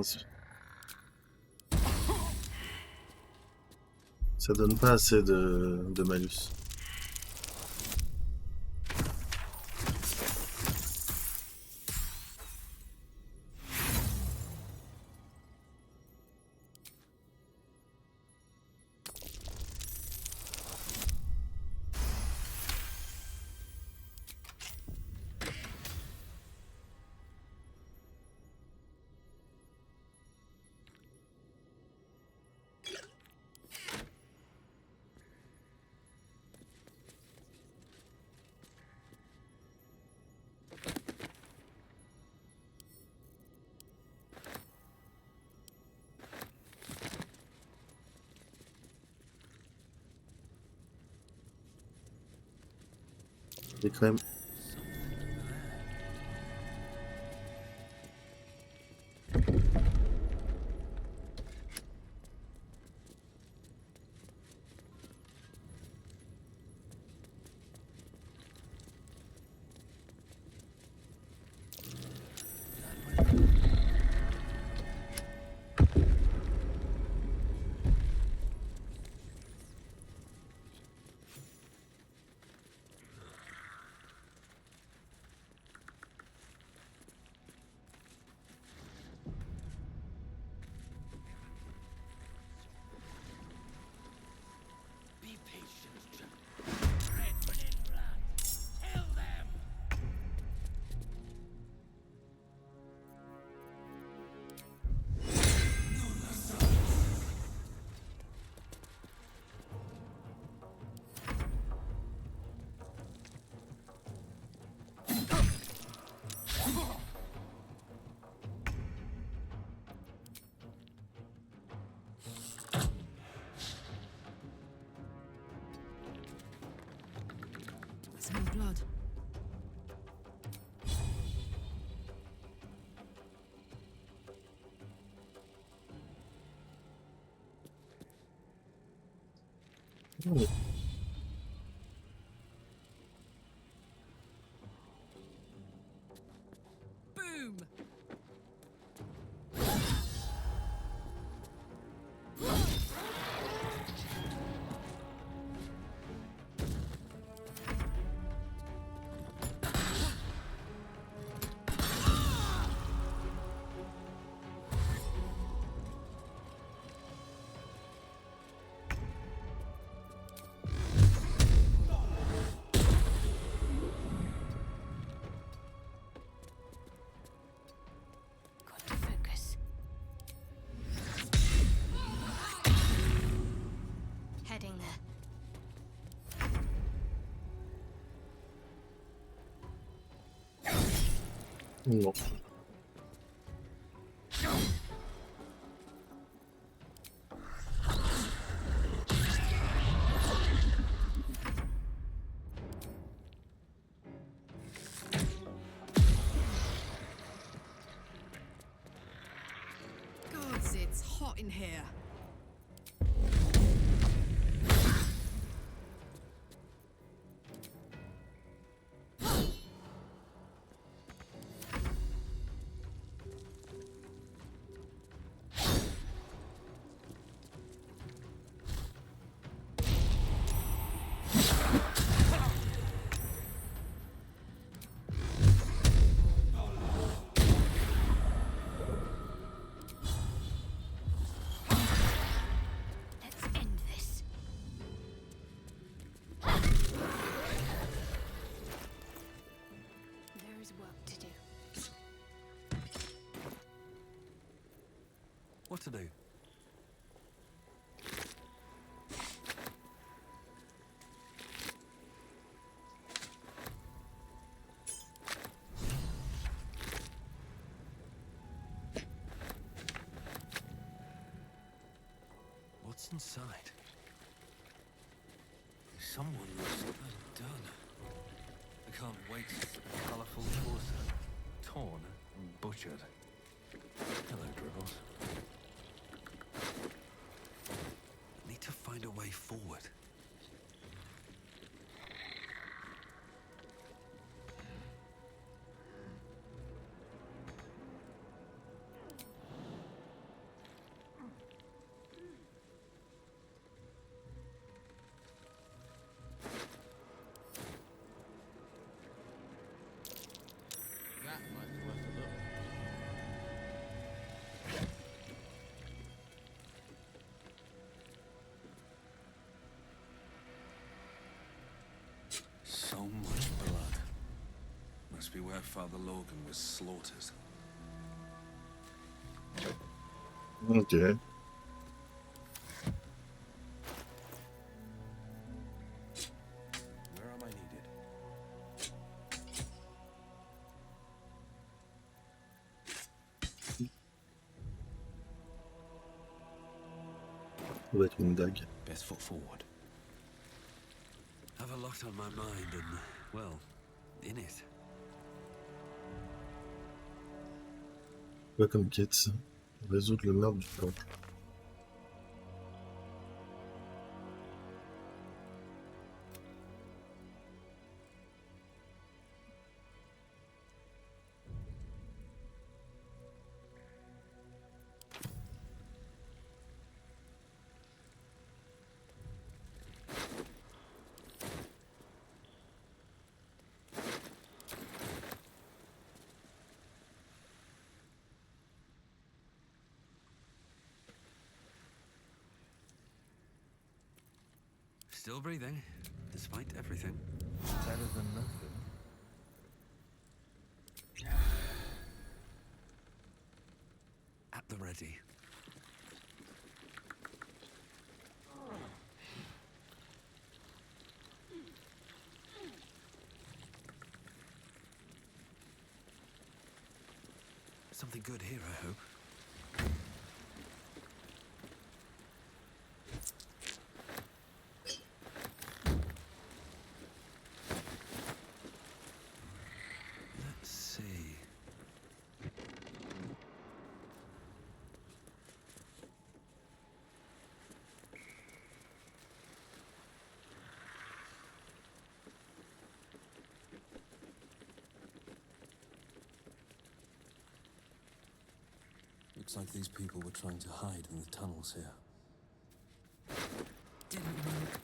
Ça donne pas assez de malus. Des crèmes. I smell blood. Oh. Boom! Got to focus. Heading there. Non. Gods, it's hot in here. What to do? What's inside? Someone looks undone. I can't wait to see the colourful torso, torn and butchered. Hello, Dribbles. I need to find a way forward. That might be worth a look. So much blood. Must be where Father Logan was slaughtered. Ok. Where am I needed? Ça va être une dague. Best foot forward. Have a lot on my mind and, well, in it. Quoi comme quête ça? Résoudre le meurtre du temple. Still breathing, despite everything. Better than nothing. At the ready. Something good here, I hope. Let's see. Looks like these people were trying to hide in the tunnels here. Didn't work.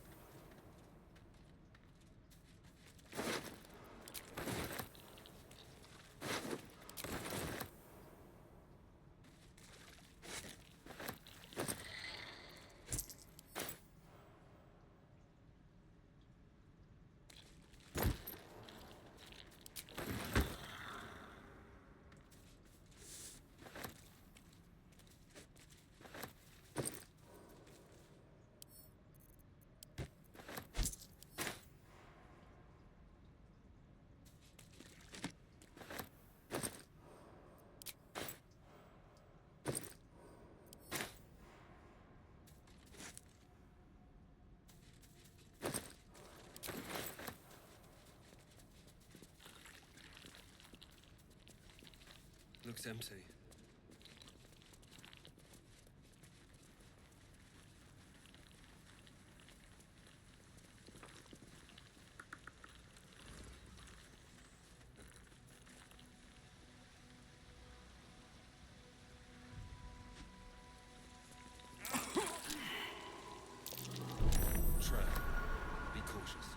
Looks empty. Trap. Be cautious.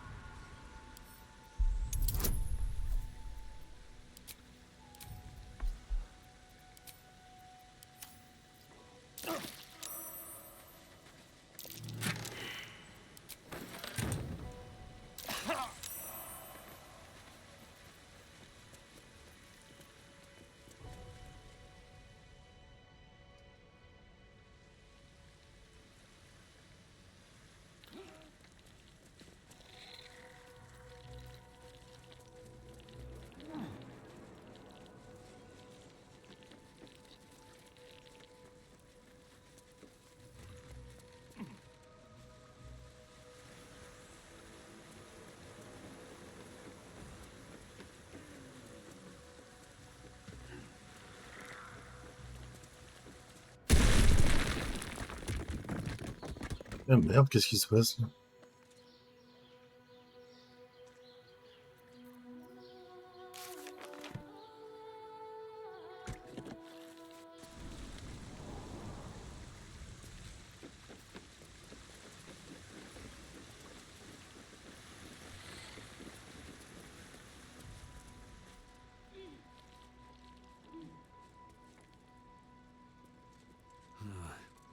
Ah merde, qu'est-ce qui se passe là?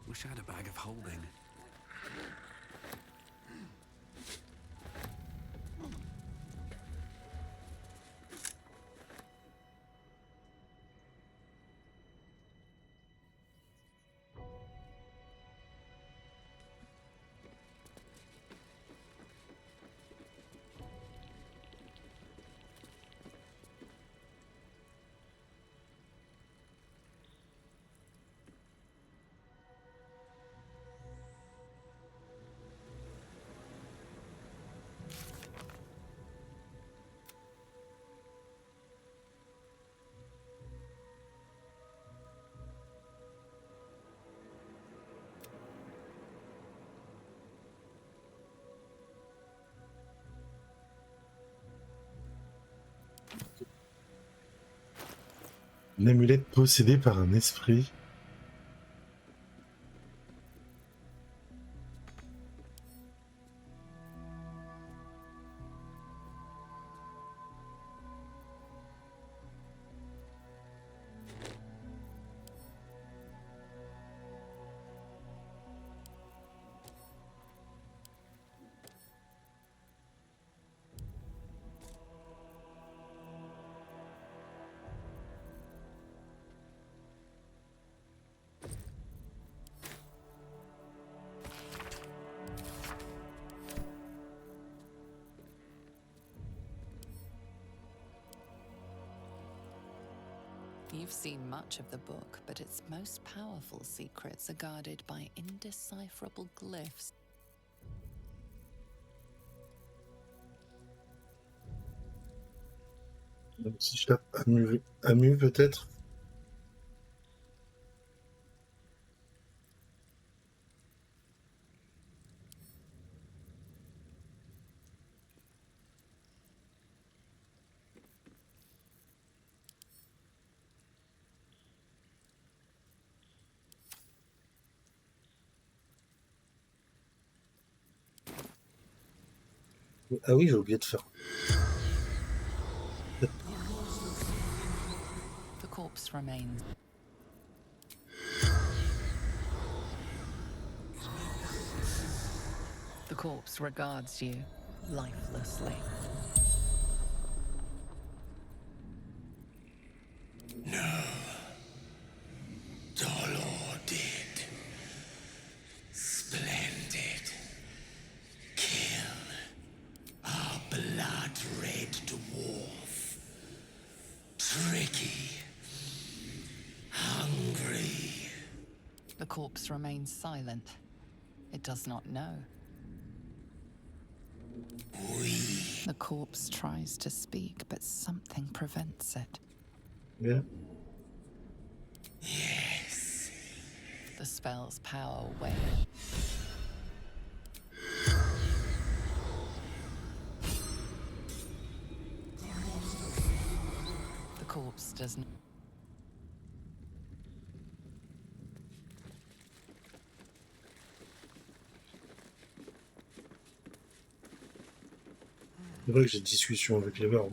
Wish I had a bag of holding. Une amulette possédée par un esprit. You've seen much of the book, but its most powerful secrets are guarded by indecipherable glyphs. Donc si je tape Amu peut-être. Ah oui, j'ai oublié de faire. The corpse remains. The corpse regards you lifelessly. No. Dolor did. Splendid. Kill our blood-red dwarf. Tricky. Hungry. The corpse remains silent. It does not know. The corpse tries to speak, but something prevents it. Yeah. Yes. The spell's power wanes. The corpse does not. C'est vrai que j'ai discussion avec les morts.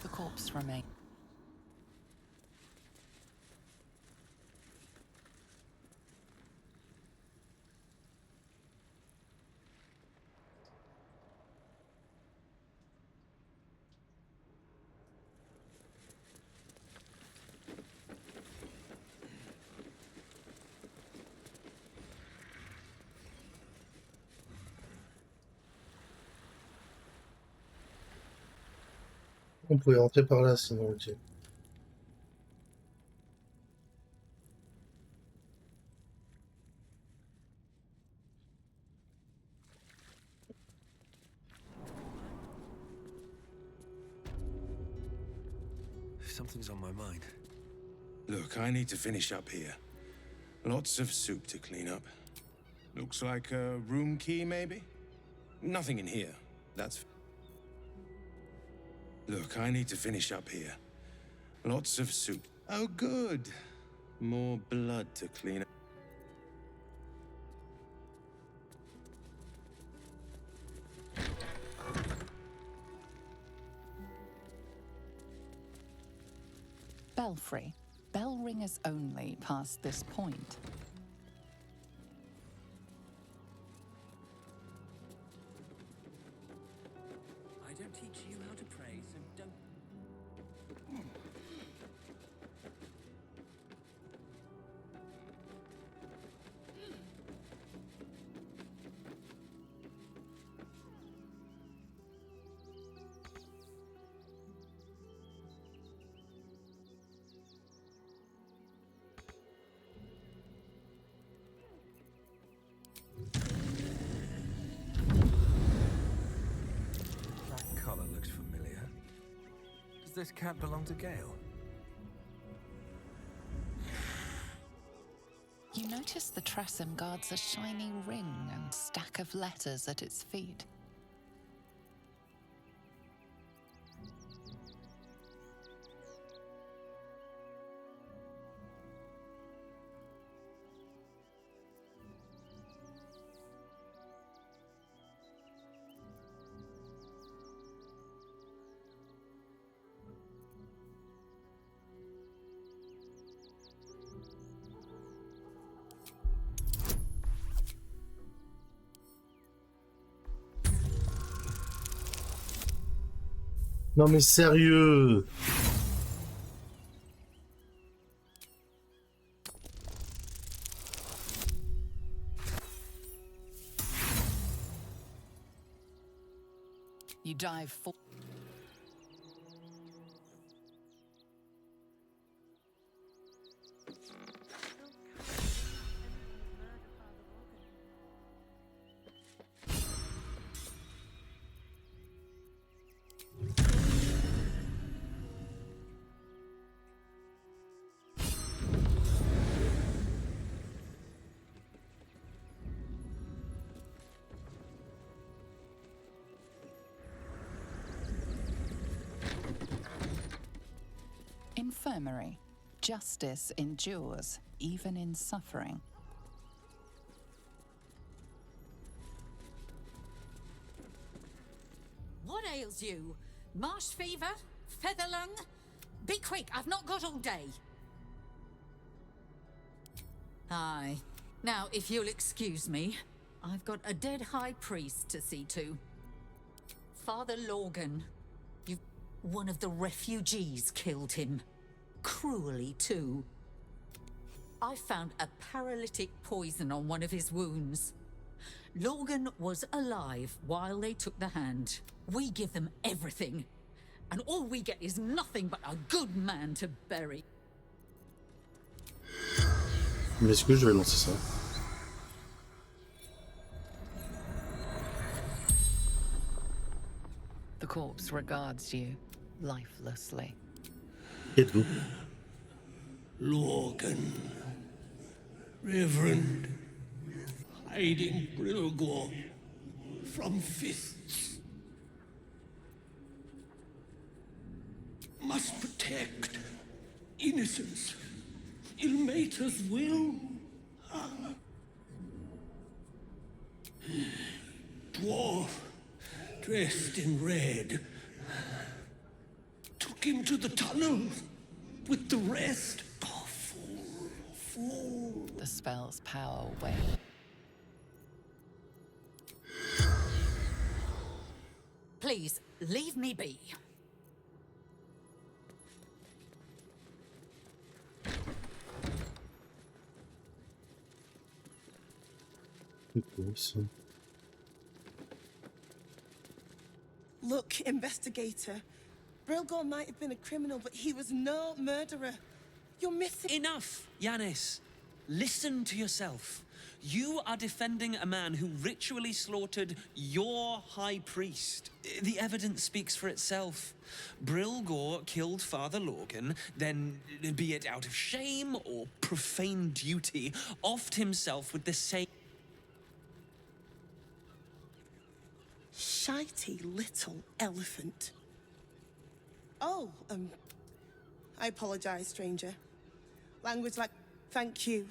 The corpse remains. On pouvait rentrer par là sinon, ok. something's on my mind. Look, I need to finish up here. Lots of soup to clean up. Looks like a room key, maybe? Nothing in here. That's... Look, I need to finish up here. Lots of soup. Oh, good. More blood to clean up. Belfry. Bell ringers only past this point. I don't teach you how to pray, so don't... That collar looks familiar. Does this cat belong to Gale? You notice the Tressum guards a shiny ring and stack of letters at its feet. Non mais sérieux. You dive for... Infirmary. Justice endures, even in suffering. What ails you? Marsh fever? Feather lung? Be quick, I've not got all day. Aye. Now, if you'll excuse me, I've got a dead high priest to see to. Father Lorgan. One of the refugees killed him. Cruelly, too. I found a paralytic poison on one of his wounds. Lorgan was alive while they took the hand. We give them everything. And all we get is nothing but a good man to bury. Mais est-ce que je vais lancer ça? The corpse regards you lifelessly. Êtes-vous? Lorgan. Reverend. Hiding Brilgor from fists. Must protect innocence. Ilmater's will. Dwarf, dressed in red. Took him to the tunnels with the rest. Oh, fool. The spell's power wanes. Please, leave me be. Look, investigator. Brilgor might have been a criminal, but he was no murderer. You're missing... Enough, Yanis. Listen to yourself. You are defending a man who ritually slaughtered your high priest. The evidence speaks for itself. Brilgor killed Father Lorgan, then, be it out of shame or profane duty, offed himself with the same... Shitey little elephant. Oh, I apologize, stranger. Language like thank you.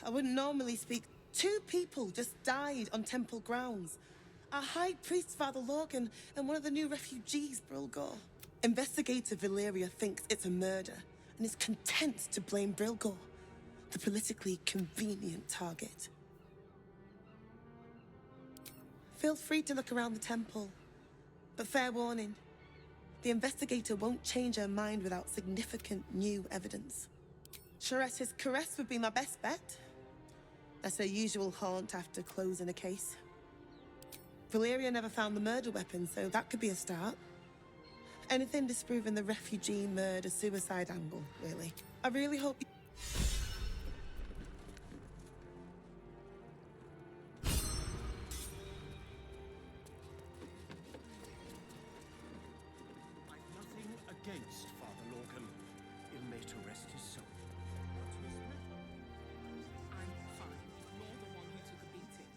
I wouldn't normally speak. 2 people just died on temple grounds. Our high priest, Father Lorgan, and one of the new refugees, Brilgor. Investigator Valeria thinks it's a murder and is content to blame Brilgor, the politically convenient target. Feel free to look around the temple, but fair warning, the investigator won't change her mind without significant new evidence. Charette's caress would be my best bet. That's her usual haunt after closing a case. Valeria never found the murder weapon, so that could be a start. Anything disproving the refugee murder-suicide angle, really. I really hope you... Nothing against Father Lorgan. Ill may to rest his soul. I'm fine. You're the one who took a beating.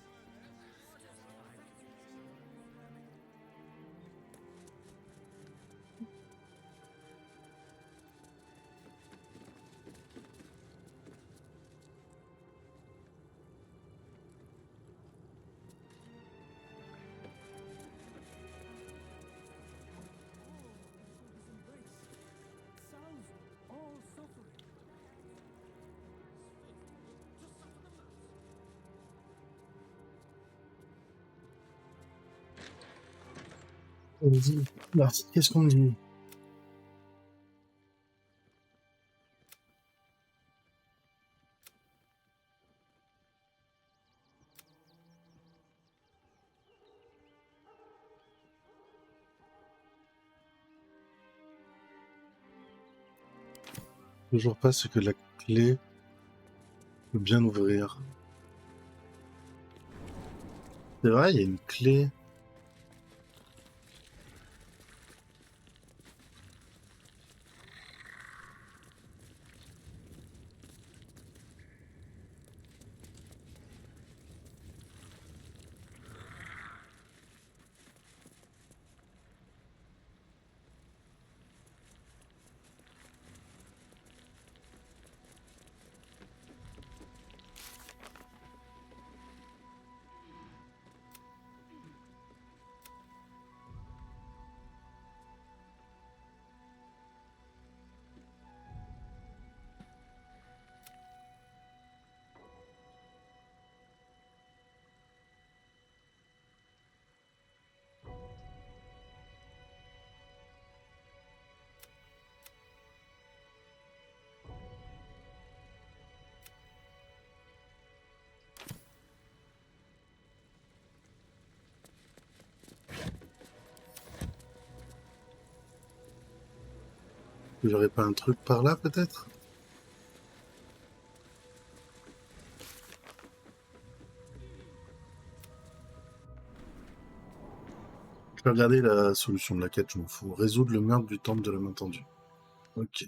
Vas-y. Là, qu'est-ce qu'on dit? Toujours pas ce que la clé peut bien ouvrir. C'est vrai, il y a une clé. J'aurais pas un truc par là, peut-être? Je vais regarder la solution de la quête, je m'en fous. Résoudre le meurtre du temple de la main tendue. Ok.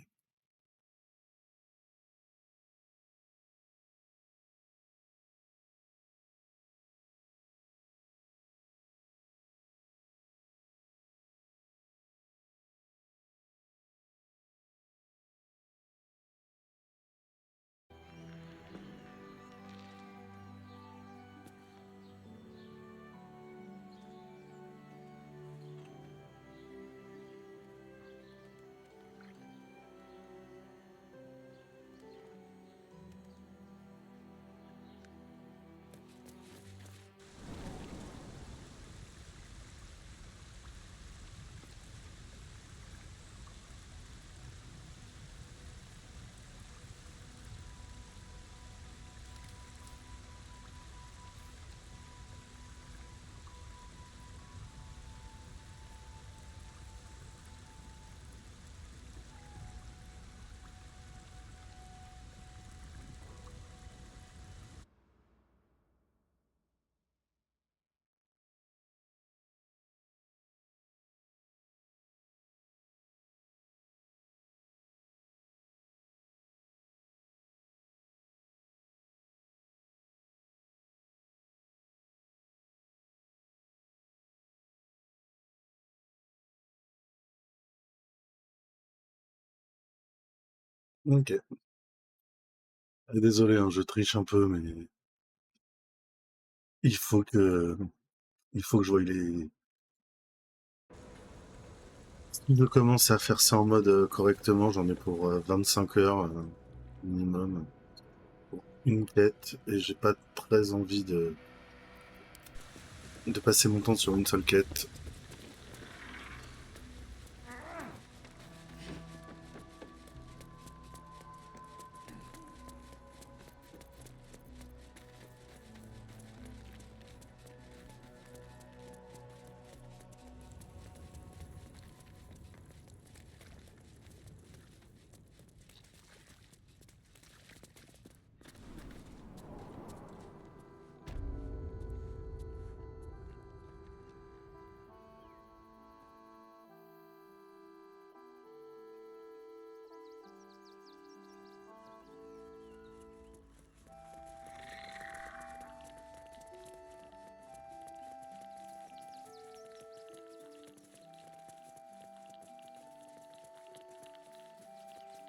Ok. Désolé, hein, je triche un peu, mais il faut que, il faut que je voie les. Si je commence à faire ça en mode correctement, j'en ai pour 25 heures minimum pour une quête, et j'ai pas très envie de passer mon temps sur une seule quête.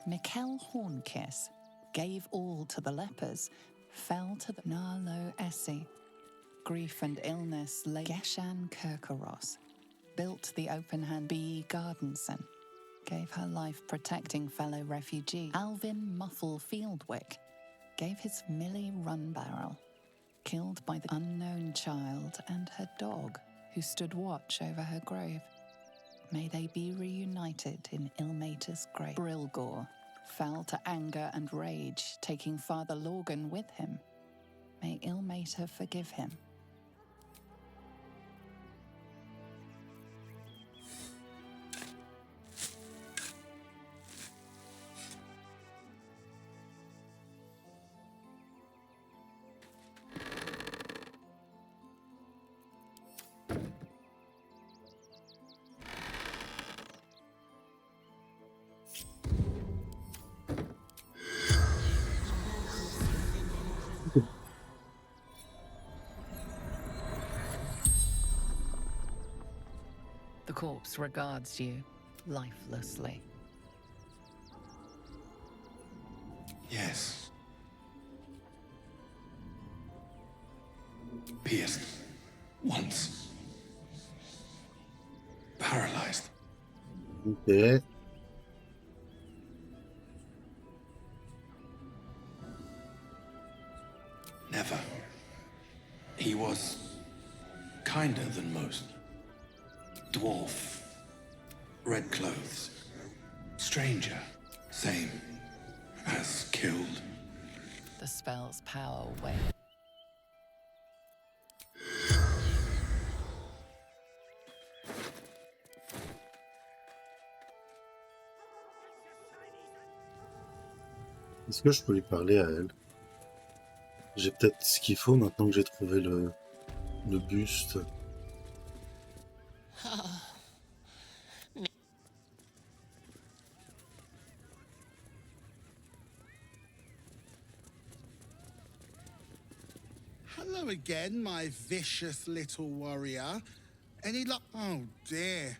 Mikkel Hornkiss gave all to the lepers, fell to the Narlo Essi. Grief and illness lay Geshan Kirkaros, built the open-hand B. Gardenson, gave her life protecting fellow refugee. Alvin Muffle Fieldwick gave his Millie Runbarrel, killed by the unknown child and her dog, who stood watch over her grave. May they be reunited in Ilmater's grave. Brilgor fell to anger and rage, taking Father Lorgan with him. May Ilmater forgive him. The corpse regards you lifelessly. Yes. Pierced. Once. Paralyzed. Ok. Never. He was kinder than most. Dwarf. Red clothes. Stranger. Same as killed. The spell's power waned. Est-ce que je peux lui parler à elle? J'ai peut-être ce qu'il faut maintenant que j'ai trouvé le buste. Hello again, my vicious little warrior. Any luck? Oh dear.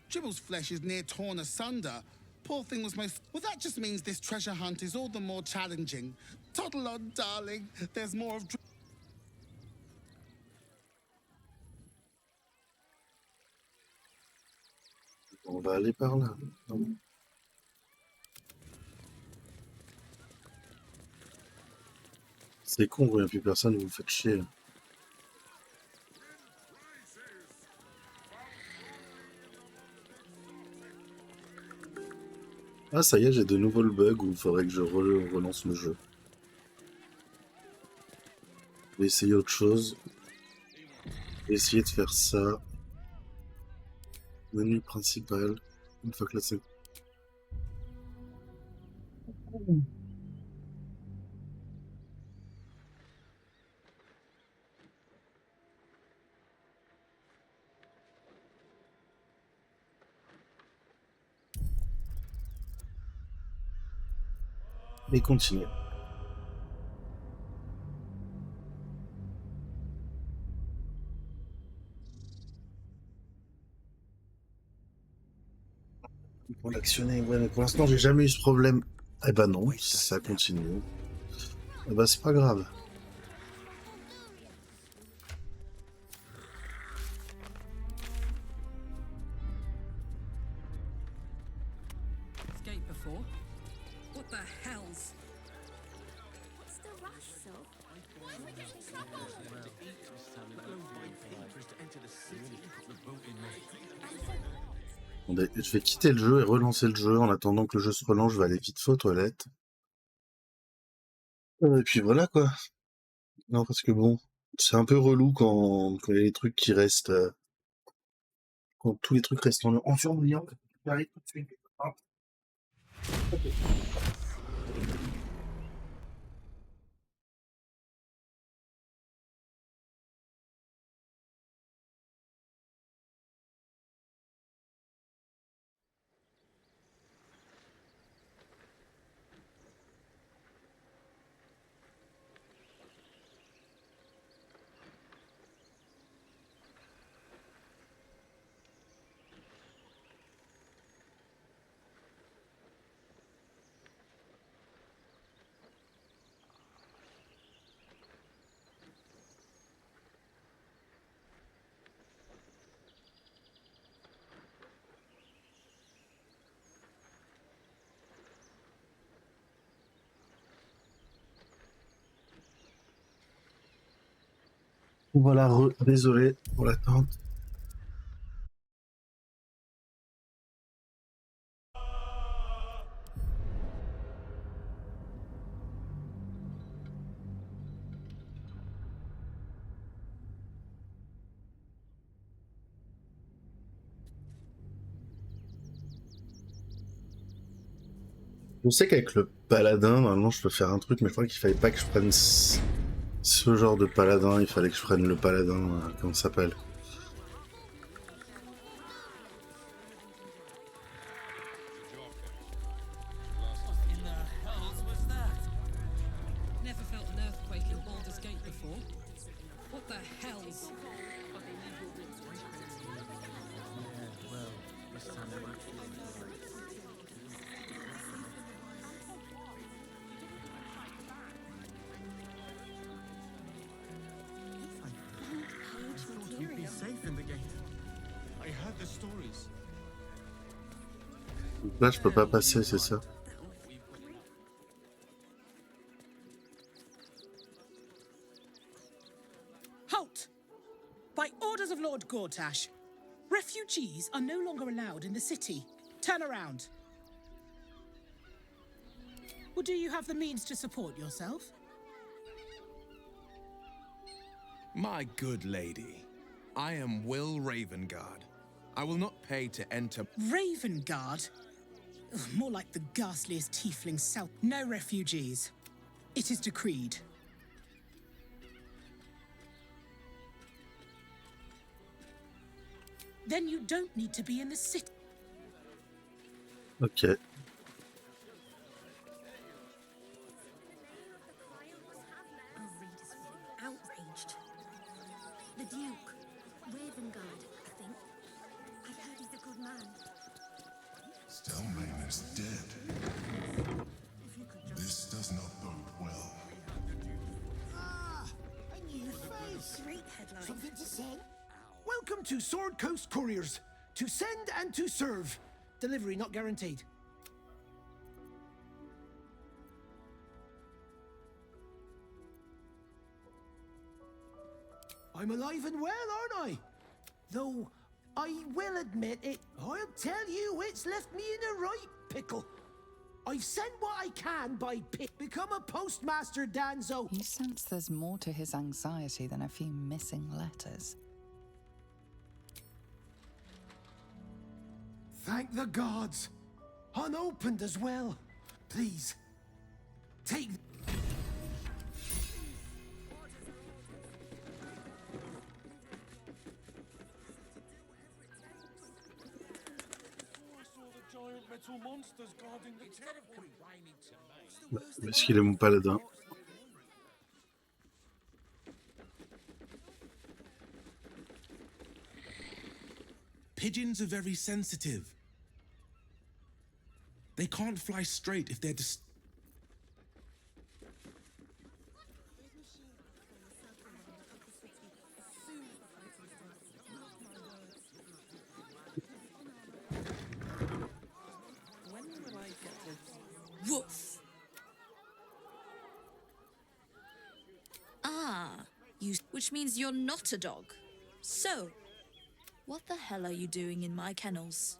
Dribble's flesh is near torn asunder. Poor thing was most. Well, that just means this treasure hunt is all the more challenging. Toddle on, darling. There's more of. On va aller par là. Non. C'est con, il n'y a plus personne, vous me faites chier. Ah, ça y est, j'ai de nouveau le bug où il faudrait que je relance le jeu. Je vais essayer autre chose. Je vais essayer de faire ça. Menu principal. Une fois que là c'est. Et continuer. Pour l'actionner, ouais, mais pour l'instant, j'ai jamais eu ce problème Eh ben non, ça continue. Eh ben c'est pas grave. Escaped before? What the hell's... What's the rush, so? Why are we getting trouble? Attendez, je vais quitter le jeu et relancer le jeu. En attendant que le jeu se relance, je vais aller vite fait aux toilettes. Et puis voilà quoi. Non, parce que bon, c'est un peu relou quand il y a des trucs qui restent... quand tous les trucs restent en surbrillance. J'arrive tout de suite. Hop. Ok. Voilà, désolé pour l'attente. Je sais qu'avec le paladin, normalement, je peux faire un truc, mais je crois qu'il fallait pas que je prenne ce genre de paladin. Il fallait que je prenne le paladin, comment ça s'appelle? In the hells was that? Never felt an earthquake in Baldur's Gate before. What the hell's... You'd be safe in the gate. I heard the stories. Donc là, je peux pas passer, c'est ça? Halt! By orders of Lord Gortash, refugees are no longer allowed in the city. Turn around. Or do you have the means to support yourself? My good lady, I am Will Ravengard. I will not pay to enter. Ravengard? Ugh, more like the ghastliest tiefling self. No refugees. It is decreed. Then you don't need to be in the city. Ok. Outraged. The Duke, Ravengard, I think. I heard he's a good man. Stelmane is dead. This does not bode well. Ah, a new face. Great headline. Something to say? Welcome to Sword Coast Couriers. To send and to serve. Delivery not guaranteed. I'm alive and well, aren't I? Though, I will admit it, I'll tell you it's left me in a right pickle. I've sent what I can by become a postmaster, Danzo. You sense there's more to his anxiety than a few missing letters. Thank the gods. Unopened as well. Please, take... Est-ce qu'il est mon paladin? Pigeons are very sensitive. They can't fly straight if they're Which means you're not a dog. So, what the hell are you doing in my kennels?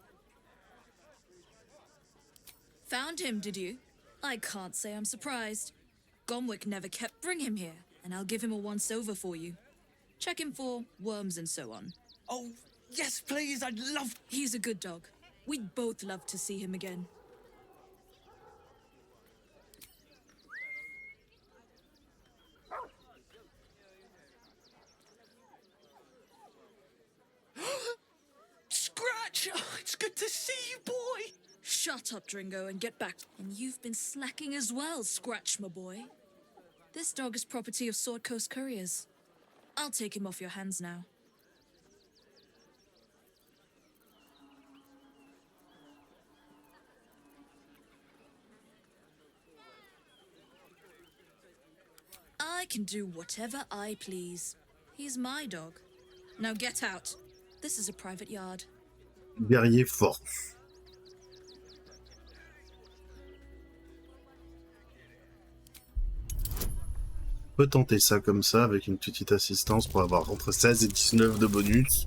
Found him, did you? I can't say I'm surprised. Gomwick never kept. Bring him here, and I'll give him a once-over for you. Check him for worms and so on. Oh, yes, please, I'd love... He's a good dog. We'd both love to see him again. Scratch! Oh, it's good to see you, boy! Shut up, Dringo, and get back. And you've been slacking as well, Scratch, my boy. This dog is property of Sword Coast Couriers. I'll take him off your hands now. I can do whatever I please. He's my dog. Now get out. This is a private yard. Guerrier fort. On peut tenter ça comme ça avec une petite assistance pour avoir entre 16 et 19 de bonus.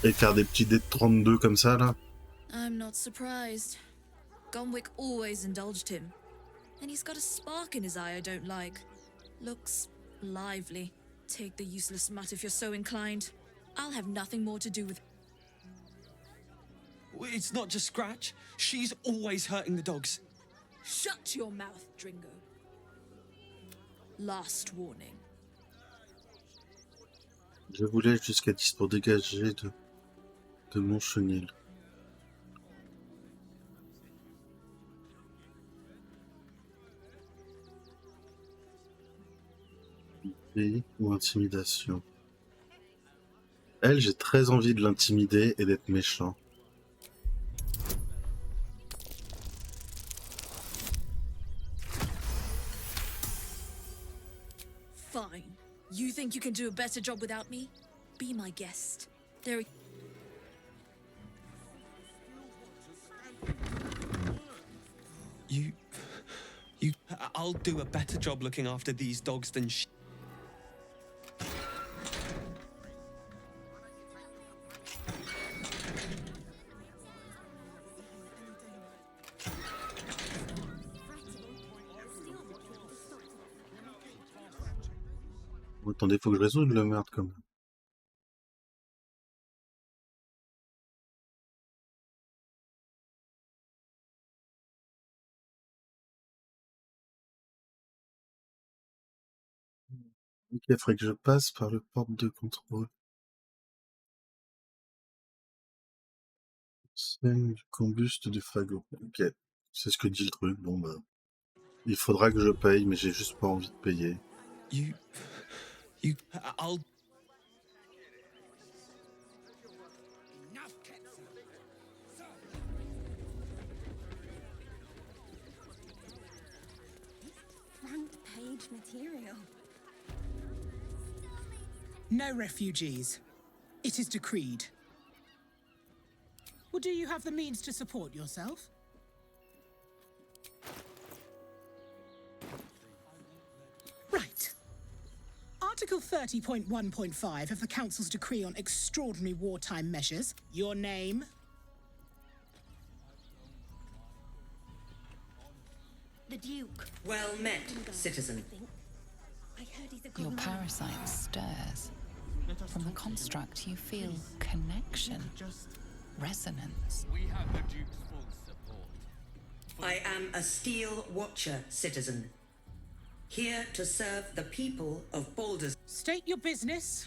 Et faire des petits dés de 32 comme ça là. I'm not surprised. Gomwick always indulged him. And he's got a spark in his eye I don't like. Looks lively. Take the useless mutt if you're so inclined. I'll have nothing more to do with... It's not just Scratch. She's always hurting the dogs. Shut your mouth, Dringo. Last warning. Je voulais jusqu'à 10 pour dégager de mon chenil. Ou intimidation. Elle, j'ai très envie de l'intimider et d'être méchant. Fine. You think you can do a better job without me? Be my guest. There... I'll do a better job looking after these dogs than she... Attendez, faut que je résolve le merde quand même. Ok, il faudrait que je passe par le porte de contrôle. Scène du combuste du fagot. Ok, c'est ce que dit le truc. Bon bah, il faudra que je paye, mais j'ai juste pas envie de payer. I'll... Front page material. No refugees. It is decreed. Well, do you have the means to support yourself? Right. Article 30.1.5 of the Council's Decree on Extraordinary Wartime Measures. Your name? The Duke. Well met, citizen. I heard he's a Your good man. parasite stirs. From the construct, you feel connection, resonance. We have the Duke's full support. I am a Steel Watcher, citizen. Here to serve the people of Baldur's... State your business.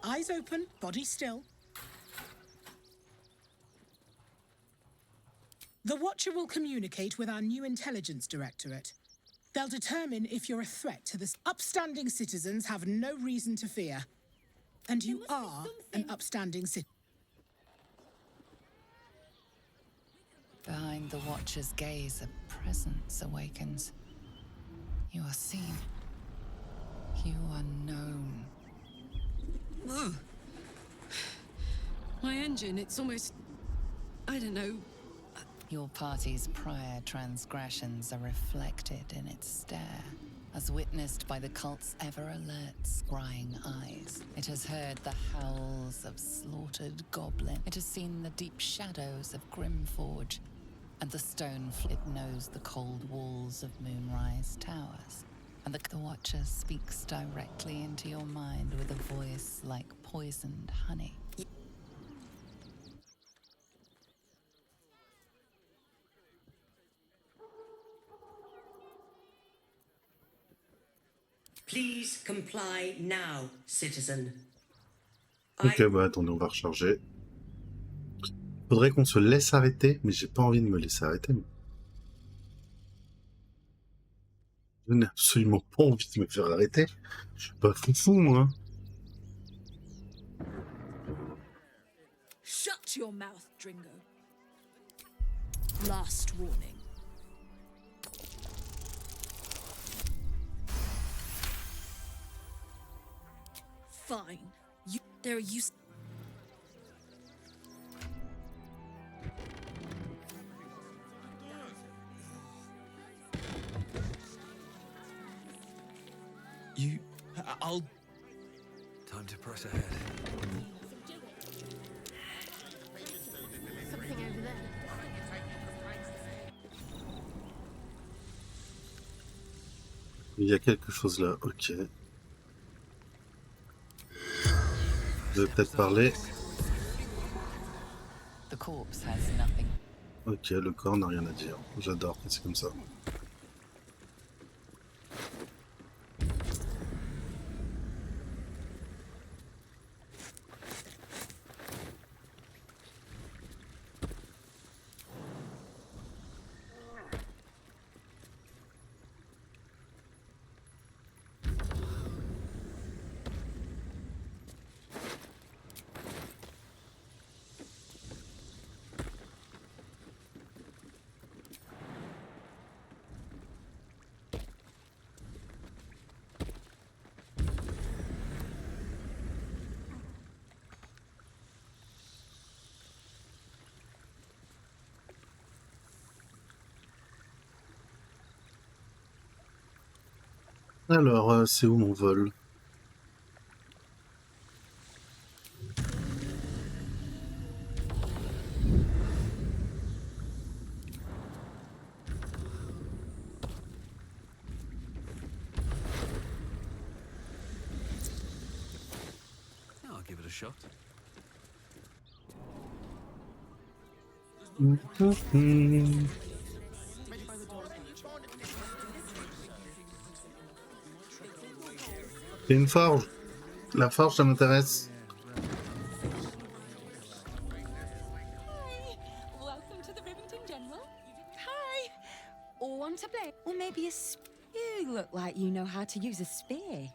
Eyes open, body still. The Watcher will communicate with our new intelligence directorate. They'll determine if you're a threat to the upstanding citizens have no reason to fear. And you are an upstanding citizen. Behind the Watcher's gaze, a presence awakens. You are seen. You are known. Ugh. My engine, it's almost... I don't know. Your party's prior transgressions are reflected in its stare, as witnessed by the cult's ever-alert, scrying eyes. It has heard the howls of slaughtered goblin. It has seen the deep shadows of Grimforge, and the stone it knows the cold walls of Moonrise Towers. And the Watcher speaks directly into your mind with a voice like poisoned honey. Please comply now, citizen. Ok, bah attendez, on va recharger. Faudrait qu'on se laisse arrêter, mais j'ai pas envie de me laisser arrêter. Je n'ai absolument pas envie de me faire arrêter. Je suis pas foufou, moi. Shut your mouth, Dringo. Last warning. Fine. There are use. I'll... Time to press ahead. Something over there. Il y a quelque chose là, ok. Vous avez peut-être parlé. The corpse has nothing. Ok, le corps n'a rien à dire. J'adore quand c'est comme ça. Alors, c'est où mon vol? I'll give it a shot. C'est une forge. La forge, ça m'intéresse. Welcome to the Rivington General. Hi. Or want to play? Or maybe a you look like you know how to use a spear.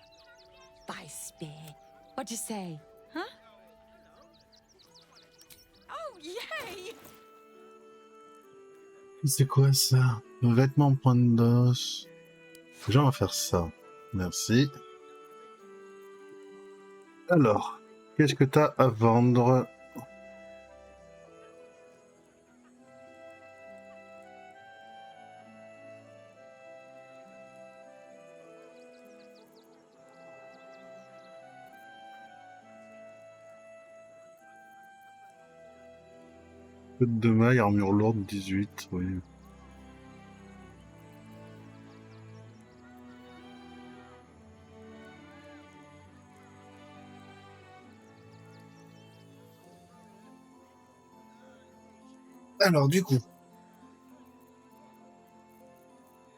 By spear. What'd you say? Huh? Oh, yay! C'est quoi ça? Le vêtement en pointe d'os. Déjà, on va faire ça. Merci. Alors, qu'est-ce que t'as à vendre? Côte de maille, armure lourde, 18, oui. Alors, du coup,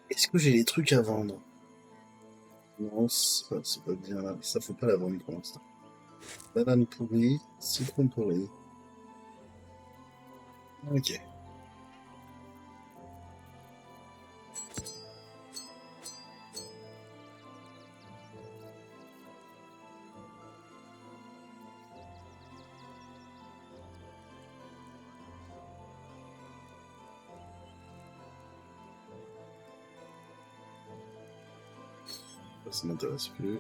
est-ce que j'ai des trucs à vendre? Non, c'est pas bien là. Ça, faut pas la vendre pour l'instant. Banane pourrie, citron pourri. Ok. Ça m'intéresse plus.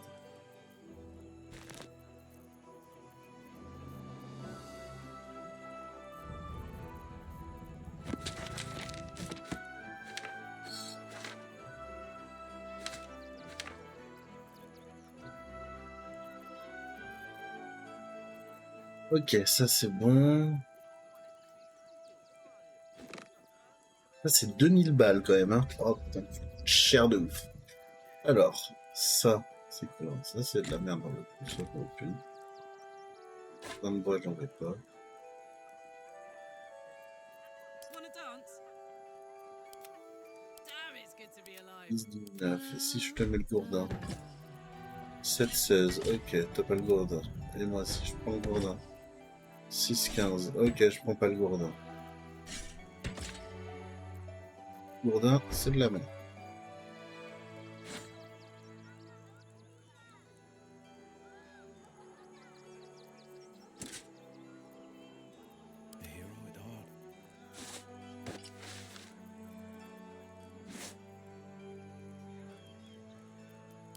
Ok, ça c'est bon. Ça c'est 2000 balles quand même, hein. Oh putain, cher de ouf. Alors, ça, c'est quoi? Ça c'est de la merde dans le coup, ça pour le prix. Dans le bois, j'en vais pas. Wanna dance? Damn, it's good to be alive. 10-19, et si je te mets le gourdin? 7-16, ok, t'as pas le gourdin. Et moi, si je prends le gourdin? 6-15, ok, je prends pas le gourdin. Gourdin, c'est de la merde.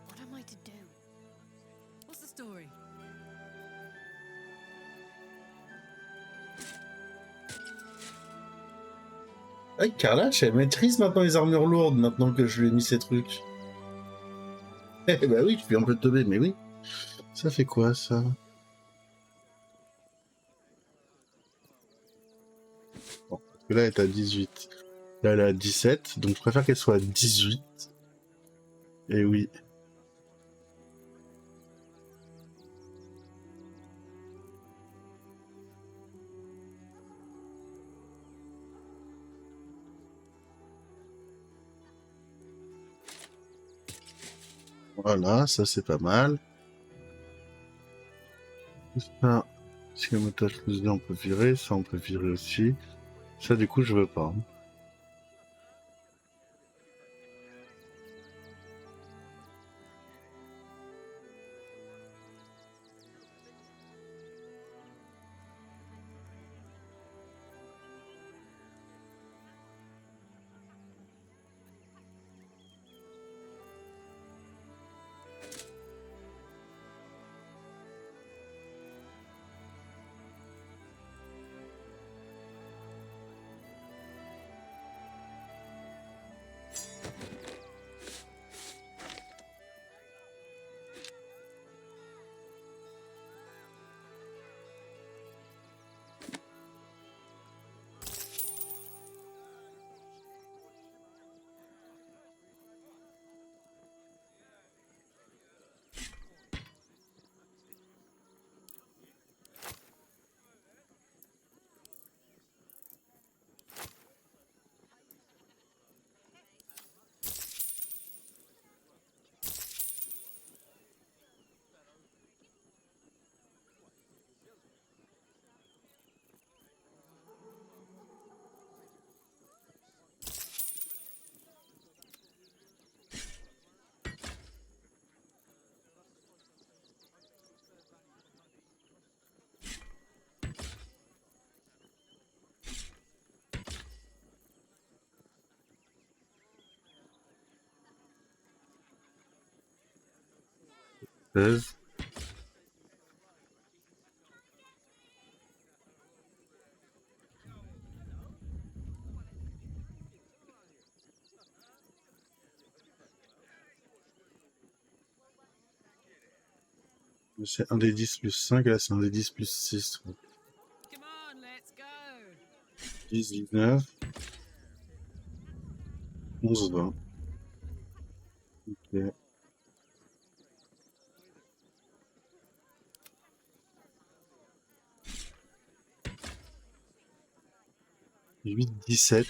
What am I to do? What's the story? Ah, Carla, elle maîtrise maintenant les armures lourdes, maintenant que je lui ai mis ces trucs. Eh bah oui, je suis un peu teubé, mais oui. Ça fait quoi, ça? Bon, parce que là, elle est à 18. Là, elle est à 17, donc je préfère qu'elle soit à 18. Et oui. Voilà, ça c'est pas mal. Ça, si le moteur exclusif, on peut virer. Ça, on peut virer aussi. Ça, du coup, je veux pas. C'est un des 10 plus 5, là c'est un des 10 plus 6. Come on, let's go. 10, 19. 11, 20. Ok. 8, 17.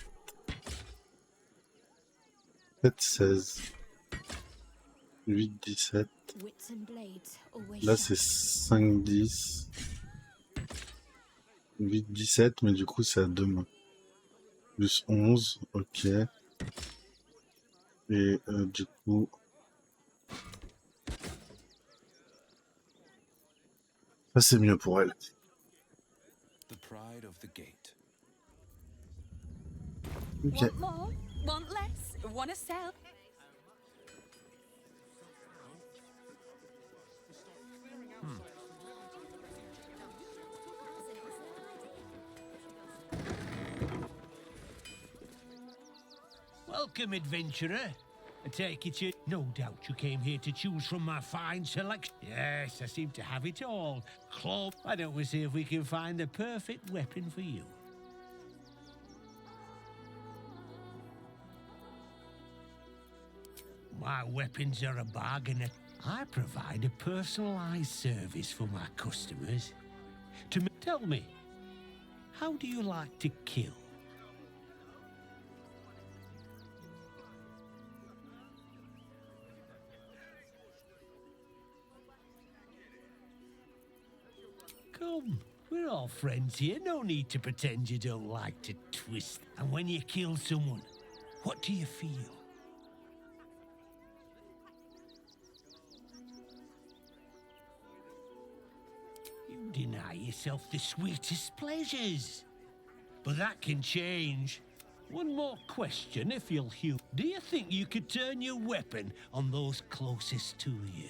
7, 16. 8, 17. Wits and blades always Là sharp. c'est 5, 10. 8, 17, mais du coup c'est à 2 mains. Plus 11, ok. Et du coup... Ça c'est mieux pour elle. The pride of the gate. Ok. Want more? Want less? Want to sell? Welcome, adventurer. I take it you... No doubt you came here to choose from my fine selection. Yes, I seem to have it all. Club, why don't we see if we can find the perfect weapon for you? My weapons are a bargain. I provide a personalized service for my customers. Tell me, how do you like to kill? Come, we're all friends here. No need to pretend you don't like to twist. And when you kill someone, what do you feel? You deny yourself the sweetest pleasures. But that can change. One more question, if you'll hew. Do you think you could turn your weapon on those closest to you?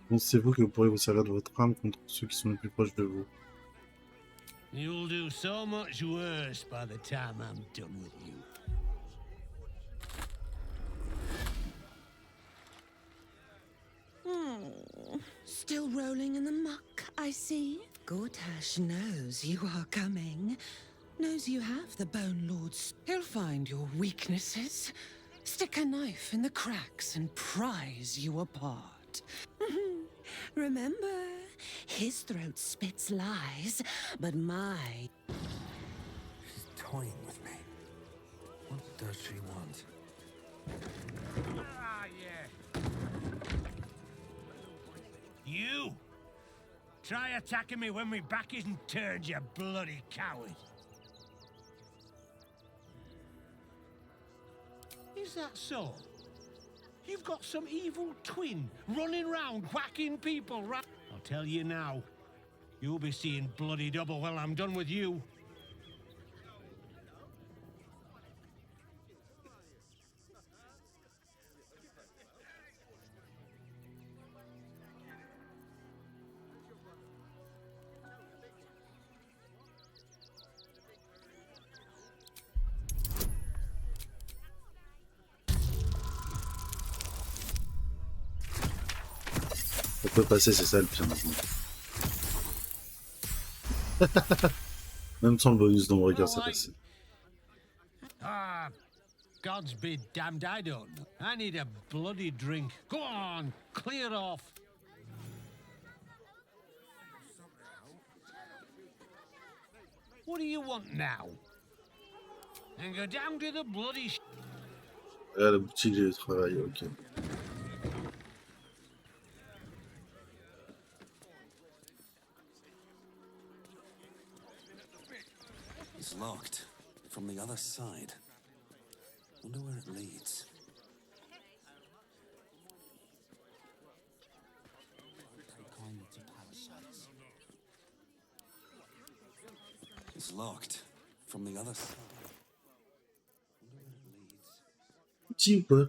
Pensez-vous que vous pourrez vous servir de votre arme contre ceux qui sont les plus proches de vous? You'll do so much worse by the time I'm done with you. Still rolling in the muck, I see. Gortash knows you are coming. Knows you have the Bone Lord's. He'll find your weaknesses, stick a knife in the cracks and prise you apart. Remember, his throat spits lies, but my... She's toying with me. What does she want? Ah, yeah. You! Try attacking me when my back isn't turned, you bloody coward! Is that so? You've got some evil twin running round whacking people, right? I'll tell you now, you'll be seeing bloody double when I'm done with you. On peut passer, c'est ça le pire maintenant. Même sans le bonus dans mon regard, ça passe. Ah, God's be damned, I don't know. I need a bloody drink. Go on, clear off. What do you want now? And go down to the bloody... Là, la boutique de travail, ok. It's locked from the other side. Wonder where it leads. It's locked from the other side. Petit ou peu?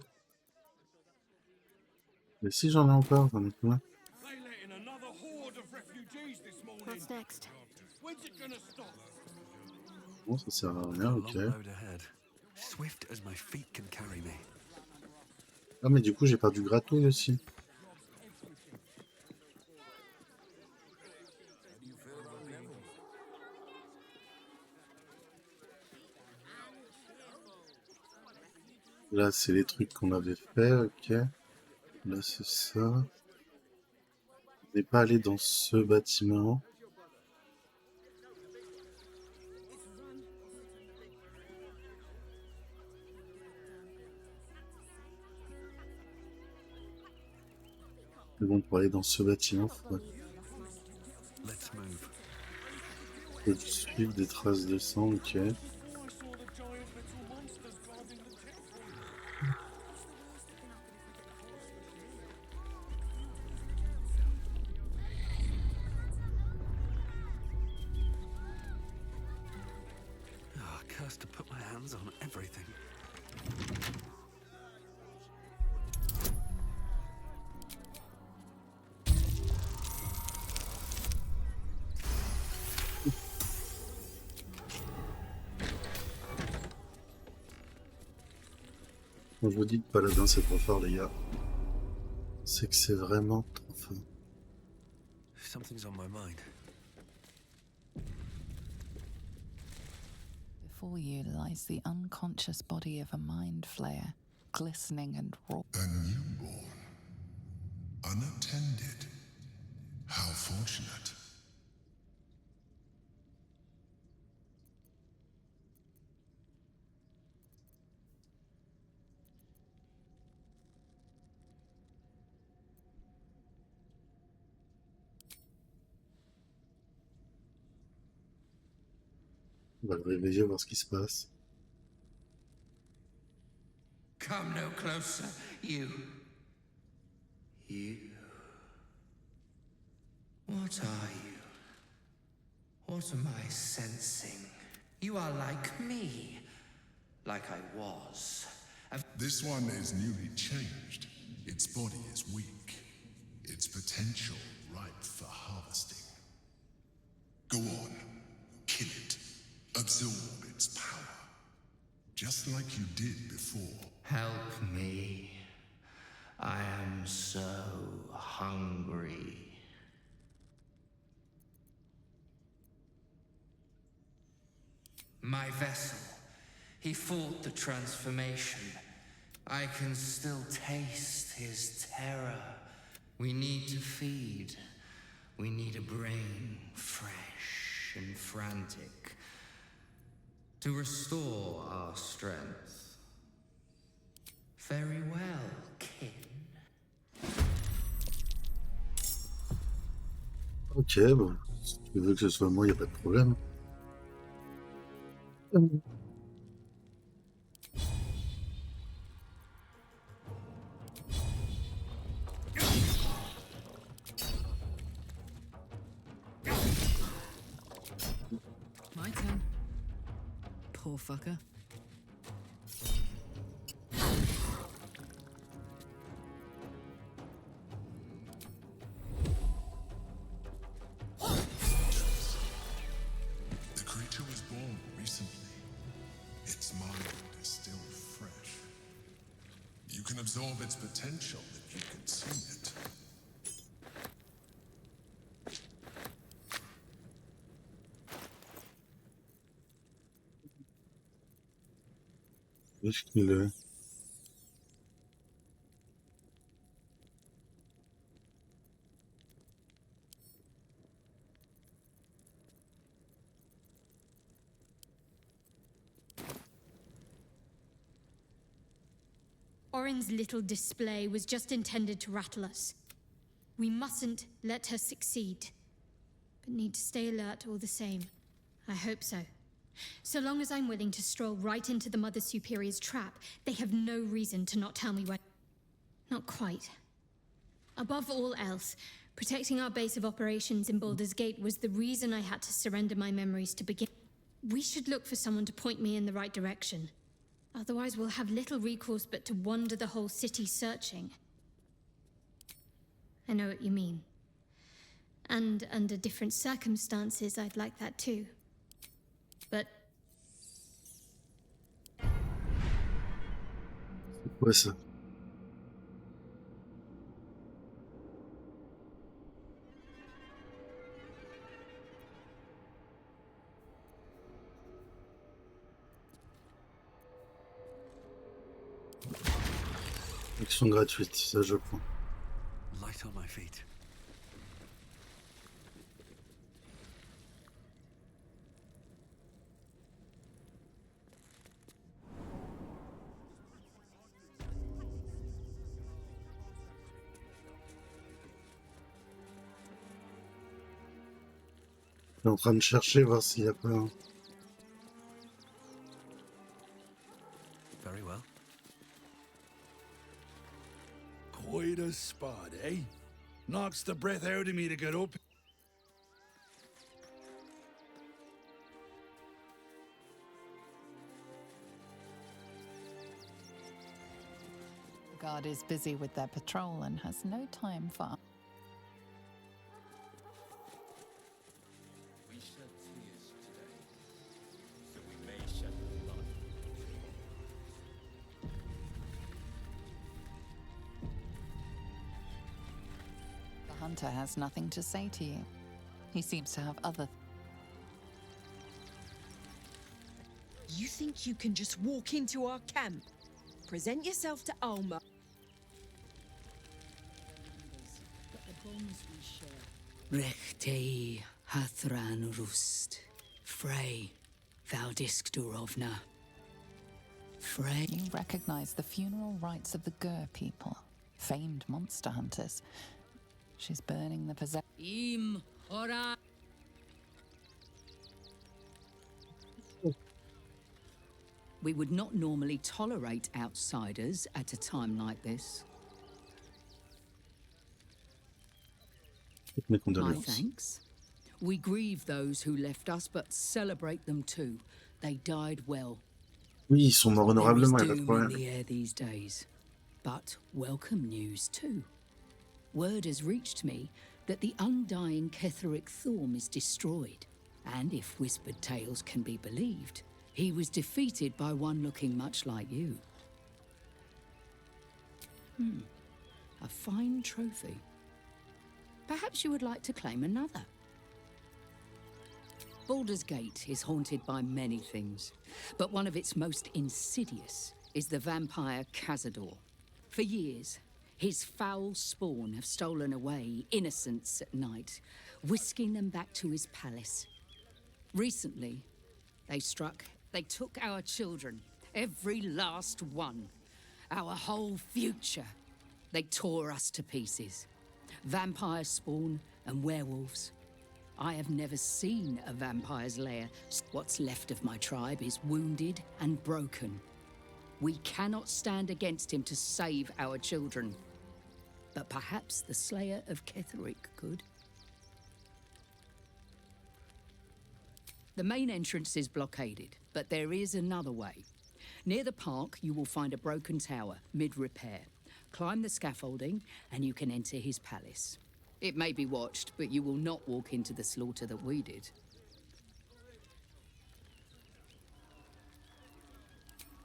Mais si j'en ai encore, j'en ai plein. What's next? When's it gonna stop? Bon, ça sert à rien, ok. Swift as my feet can carry me. Ah, mais du coup, j'ai perdu gratouille aussi. Là, c'est les trucs qu'on avait fait, ok. Là, c'est ça. On n'est pas allé dans ce bâtiment. Mais bon, pour aller dans ce bâtiment, faut suivre des traces de sang, ok. Oh, cursed to put my hands on everything. Quand je vous dis que paladin c'est trop fort, les gars, c'est que c'est vraiment trop fort. Something's on my mind. Before you lies the unconscious body of a mind flayer, glistening and raw. A newborn. Unattended. How fortunate. On va le réveiller, voir ce qui se passe. Come no closer, you. You. What are you? What am I sensing? You are like me. Like I was. This one is newly changed. Its body is weak. Its potential ripe for harvesting. Go on. Kill it. Absorb its power. Just like you did before. Help me. I am so hungry. My vessel. He fought the transformation. I can still taste his terror. We need to feed. We need a brain, fresh and frantic, to restore our strength. Very well, kin. Ok, bon, si tu veux que ce soit moi, y a pas de problème. My turn. Poor fucker. The creature was born recently. Its mind is still fresh. You can absorb its potential if you consume it. Est-ce qu'il est... Orin's little display was just intended to rattle us. We mustn't let her succeed. But need to stay alert all the same. I hope so. So long as I'm willing to stroll right into the Mother Superior's trap, they have no reason to not tell me where... Not quite. Above all else, protecting our base of operations in Baldur's Gate was the reason I had to surrender my memories to begin. We should look for someone to point me in the right direction. Otherwise, we'll have little recourse but to wander the whole city searching. I know what you mean. And under different circumstances, I'd like that too. But... C'est quoi ça? Action gratuite, ça je prends. Light on my feet. Je suis en train de chercher, voir s'il y a pas... Very well. Quite a spot, eh? Knocks the breath out of me to get up. The guard is busy with their patrol and has no time for... We shed tears today, so we may shed blood. hunter has nothing to say to you. He seems to have other... You think you can just walk into our camp, present yourself to Alma? Rechtei Hathran Rust. Frey, thou disk Durovna. Frey. You recognize the funeral rites of the Gur people, famed monster hunters. She's burning the possession. Im Hora. We would not normally tolerate outsiders at a time like this. Mes My condoléances. thanks. We grieve those who left us, but celebrate them too. They died well. Oui, ils sont morts There is honorablement, y a pas de doom in problème. the air these days, but welcome news too. Word has reached me that the undying Ketheric Thorm is destroyed, and if whispered tales can be believed, he was defeated by one looking much like you. A fine trophy. Perhaps you would like to claim another. Baldur's Gate is haunted by many things, but one of its most insidious is the vampire Cazador. For years, his foul spawn have stolen away innocents at night, whisking them back to his palace. Recently, they took our children, every last one, our whole future. They tore us to pieces. Vampire spawn and werewolves. I have never seen a vampire's lair. What's left of my tribe is wounded and broken. We cannot stand against him to save our children. But perhaps the Slayer of Ketheric could. The main entrance is blockaded, but there is another way. Near the park, you will find a broken tower, mid-repair. Climb the scaffolding, and you can enter his palace. It may be watched, but you will not walk into the slaughter that we did.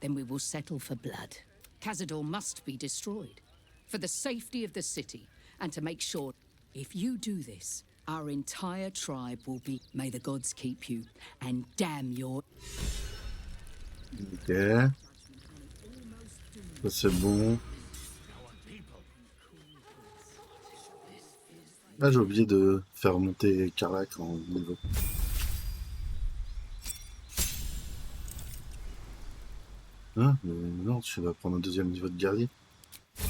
Then we will settle for blood. Cazador must be destroyed. For the safety of the city, and to make sure, if you do this, our entire tribe will be... May the gods keep you, and damn your... Ok. Ça c'est bon. Ah, j'ai oublié de faire monter Karlak en niveau. Hein? Mais non, tu vas prendre un deuxième niveau de guerrier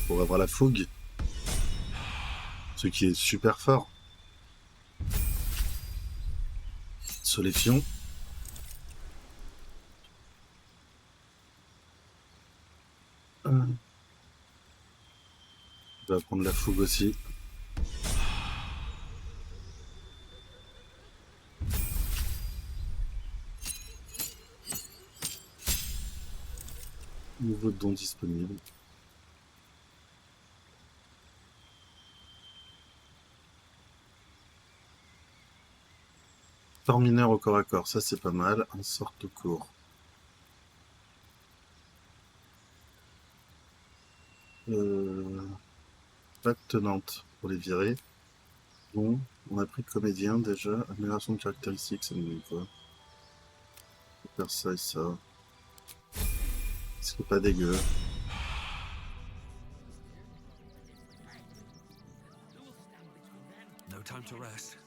pour avoir la fougue. Ce qui est super fort. Soléfion. On va prendre la fougue aussi. Nouveau don disponible. Sort mineur au corps à corps, ça c'est pas mal. Un sort tout court. Pas tenante pour les virer. Bon, on a pris comédien déjà. Amélioration de caractéristiques, ça nous dit quoi? On peut faire ça et ça. Ce qui est pas dégueu. No time to rest.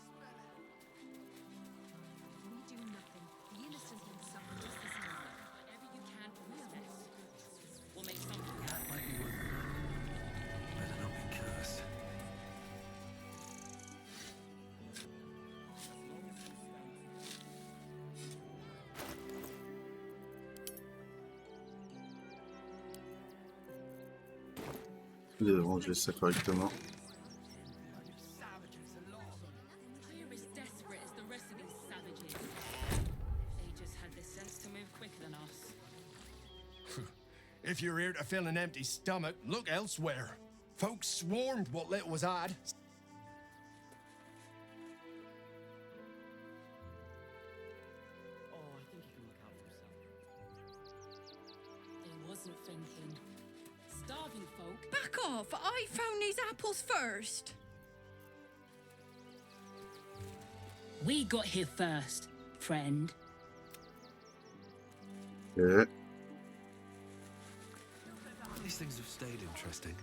Better not be cursed. Je vais ranger ça correctement. We're as desperate as the rest of these savages. They just had the sense to move quicker than us. If you're here to fill an empty stomach, look elsewhere. Folks swarmed what little was had. He wasn't thinking. Starving folk. Back off! I found these apples first! We got here first, friend. Yeah. These things have stayed interesting.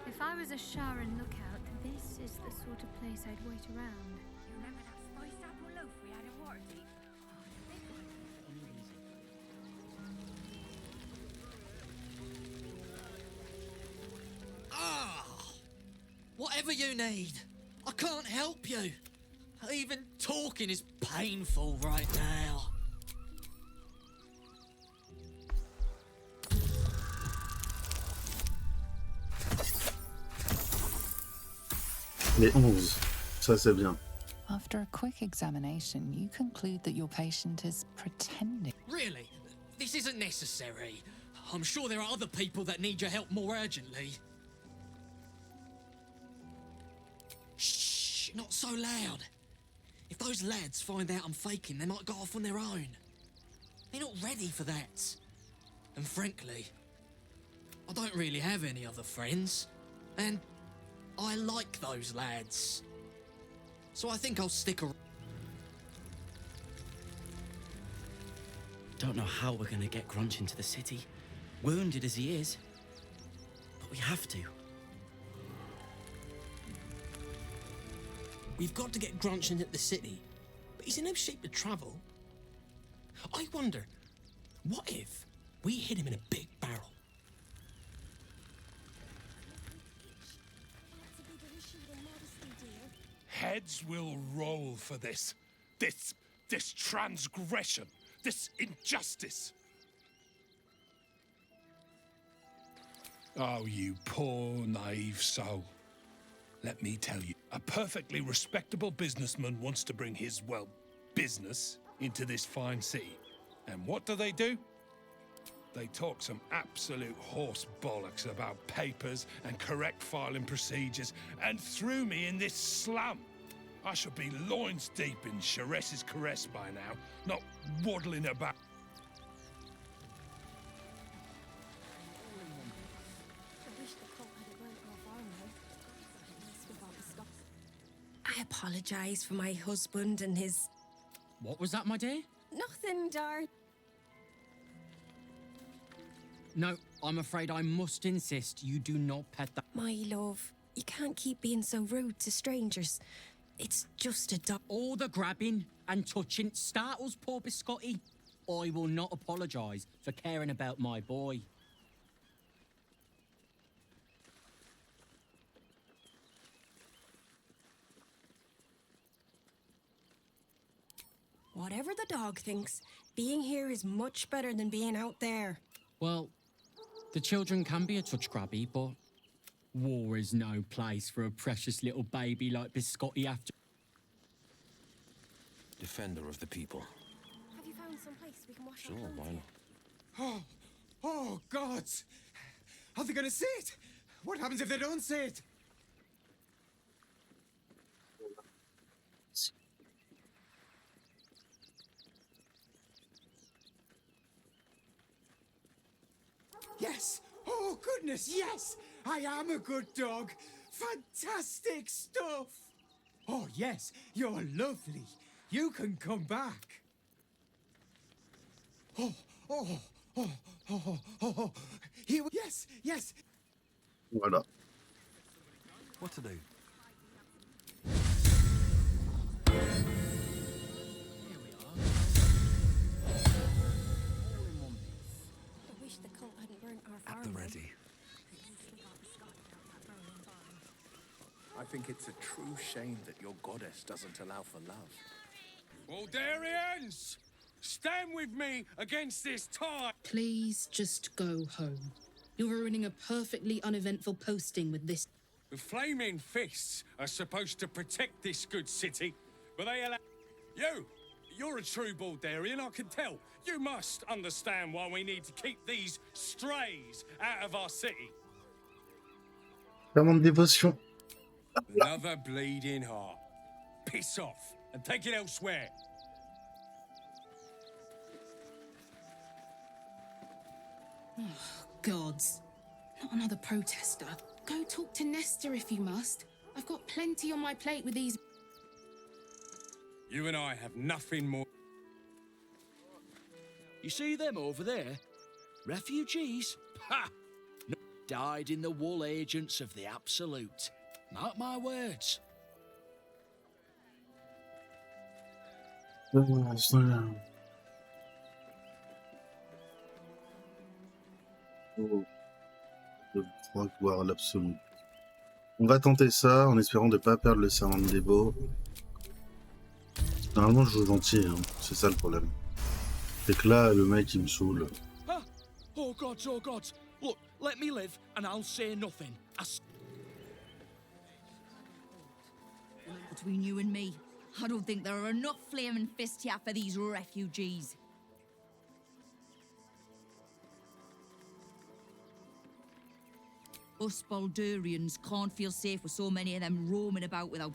If I was a Sharon lookout, this is the sort of place I'd wait around. You remember that spiced apple loaf we had at Waterdeep? Whatever you need, I can't help you. Even talking is painful right now. Les 11. Ça, c'est bien. After a quick examination, you conclude that your patient is pretending. Really? This isn't necessary. I'm sure there are other people that need your help more urgently. Shh, not so loud. If those lads find out I'm faking, they might go off on their own. They're not ready for that. And frankly, I don't really have any other friends. And I like those lads. So I think I'll stick around. Don't know how we're gonna get Grunch into the city, wounded as he is. But we have to. We've got to get Grunch into the city, but he's in no shape to travel. I wonder, what if we hit him in a big barrel? Heads will roll for this. This transgression. This injustice. Oh, you poor, naive soul. Let me tell you, a perfectly respectable businessman wants to bring his, well, business into this fine city. And what do? They talk some absolute horse bollocks about papers and correct filing procedures and threw me in this slum. I should be loins deep in Sharess's caress by now, not waddling about. I apologise for my husband and his... What was that, my dear? Nothing, Dar. No, I'm afraid I must insist you do not pet that. My love, you can't keep being so rude to strangers. It's just a dog. All the grabbing and touching startles poor Biscotti. I will not apologise for caring about my boy. Whatever the dog thinks, being here is much better than being out there. Well, the children can be a touch grabby, but war is no place for a precious little baby like Biscotti after. Defender of the people. Have you found some place we can wash Sure, our why not? Oh, gods! Are they gonna see it? What happens if they don't see it? Yes! Oh, goodness, yes! I am a good dog! Fantastic stuff! Oh, yes, you're lovely. You can come back. Oh, oh, oh, oh, oh, oh. Yes, yes. Voilà. What to do? I wish the cult hadn't burnt our farm. At the ready. I think it's a true shame that your goddess doesn't allow for love. Waldarians! Stand with me against this tide! Please just go home. You're ruining a perfectly uneventful posting with this. The flaming fists are supposed to protect this good city, but they allow... You're a true Baldarian, I can tell. You must understand why we need to keep these strays out of our city. Serment de dévotion. Another bleeding heart. Piss off and take it elsewhere. Oh, gods. Not another protester. Go talk to Nestor if you must. I've got plenty on my plate with these... You and I have nothing more. You see them over there? Refugees? Ha! Died in the wool agents of the Absolute. Mark my words. Oh, je crois voir l'absolu. On va tenter ça en espérant de pas perdre le serment de dévot. Normalement, je joue gentil, hein. C'est ça le problème. C'est que là, le mec, il me saoule. Ah! Oh gods, oh gods. Look, let me live and I'll say nothing. Between you and me, I don't think there are enough flaming fists here for these refugees. Us Baldurians can't feel safe with so many of them roaming about without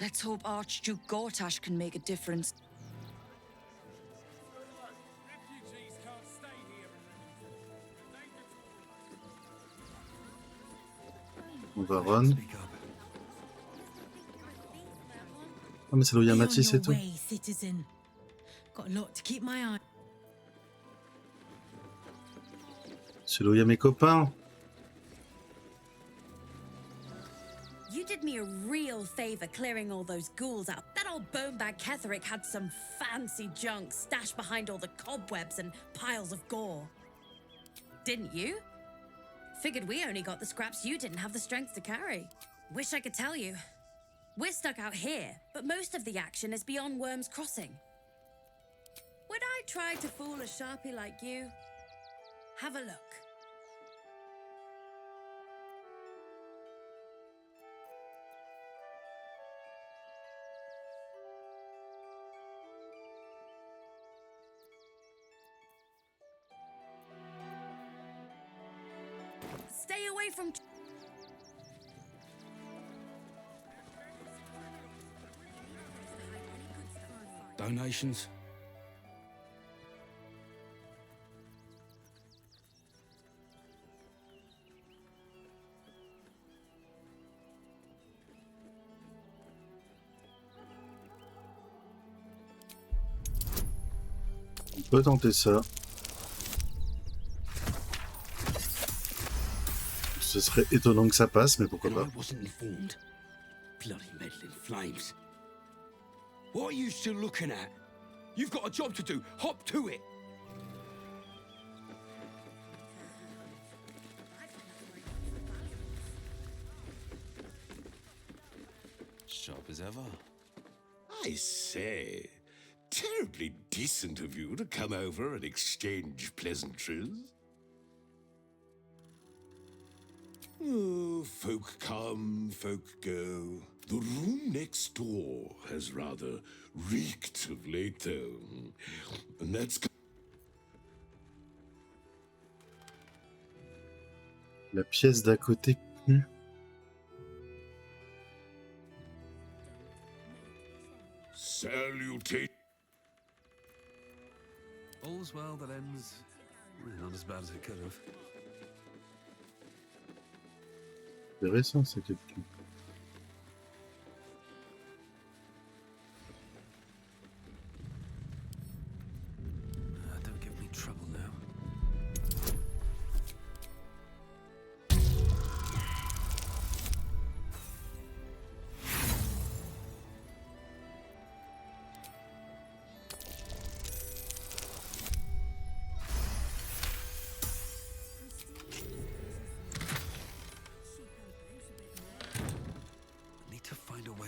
Let's hope Archduke Gortash can make a difference. On va run. Ah, mais c'est là où il y a Matisse et tout. Way, citizen. Got a lot to keep my eye. C'est là où il y a mes copains. You did me a real favor clearing all those ghouls out. That old bonebag Ketherick had some fancy junk stashed behind all the cobwebs and piles of gore. Didn't you? Figured we only got the scraps you didn't have the strength to carry. Wish I could tell you. We're stuck out here, but most of the action is beyond Worm's Crossing. Would I try to fool a sharpie like you? Have a look. Stay away from... Donations? On peut tenter ça. Ce serait étonnant que ça passe, mais pourquoi pas. Bloody meddling flames. What are you still looking at? You've got a job to do. Hop to it. Sharp as ever. I say, terribly decent of you to come over and exchange pleasantries. Oh, folk come, folk go. The room next door has rather reeked of late, though. And that's... La pièce d'à côté pue. Salutation. All's well that ends not as bad as it could have. C'est récent, ça qui pue. Don't give me trouble now.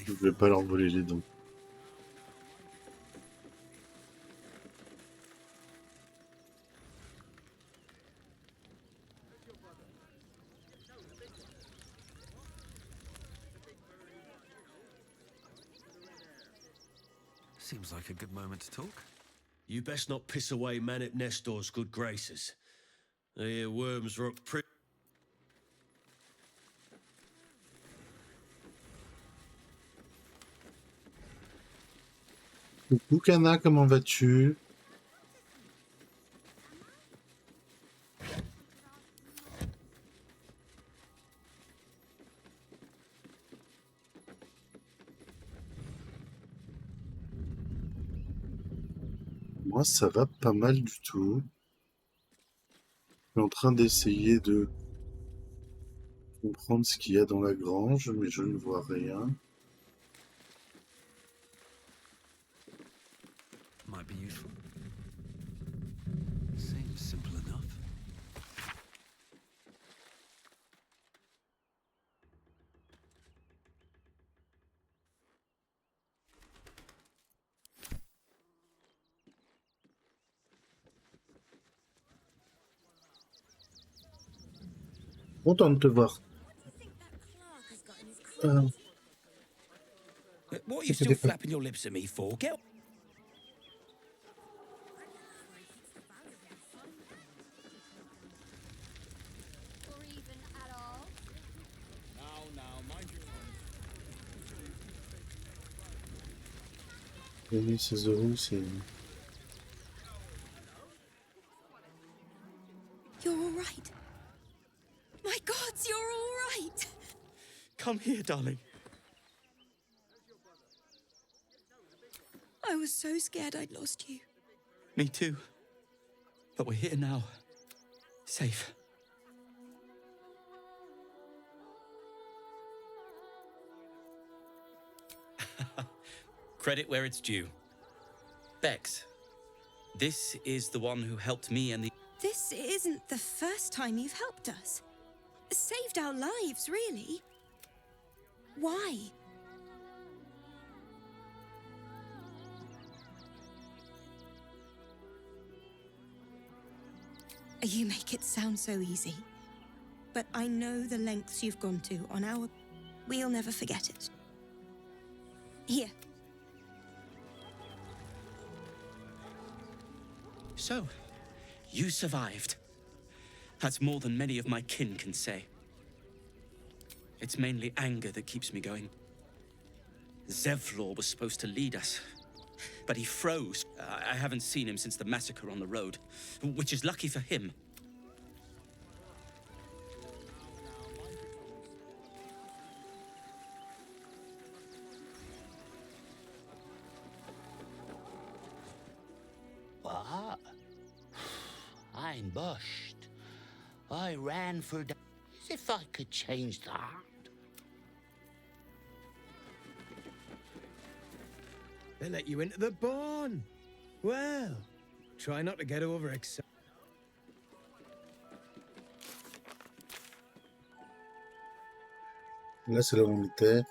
Je vais pas leur voler les dents. Seems like a good moment to talk. You best not piss away Manip Nestor's good graces. I hear Worms rock pretty. Coucou Kana, comment vas-tu? Moi, ça va pas mal du tout. Je suis en train d'essayer de comprendre ce qu'il y a dans la grange, mais je ne vois rien. Might be useful. Seems simple enough. Content de te voir. What are you C'était still pas- flapping your lips at me for? Get. Gagner 16 euros, c'est... You're all right. My gods, you're all right. Come here, darling. I was so scared I'd lost you. Me too. But we're here now. Safe. Credit where it's due. Bex, this is the one who helped me and the... This isn't the first time you've helped us. Saved our lives, really. Why? You make it sound so easy. But I know the lengths you've gone to on our... We'll never forget it. Here. So, you survived. That's more than many of my kin can say. It's mainly anger that keeps me going. Zevlor was supposed to lead us, but he froze. I haven't seen him since the massacre on the road, which is lucky for him. What? I'm bushed. I ran for days. As if I could change that. They let you into the barn. Well, try not to get overexcited. Là, c'est là où on était.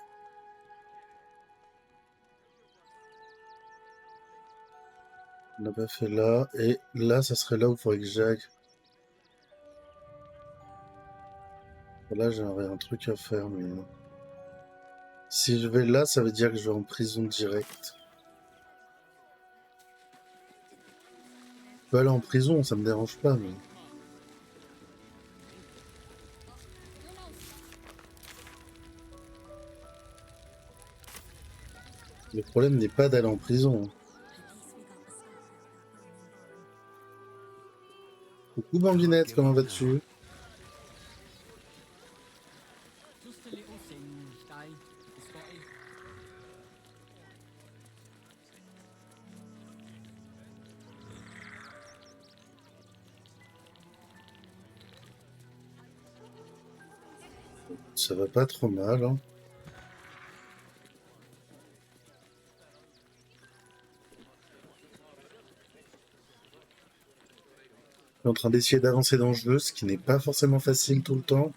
On n'a pas fait là. Et là, ça serait là où il faudrait que j'aille. Là, j'aurais un truc à faire, mais... Si je vais là, ça veut dire que je vais en prison directe. Je peux aller en prison, ça me dérange pas, mais... Le problème n'est pas d'aller en prison. Coucou Bambinette, comment vas-tu? Ça va pas trop mal, hein. Je suis en train d'essayer d'avancer dans le jeu, ce qui n'est pas forcément facile tout le temps.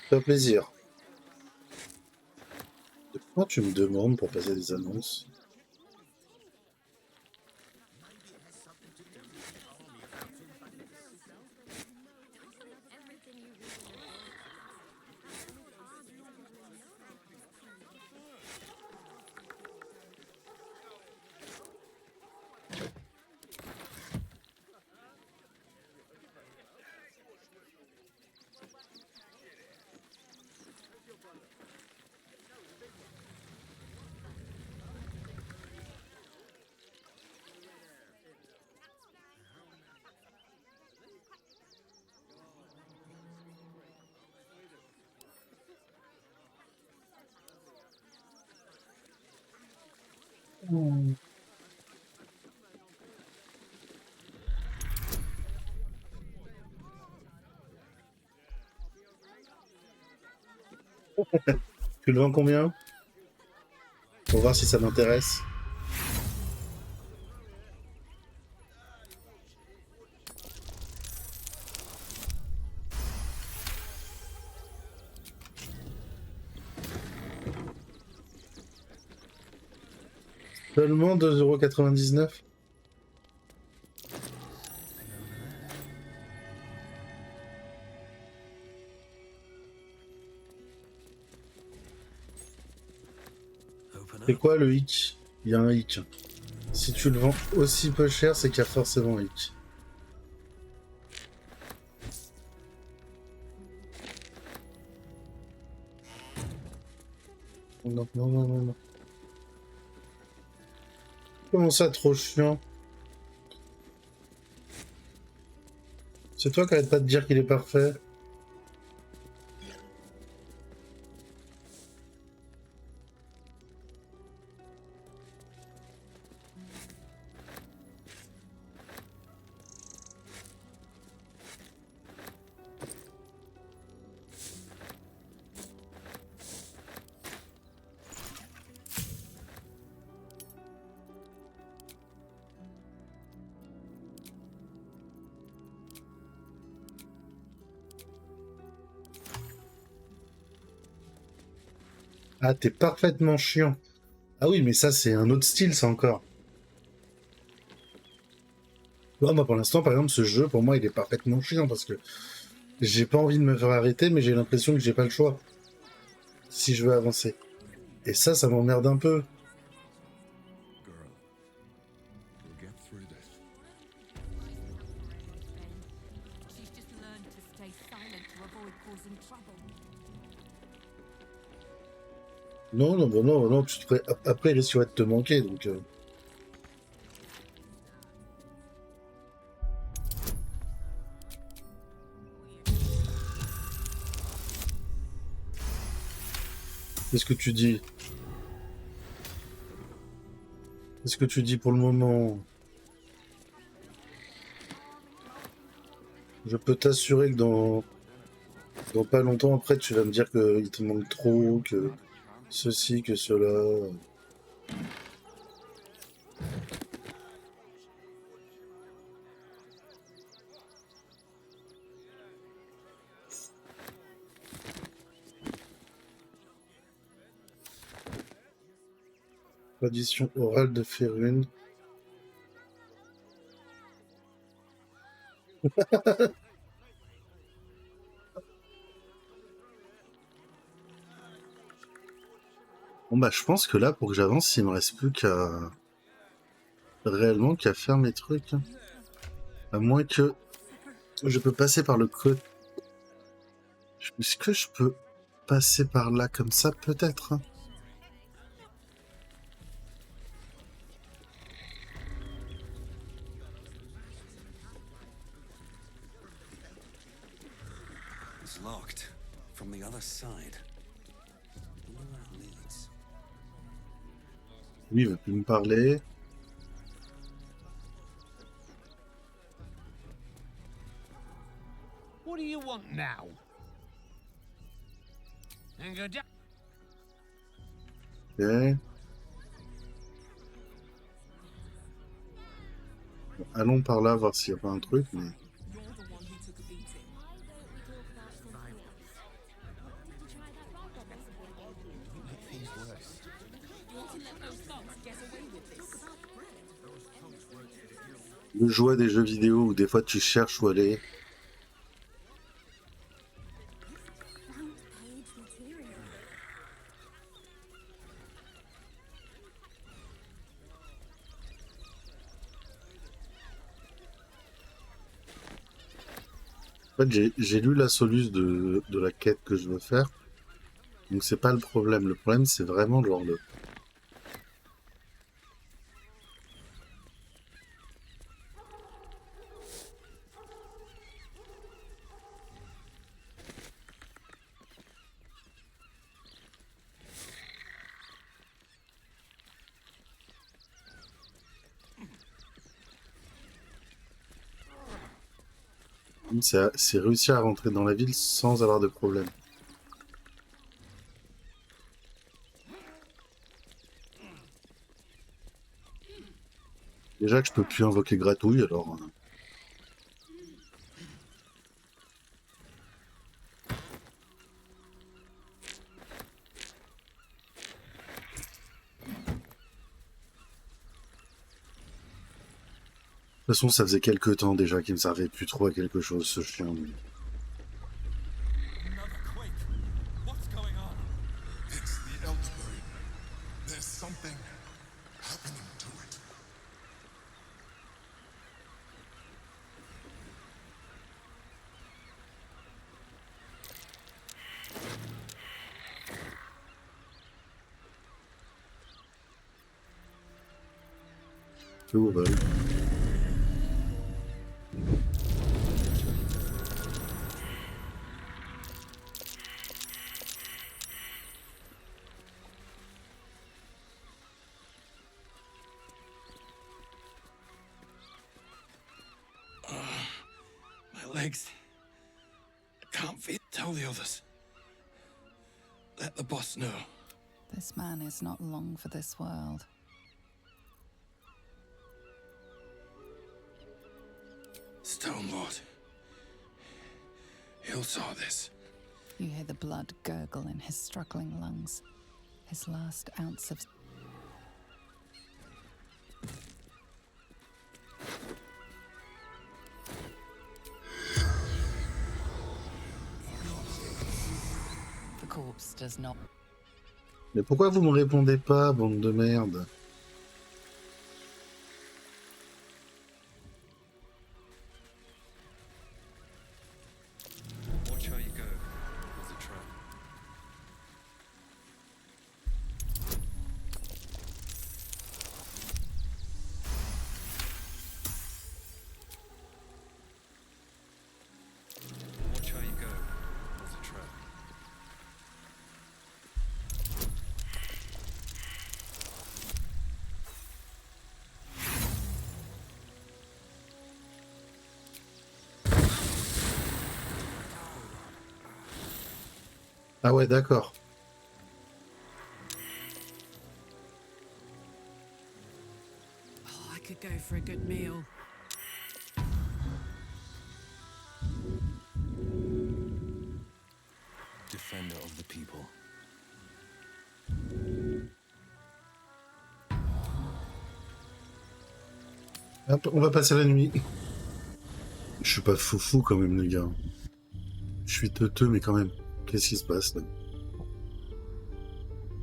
Ça fait plaisir. Pourquoi tu me demandes pour passer des annonces? Tu le vends combien? Pour voir si ça m'intéresse. Seulement 2,99 €. C'est quoi le hic? Il y a un hic. Si tu le vends aussi peu cher, c'est qu'il y a forcément un hic. Non, non, non, non, non. Comment ça, trop chiant? C'est toi qui arrête pas de dire qu'il est parfait. Ah, t'es parfaitement chiant. Ah oui, mais ça, c'est un autre style, ça encore. Ouais, moi, pour l'instant, par exemple, ce jeu, pour moi, il est parfaitement chiant parce que j'ai pas envie de me faire arrêter, mais j'ai l'impression que j'ai pas le choix si je veux avancer. Et ça m'emmerde un peu. Non, non, bon, non, non, tu te ferais... Après, il risquerait de te manquer, donc... Qu'est-ce que tu dis? Qu'est-ce que tu dis pour le moment? Je peux t'assurer que dans pas longtemps, après, tu vas me dire qu'il te manque trop, que ceci, que cela... Tradition orale de Férune. Bon bah je pense que là, pour que j'avance, il me reste plus qu'à... réellement qu'à faire mes trucs. À moins que... Je peux passer par le côté... Est-ce que je peux passer par là comme ça, peut-être? It's locked from the other side. Wonder where it leads. Lui, il va plus me parler. What do you want now? And go down. Ok. Bon, allons par là, voir s'il n'y a pas un truc, mais... Le joie des jeux vidéo où des fois tu cherches où aller. En fait, j'ai lu la soluce de la quête que je veux faire. Donc c'est pas le problème. Le problème, c'est vraiment genre le... C'est réussir à rentrer dans la ville sans avoir de problème. Déjà que je peux plus invoquer gratouille, alors... De toute façon, ça faisait quelques temps déjà qu'il me servait plus trop à quelque chose, ce chien. It's the Elderberry. There's something happening to it. Tout va. My legs. I can't feel. Tell the others. Let the boss know. This man is not long for this world. Stone Lord. He'll saw this. You hear the blood gurgle in his struggling lungs. His last ounce of... The corpse does not... Mais pourquoi vous me répondez pas, bande de merde? Watch how you go. There's a trap. Watch how you go. There's a trap. Ah ouais, d'accord. Oh, I could go for a good meal. Defender of the people. Hop, on va passer la nuit. Je suis pas foufou quand même, les gars. Je suis teuteux, mais quand même. Qu'est-ce qui se passe là?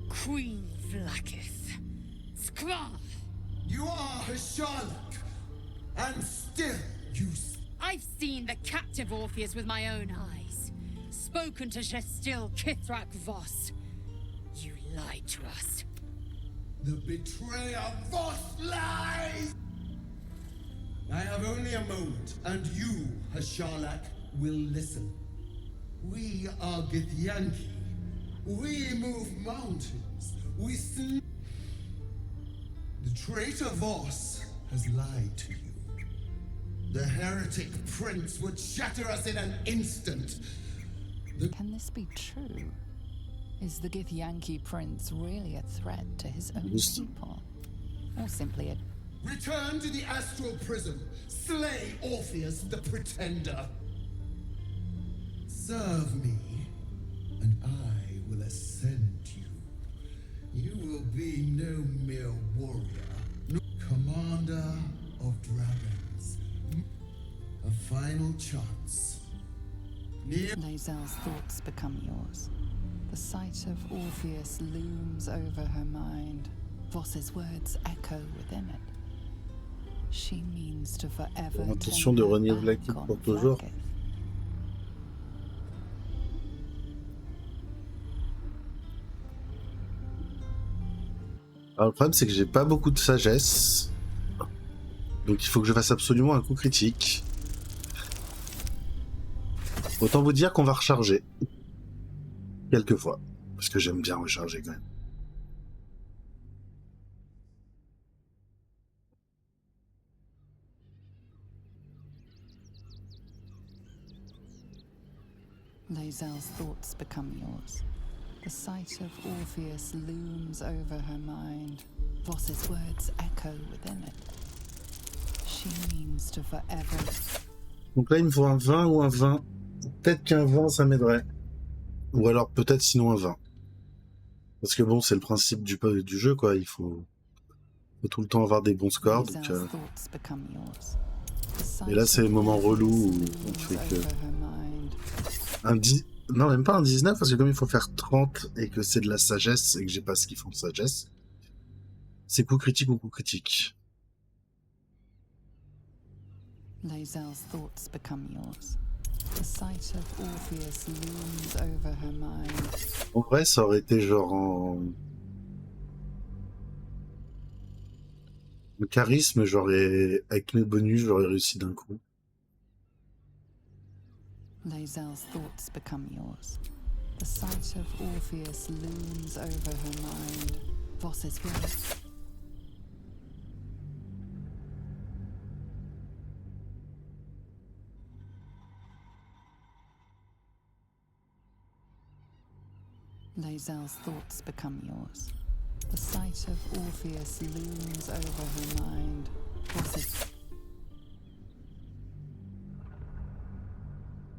Queen Vlakith. Skra! You are Hashalak, and still you... I've seen the captive Orpheus with my own eyes. Spoken to Gestil Kithrak Voss. You lied to us. The betrayer Voss lies! I have only a moment, and you, Hashalak, will listen. We are Githyanki. We move mountains. We sn... The traitor Voss has lied to you. The heretic prince would shatter us in an instant. Can this be true? Is the Githyanki prince really a threat to his own people? Or simply a... Return to the astral prism. Slay Orpheus the pretender. Serve me, and I will ascend you. You will be no mere warrior, no commander of dragons. A final chance. Lae'zel's thoughts become yours. The sight of Orpheus looms over her mind. Voss's words echo within it. She means to forever Intention de renier Vlakith pour toujours. Alors le problème c'est que j'ai pas beaucoup de sagesse. Donc il faut que je fasse absolument un coup critique. Autant vous dire qu'on va recharger. Quelques fois. Parce que j'aime bien recharger quand même. Lae'zel's thoughts become yours. The sight of Orpheus looms over her mind. Voss's words echo within it. She means to forever. Donc là, il me faut un 20 ou un 20. Peut-être qu'un 20, ça m'aiderait. Ou alors peut-être sinon un 20. Parce que bon, c'est le principe du jeu, quoi. Il faut tout le temps avoir des bons scores. Donc, Lae'zel's thoughts become yours. The et là, sight c'est le of moment relou Orpheus où on looms fait que... over her mind. Un 10... Non, même pas un 19, parce que comme il faut faire 30 et que c'est de la sagesse et que j'ai pas ce qu'ils font de sagesse, c'est coup critique ou coup critique. Lae'zel's thoughts become yours. The sight of Orpheus looms over her mind. En vrai, ça aurait été genre en charisme, j'aurais, avec mes bonus, j'aurais réussi d'un coup. Lae'zel's thoughts become yours. The sight of Orpheus looms over her mind. Voss's words. Lae'zel's thoughts become yours. The sight of Orpheus looms over her mind. Voss's...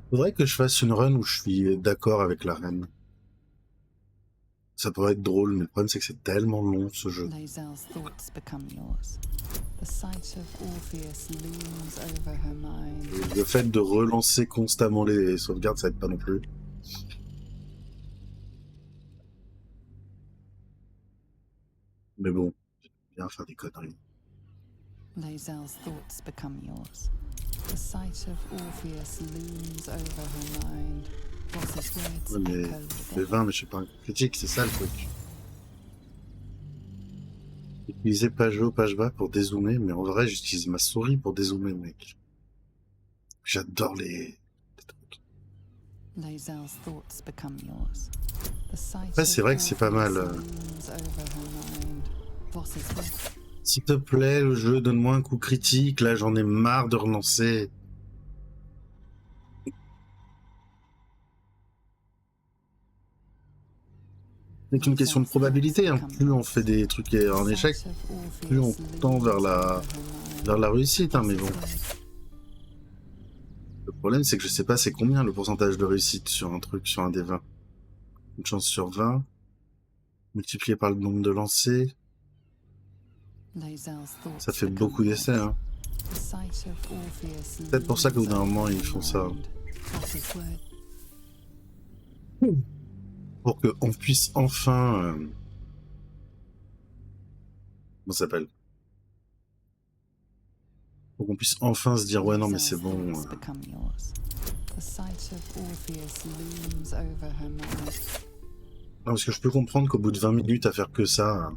Faudrait que je fasse une run où je suis d'accord avec la reine. Ça pourrait être drôle, mais le problème c'est que c'est tellement long ce jeu. Lae'zel's thoughts become yours. The sight of Orpheus looms over her mind. Et le fait de relancer constamment les sauvegardes, ça aide pas non plus. Mais bon, j'aime bien faire des conneries. Lae'zel's thoughts become yours. The sight of Orpheus looms over her mind. Voss's words Ouais, mais echo les within. 20, mais je suis pas un critique, c'est ça le truc. Utiliser page haut, page bas pour dézoomer, mais en vrai, j'utilise ma souris pour dézoomer, mec. J'adore les... Lae'zel's thoughts become yours. The sight Après, c'est of vrai que c'est pas Orpheus mal. looms over her mind. Voss's words. S'il te plaît, le jeu, donne-moi un coup critique. Là, j'en ai marre de relancer. C'est une question de probabilité. Hein. Plus on fait des trucs en échec, plus on tend vers la réussite. Hein, mais bon. Le problème, c'est que je sais pas c'est combien le pourcentage de réussite sur un truc, sur un des 20. Une chance sur 20, multiplié par le nombre de lancers. Ça fait beaucoup d'essais. Hein. C'est peut-être pour ça qu'au bout d'un moment, ils font ça. Pour qu'on puisse enfin... comment ça s'appelle? Pour qu'on puisse enfin se dire, ouais, non, mais c'est bon. Non, parce que je peux comprendre qu'au bout de 20 minutes à faire que ça,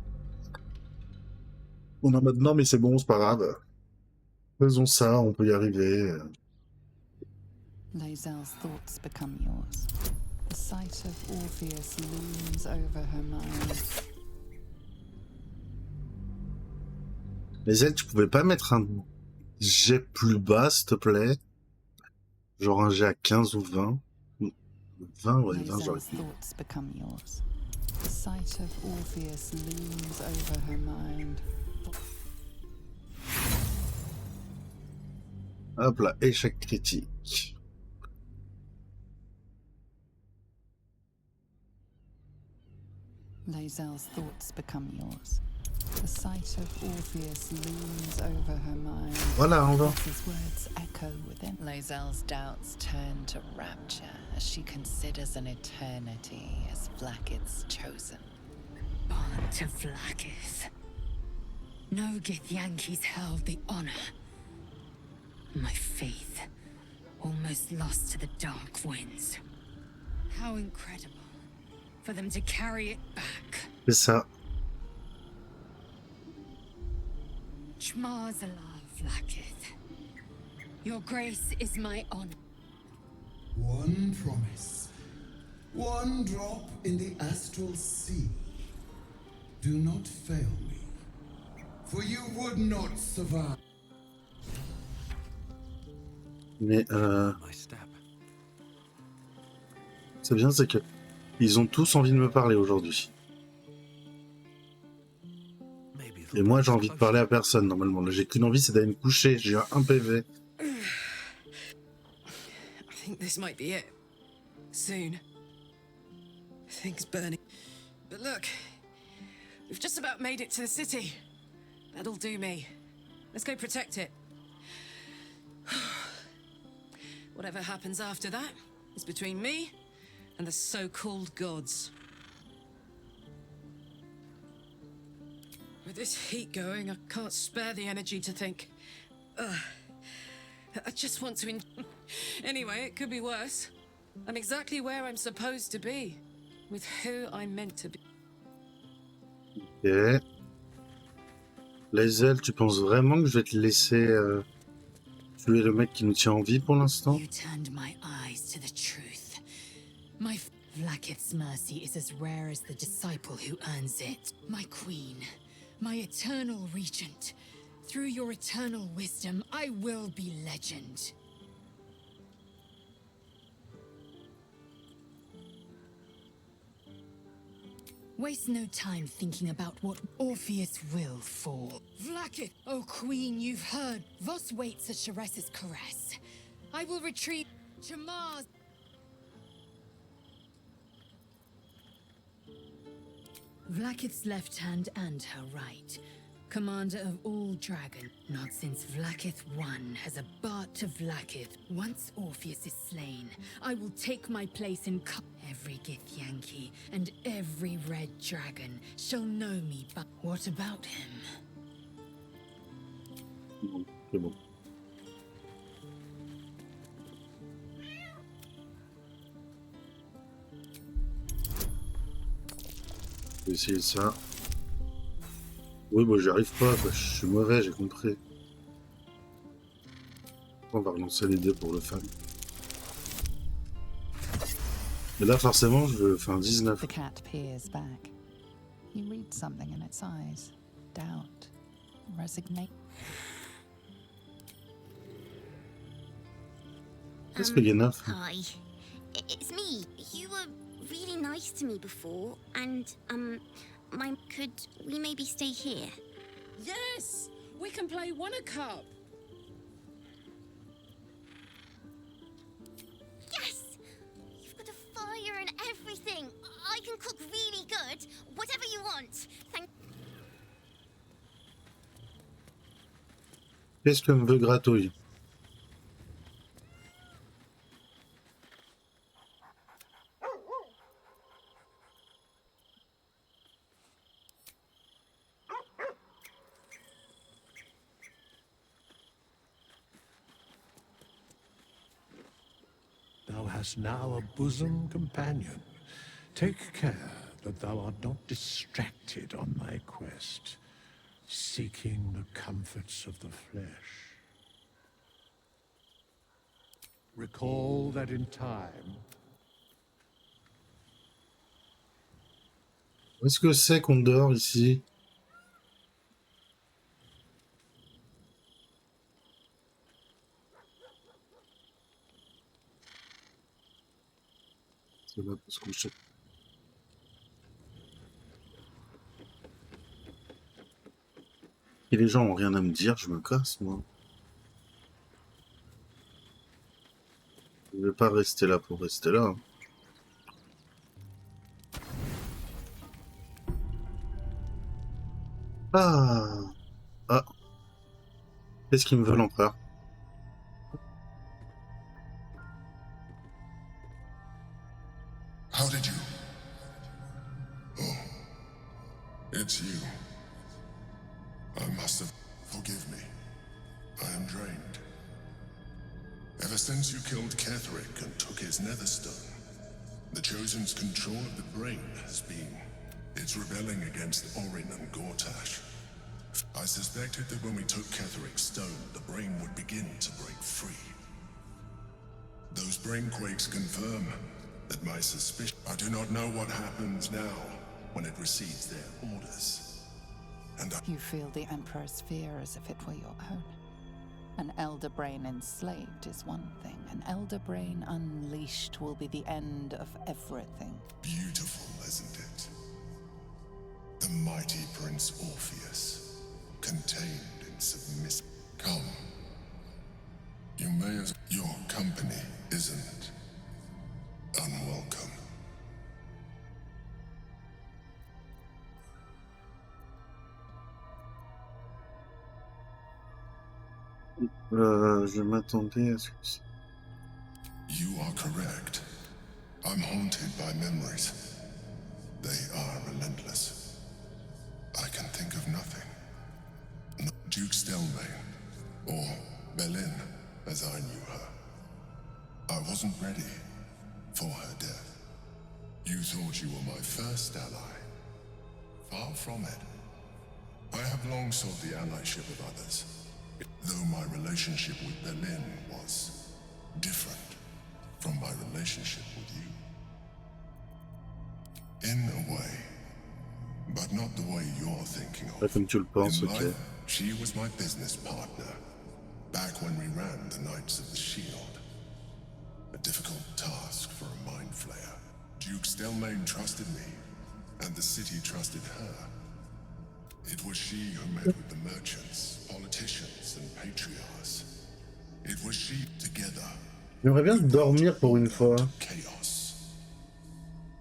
on est en mode, non, mais c'est bon, c'est pas grave. Faisons ça, on peut y arriver. Lae'zel's thoughts become yours. The sight of Orpheus looms over her mind. Mais elle, tu pouvais pas mettre un jet plus bas, s'il te plaît? Genre un jet à 15 ou 20? 20, ouais, 20, j'aurais pu. Thoughts become yours. The sight of Orpheus looms over her mind. Hop là, échec critique. Lae'zel's thoughts become yours. The sight of Orpheus looms over her mind. Voilà, on va. His words echo within. Lae'zel's doubts turn to rapture as she considers an eternity as Vlaakith's chosen. Born to Vlaakith. No Githyanki's held the honor. My faith almost lost to the dark winds. How incredible for them to carry it back. C'est ça. Shmar's alive, Vlaakith. Your grace is my honor. One promise. One drop in the astral sea. Do not fail me, for you would not survive. Mais c'est bien, c'est que ils ont tous envie de me parler aujourd'hui. Maybe Et moi, j'ai envie de parler à personne, normalement. Là, j'ai qu'une envie, c'est d'aller me coucher. J'ai un PV. I think this might be it. Soon. Things burning. But look, we've just about made it to the city. That'll do me. Let's go protect it. Whatever happens after that is between me and the so-called gods. With this heat going, I can't spare the energy to think. I just want to Anyway, it could be worse. I'm exactly where I'm supposed to be. With who I'm meant to be. Ok. Les ailes, tu penses vraiment que je vais te laisser tuer le mec qui nous tient en vie pour l'instant? You turned my eyes to the truth. My Vlaakith's mercy is as rare as the disciple who earns it. My queen, my eternal regent. Through your eternal wisdom, I will be legend. Waste no time thinking about what Orpheus will fall. Vlaakith, oh queen, you've heard. Voss waits at Sharess's caress. I will retrieve Chamar's. Vlaakith's left hand and her right. Commander of all dragon. Not since Vlaakith I has a Bart to Vlaakith. Once Orpheus is slain, I will take my place in every Githyanki and every red dragon shall know me. But what about him? C'est bon. Je vais essayer ça. Oui, bon, j'y arrive pas, quoi. Je suis mauvais, j'ai compris. On va relancer les dés pour le fan. Mais là, forcément, je fais un 19. The cat peers back. You read something in its eyes. Doubt. Resignation. Qu'est-ce qu'il y en a? Hi, it's me. You were really nice to me before, and could we maybe stay here? Yes! We can play Wonder Cup! Yes! You've got a fire and everything. I can cook really good. Whatever you want. Qu'est-ce que me veut Gratouille? Thou hast now a bosom companion. Take care that thou art not distracted on thy quest, seeking the comforts of the flesh. Recall that in time. Où est-ce que c'est qu'on dort ici? C'est là pour se coucher. Et les gens ont rien à me dire, je me casse, moi. Je vais pas rester là pour rester là. Ah. Ah. Qu'est-ce qu'il me veut, l'empereur? How did you? Oh, it's you. I must have... Forgive me. I am drained. Ever since you killed Ketheric and took his netherstone, the Chosen's control of the brain has been... It's rebelling against Orin and Gortash. I suspected that when we took Ketheric's stone, the brain would begin to break free. Those brainquakes confirm that my suspicion... I do not know what happens now when it receives their orders. And You feel the Emperor's fear as if it were your own. An elder brain enslaved is one thing. An elder brain unleashed will be the end of everything. Beautiful, isn't it? The mighty Prince Orpheus. contained in submissive. Come. You may as your company isn't unwelcome. Je m'attendais à ce que... You are correct. I'm haunted by memories. They are relentless. I can think of nothing. No Duke Stelmane, or Belin, as I knew her. I wasn't ready for her death. You thought you were my first ally. Far from it. I have long sought the allyship of others, though my relationship with Belin was different from my relationship with you. In a way, but not the way you're thinking of. Comme tu le penses, In ok. life, she was my business partner, back when we ran the Knights of the Shield. A difficult task for a mind flayer. Duke Stelmane trusted me, and the city trusted her. It was she who met with the merchants, politicians, and patriarchs. It was she together. J'aimerais bien dormir pour une fois. Chaos.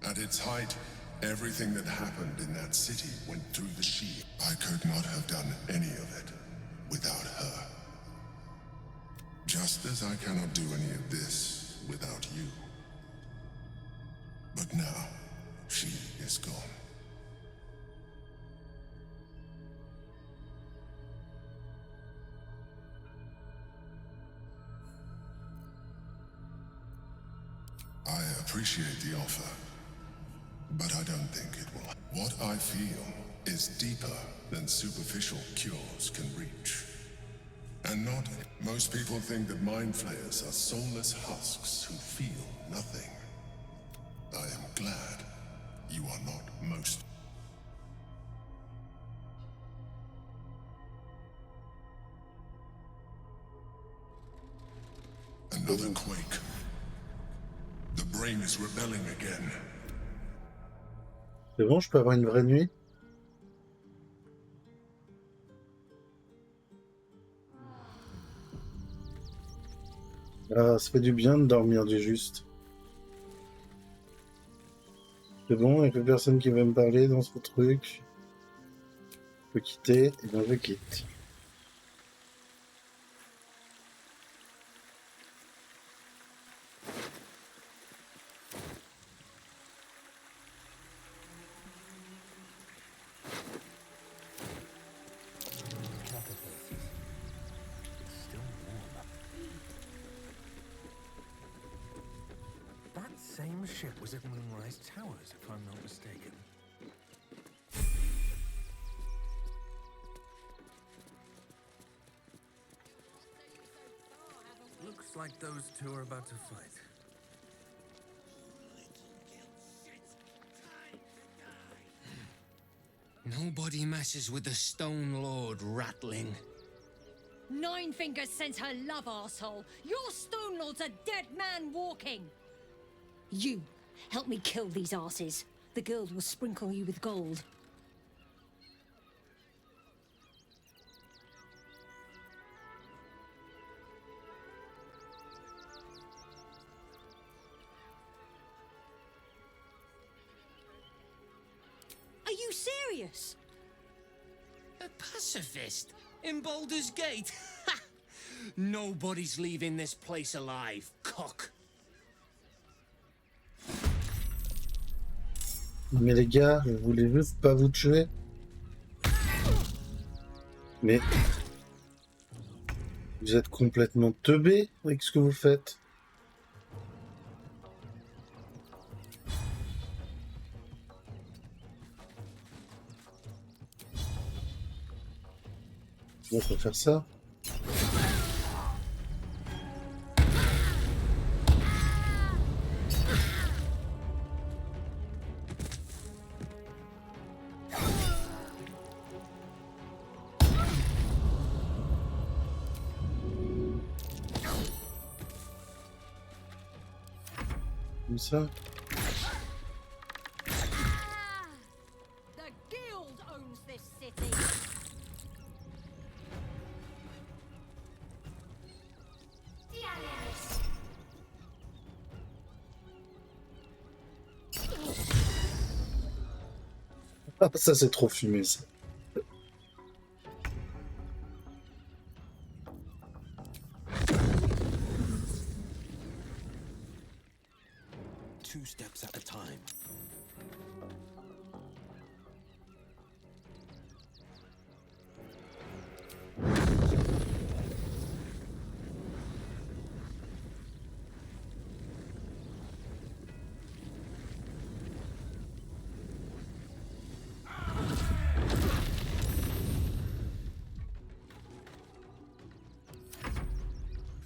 At its height, everything that happened in that city went through the shield. I could not have done any of it without her. Just as I cannot do any of this without you. But now, she is gone. I appreciate the offer, but I don't think it will. What I feel is deeper than superficial cures can reach. And not most people think that mind flayers are soulless husks who feel nothing. I am glad you are not most. Another quake. The brain is rebelling again. C'est bon, je peux avoir une vraie nuit? Ah, ça fait du bien de dormir du juste. C'est bon, il n'y a plus personne qui va me parler dans ce truc. Je peux quitter, et bien je quitte. That same ship was at Moonrise Towers, if I'm not mistaken. Looks like those two are about to fight. Nobody messes with the Stone Lord, Ratling. Nine Fingers sent her love, arsehole. Your Stone Lord's a dead man walking. You, help me kill these asses. The girls will sprinkle you with gold. Are you serious? A pacifist in Baldur's Gate? Ha! Nobody's leaving this place alive, cock. Mais les gars, je voulais juste pas vous tuer. Mais... Vous êtes complètement teubés avec ce que vous faites. On peut faire ça. Comme ça. The guild owns this city. Ah, ça c'est trop fumé ça. Two steps at a time.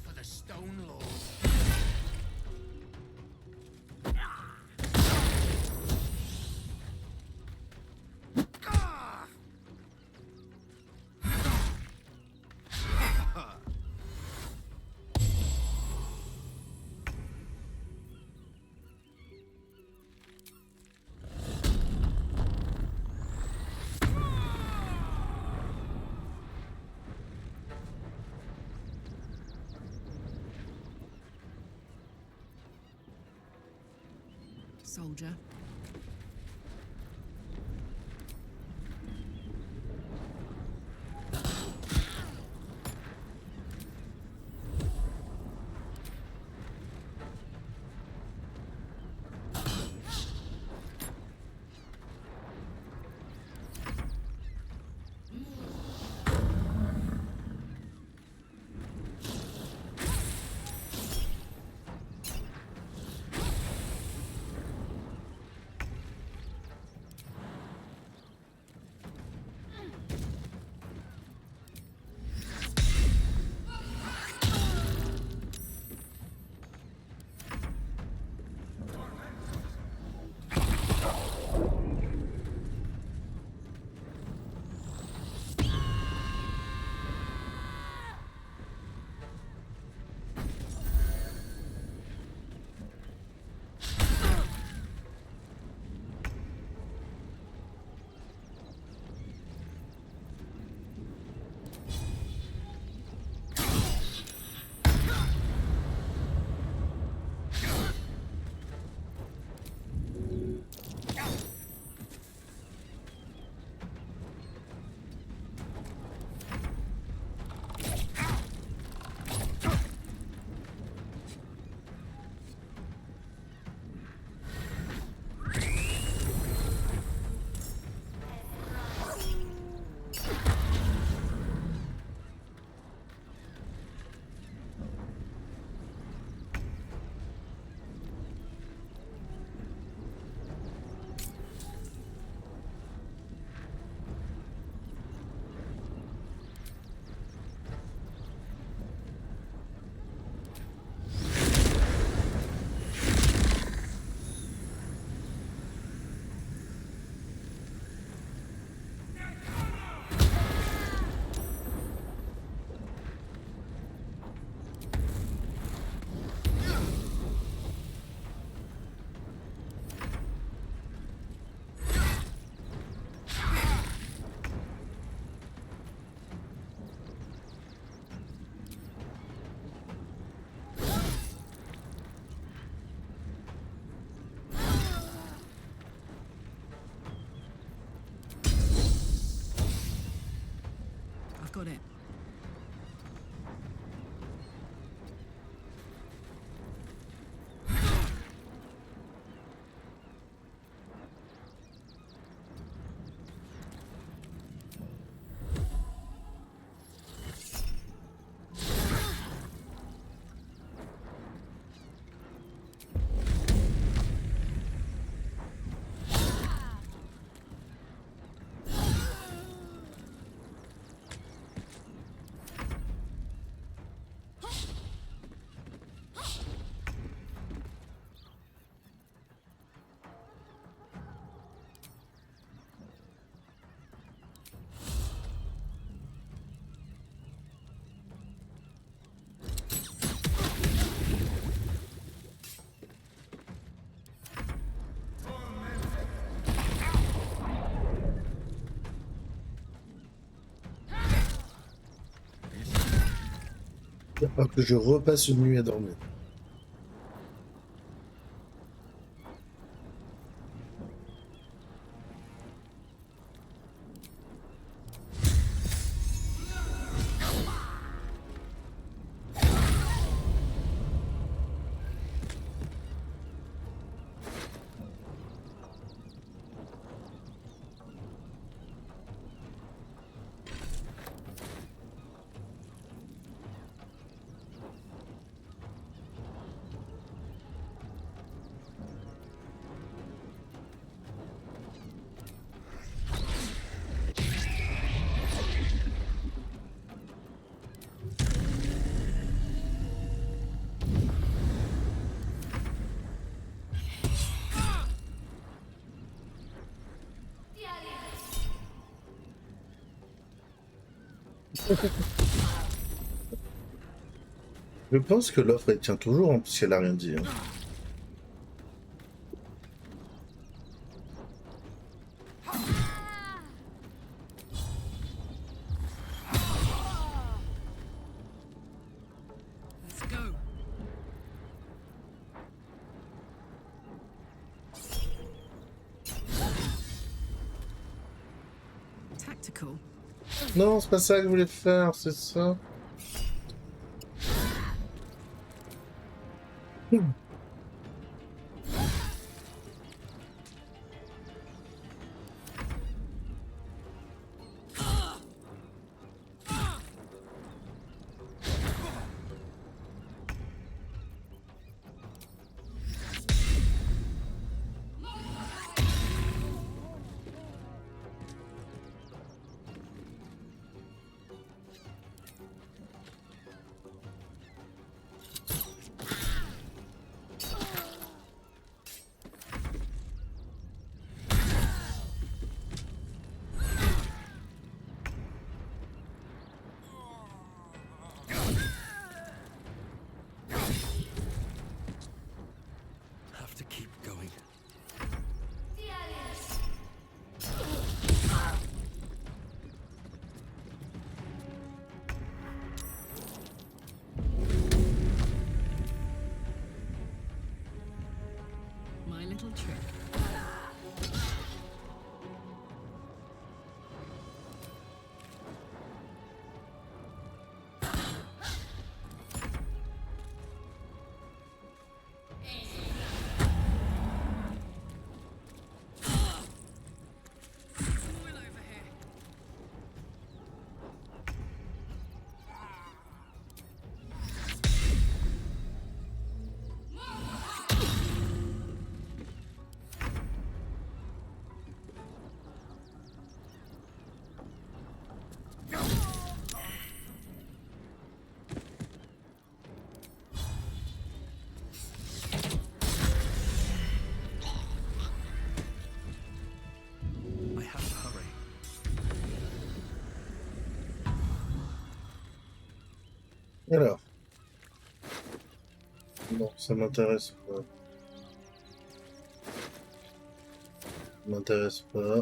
For the Stone Lord. Soldier. Got it. Il va que je repasse une nuit à dormir. Je pense que l'offre elle tient toujours, hein, parce qu'elle a rien dit. Hein. Let's go. Tactical. Non, c'est pas ça que je voulais faire, c'est ça. Have to keep going. My little trick. I have to hurry. Alors. Non, ça m'intéresse pas. Ça m'intéresse pas.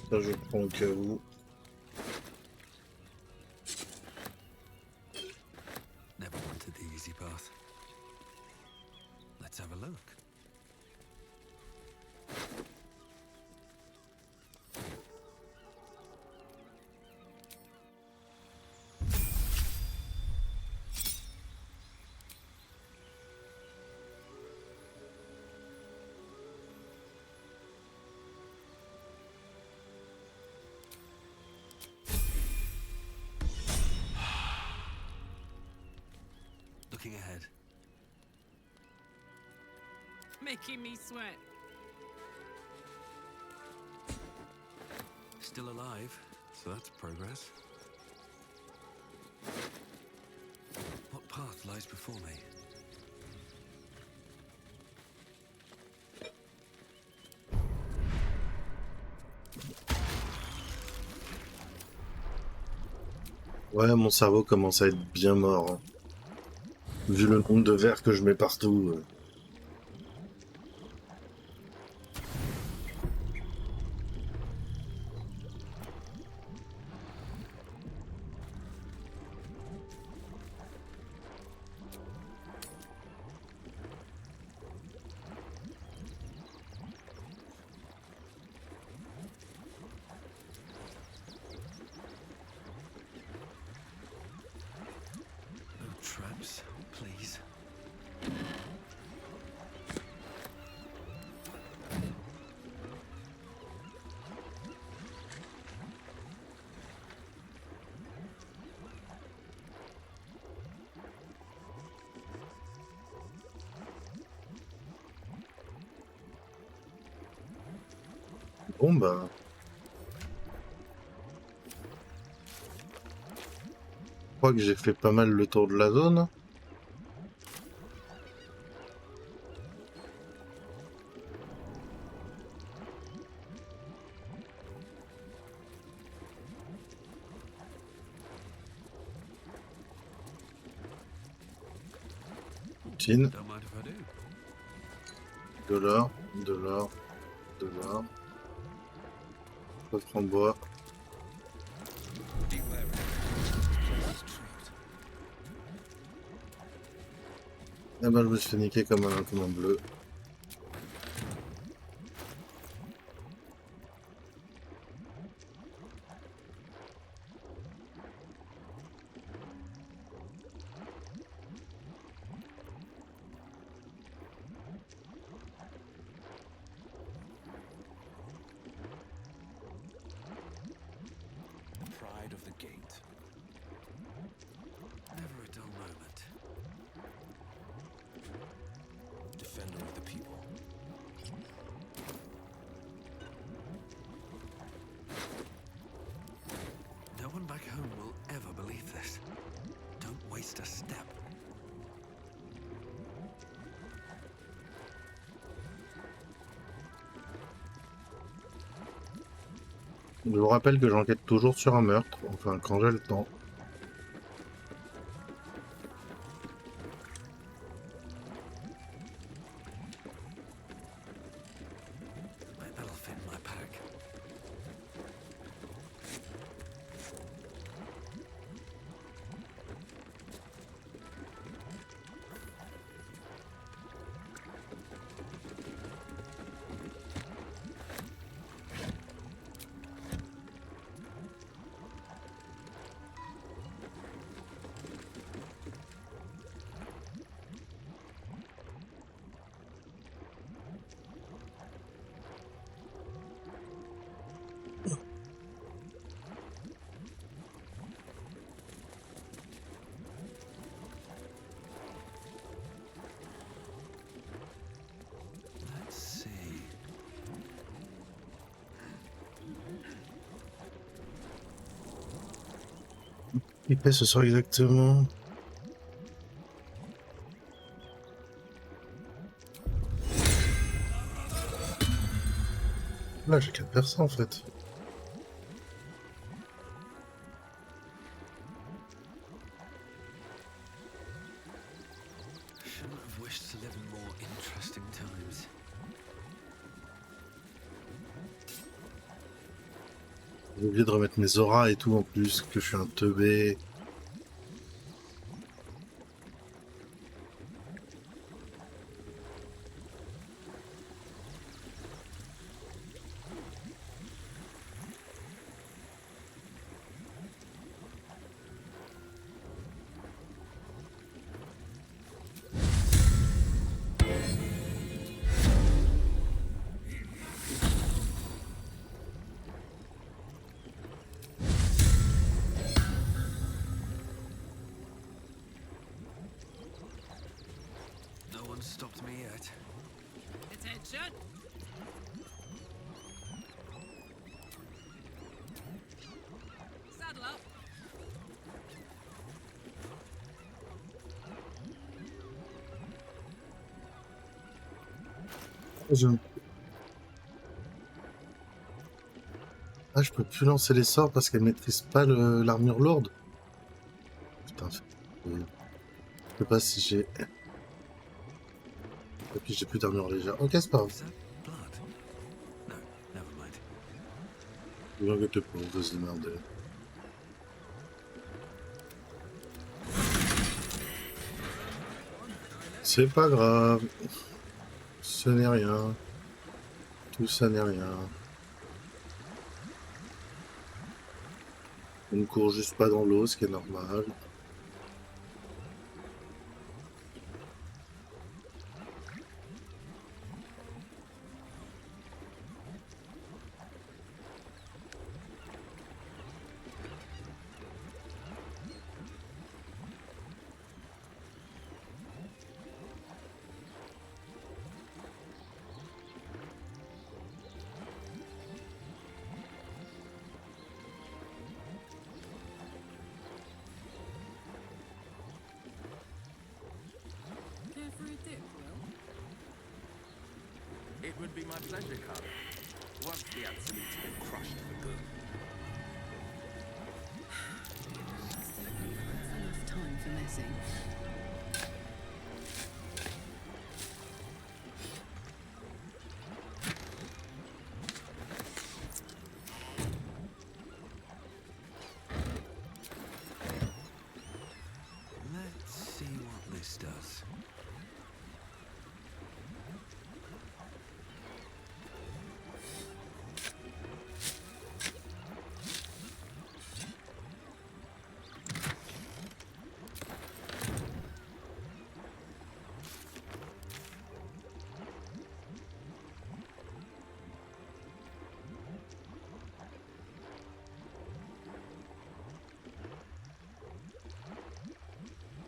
Ça, je prends au cas où. Never wanted the easy path. Let's have a look. Looking ahead. Making me sweat. Still alive, so that's progress. What path lies before me? Ouais, mon cerveau commence à être bien mort. Hein. Vu le nombre de verres que je mets partout. No traps, please. Bon bah. Je crois que j'ai fait pas mal le tour de la zone. platine. Don't mind if I do. De l'or, de l'or, de l'or. Coffre en bois. Et ben je me suis fait niquer comme un bleu. Pride of the gate. Never a dull moment. Defender of the people. No one back home will ever believe this. Don't waste a step. Je vous rappelle que j'enquête toujours sur un meurtre, enfin quand j'ai le temps. That'll fit in my pack. Let's see. Il fait ce soir exactement. Là j'ai 4 percents en fait. Shouldn't have wished to live in more interesting times. J'ai oublié de remettre mes auras et tout en plus, que je suis un teubé. No one stopped me yet. Attention! Saddle up. Ah, je peux plus lancer les sorts parce qu'elle maîtrise pas l'armure lourde. Putain, je sais pas si j'ai... Et puis j'ai plus d'armure légère. Ok, c'est pas grave. Is that blood? No, never mind. Je vais enquêter pour vous démerder. C'est pas grave. Ce n'est rien. Tout ça n'est rien. On ne court juste pas dans l'eau, ce qui est normal. Care for a dip, Will? It would be my pleasure, Carter. Once the Absolute's been crushed for good. Enough time for messing.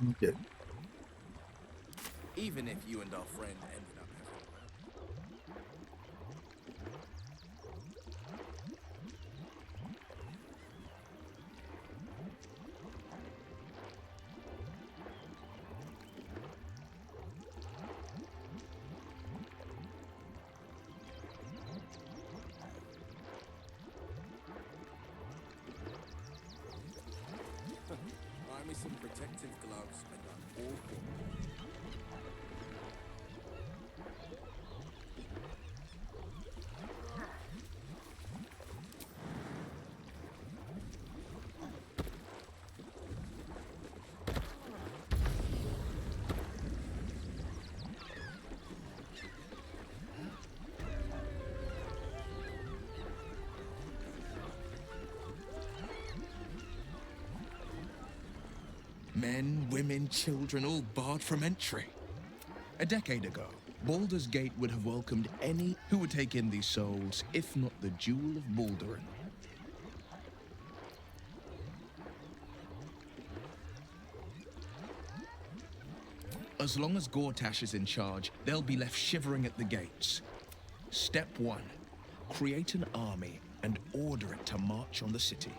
Ok. Even if you and our friend ended up having buy me some protective gloves and I'm all for it. Men, women, children, all barred from entry. A decade ago, Baldur's Gate would have welcomed any who would take in these souls, if not the Jewel of Baldurin. As long as Gortash is in charge, they'll be left shivering at the gates. Step 1. Create an army and order it to march on the city.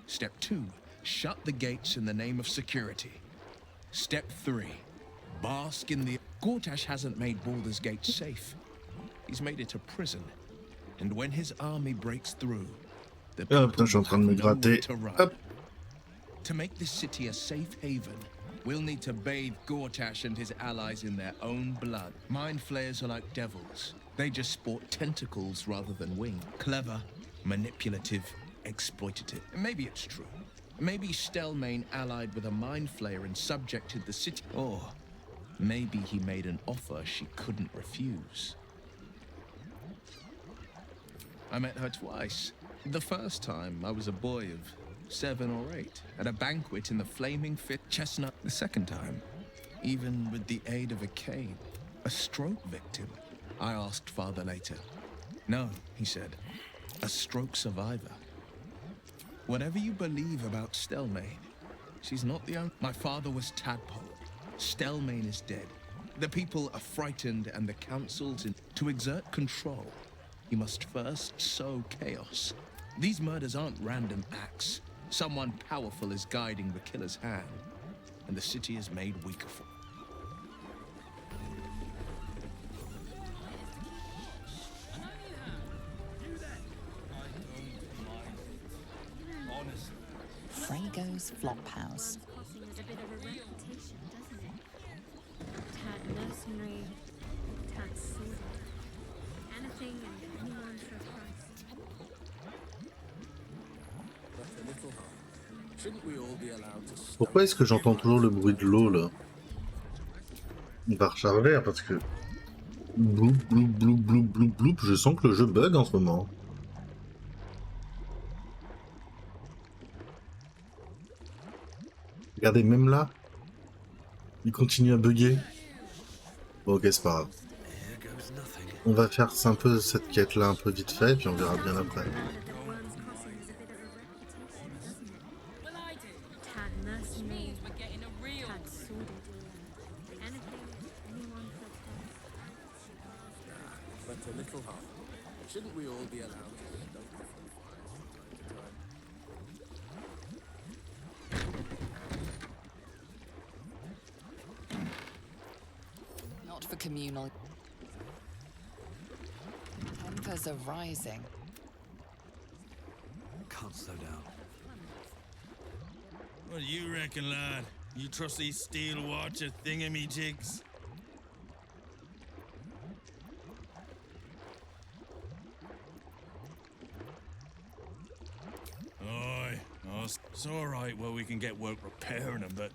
Step 2. Shut the gates in the name of security. Step 3. Bask in the... Gortash hasn't made Baldur's Gate safe. He's made it a prison. And when his army breaks through, the people putain, je suis en train de me have nowhere gratter. to run. Hop. To make this city a safe haven, we'll need to bathe Gortash and his allies in their own blood. Mind flayers are like devils. They just sport tentacles rather than wings. Clever, manipulative, exploitative. And maybe it's true. Maybe Stelmane allied with a mind flayer and subjected the city. Or maybe he made an offer she couldn't refuse. I met her twice. The first time, I was a boy of 7 or 8, at a banquet in the Flaming Fit Chestnut. The second time, even with the aid of a cane, a stroke victim. I asked Father later. No, he said, a stroke survivor. Whatever you believe about Stelmane, she's not the only... My father was Tadpole. Stelmane is dead. The people are frightened and the council's in... To exert control, you must first sow chaos. These murders aren't random acts. Someone powerful is guiding the killer's hand, and the city is made weaker for it. Frago's Flophouse. Has a bit of a reputation, doesn't it? Tad mercenary, tad sordid. Anything and anyone for a price. That's a little hard. Shouldn't we all be allowed to stop? Pourquoi est-ce que j'entends toujours le bruit de l'eau là? Il va recharger parce que... Bloup, bloup, bloup, bloup, bloup, bloup. Je sens que le jeu bug en ce moment. Regardez, même là, il continue à bugger. Bon, ok, c'est pas grave. On va faire un peu cette quête là un peu vite fait, puis on verra bien après. Tad mercenary, tad sordid. Anything and anyone for a price. That's a little hard. Shouldn't we all be allowed to stop different fires from time to time? Not for communal. Tempers are rising. Can't slow down. What do you reckon, lad? You trust these steel watcher thingamajigs? Aye, oh, it's alright, well, we can get work repairing them, but...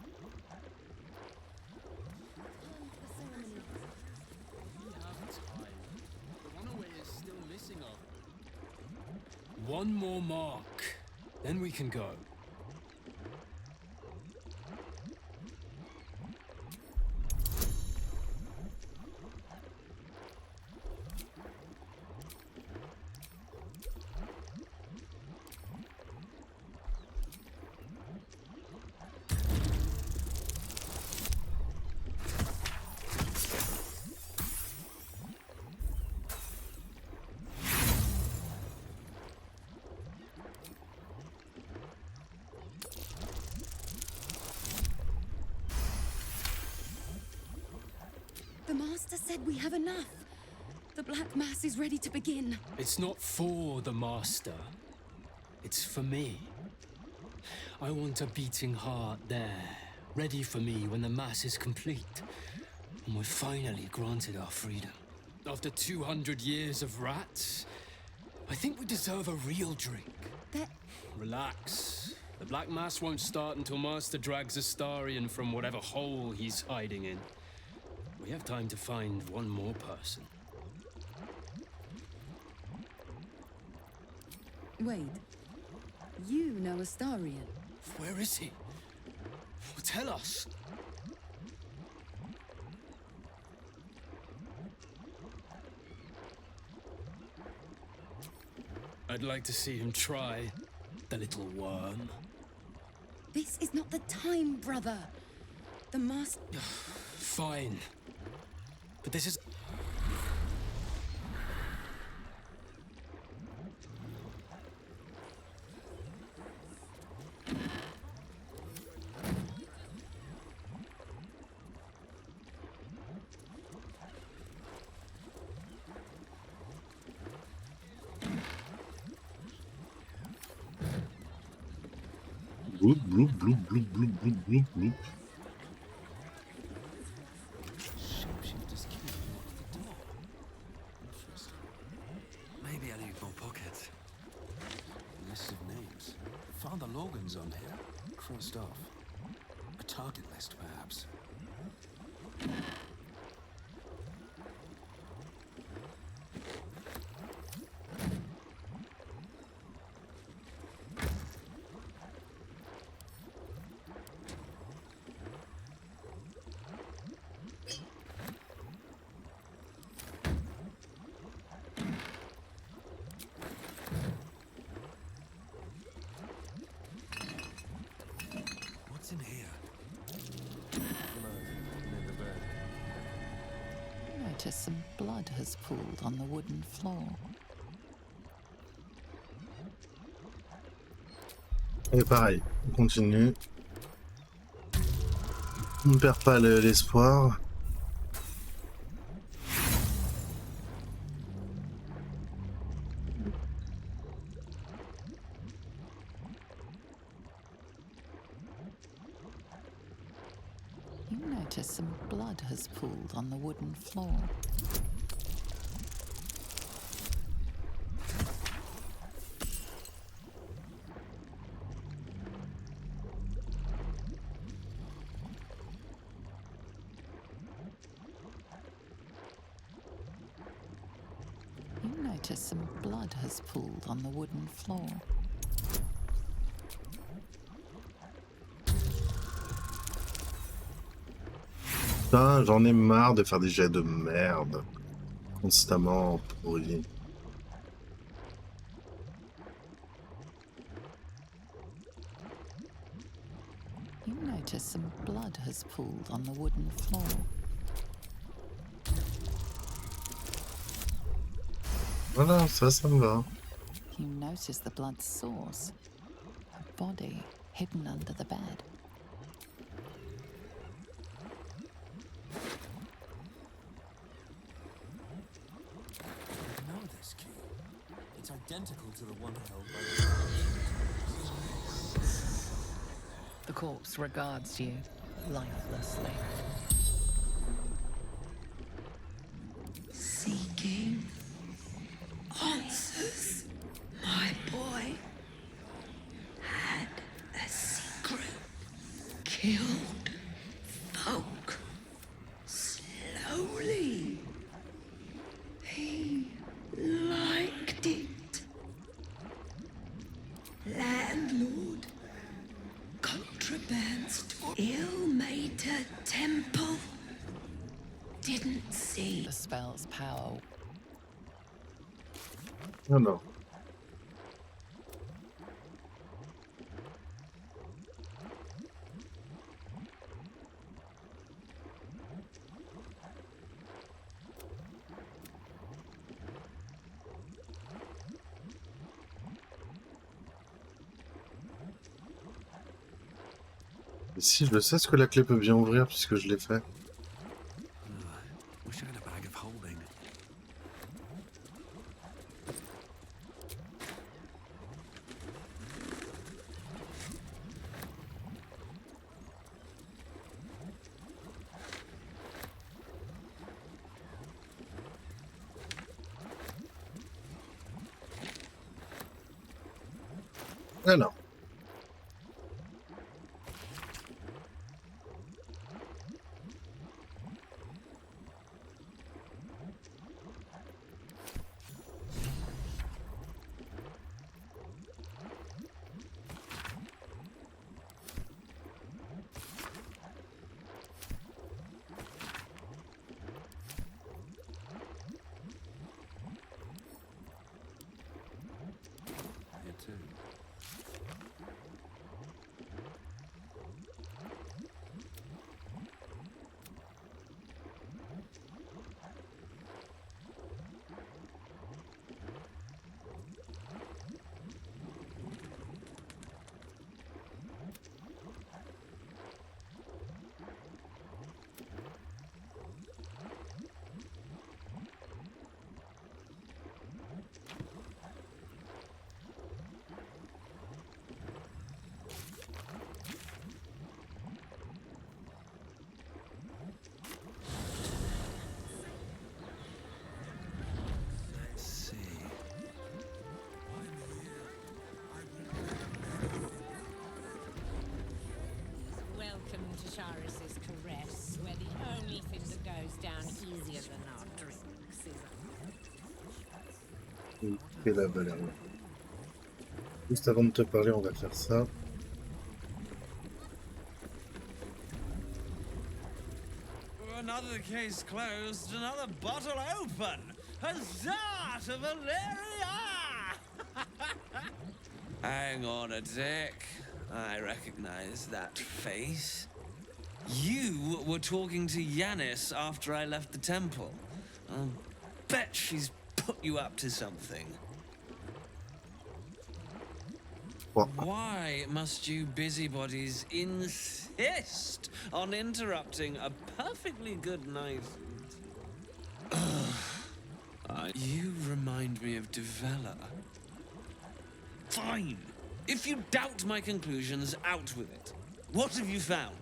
One more mark, then we can go. The Master said we have enough. The Black Mass is ready to begin. It's not for the Master. It's for me. I want a beating heart there, ready for me when the Mass is complete. And we're finally granted our freedom. After 200 years of rats, I think we deserve a real drink. Relax. The Black Mass won't start until Master drags Astarion from whatever hole he's hiding in. We have time to find one more person. Wait. You know Astarion. Where is he? Tell us. I'd like to see him try, the little worm. This is not the time, brother. The Master... Fine. But this is... Bloop, bloop, bloop, bloop, bloop, bloop, bloop, bloop. Shapeshifter's key unlocks the door. Interesting. Maybe I need more pockets. List of names. Father Logan's on here. Crossed off. A target list, perhaps. What's in here? Notice some blood has pooled on the wooden floor. Et pareil, on continue. On ne perd pas l'espoir. You notice some blood has pooled on the wooden floor. You notice some blood has pooled on the wooden floor. Putain, j'en ai marre de faire des jets de merde. Constamment pourris. You notice some blood has pooled on the wooden floor. Voilà, ça me va. You notice the blood's source. A body hidden under the bed. I know this key. It's identical to the one held by The corpse regards you lifelessly. Seeking answers, my boy. Had a secret. Killed folk. Slowly. He liked it. Landlord. Contraband store. Ill-mater temple. Didn't see. The spell's power. Non, non. Et si je sais ce que la clé peut bien ouvrir puisque je l'ai fait. wish I had a bag of holding. Alors. Here too. Welcome to Charis's caress, where the only thing that goes down easier than our drinks is Et la valeur. Juste avant de te parler, on va faire ça. Another case closed, another bottle open. Huzzah to Valeria! Hang on a tick. I recognize that face. You were talking to Yanis after I left the temple. I'll bet she's put you up to something. What? Why must you busybodies insist on interrupting a perfectly good night? You remind me of Devella. Fine. If you doubt my conclusions, out with it. What have you found?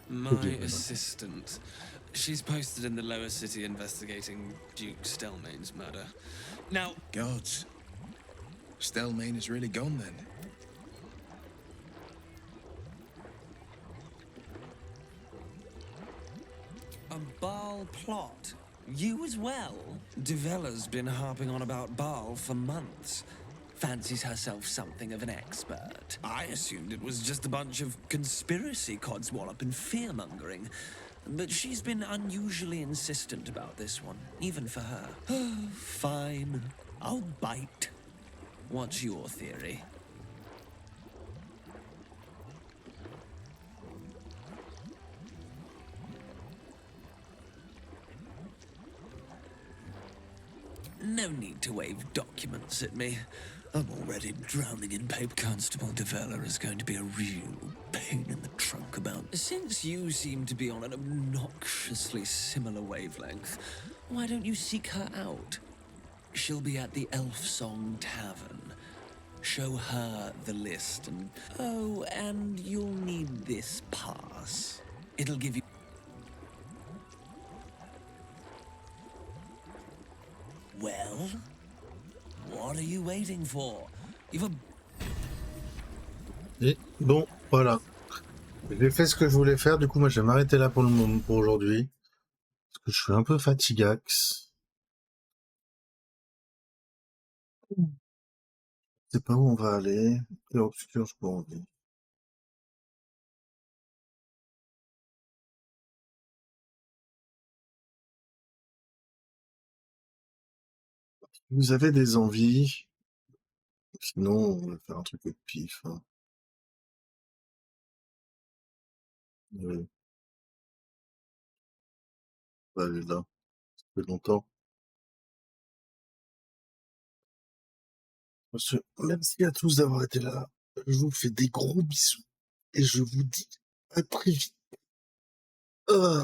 My assistant. She's posted in the lower city investigating Duke Stelmane's murder. Now... Gods. Stelmane is really gone then. A Baal plot? You as well? Devella's been harping on about Baal for months. Fancies herself something of an expert. I assumed it was just a bunch of conspiracy codswallop and fear-mongering. But she's been unusually insistent about this one, even for her. Fine. I'll bite. What's your theory? No need to wave documents at me. I'm already drowning in paper. Constable Devella is going to be a real pain in the trunk about. Since you seem to be on an obnoxiously similar wavelength, why don't you seek her out? She'll be at the Elf Song Tavern. Show her the list and... Oh, and you'll need this pass. It'll give you... Well? What are you waiting for? You've a... Et bon, voilà. J'ai fait ce que je voulais faire, du coup moi je vais m'arrêter là pour le moment, pour aujourd'hui. Parce que je suis un peu fatiguax. Je sais pas où on va aller. Quel obscur je peux envie. Vous avez des envies? Sinon, on va faire un truc au pif. Hein. Ouais. On va aller là. Ça fait longtemps. Merci à tous d'avoir été là. Je vous fais des gros bisous. Et je vous dis à très vite. Ah.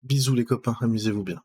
Bisous les copains, amusez-vous bien.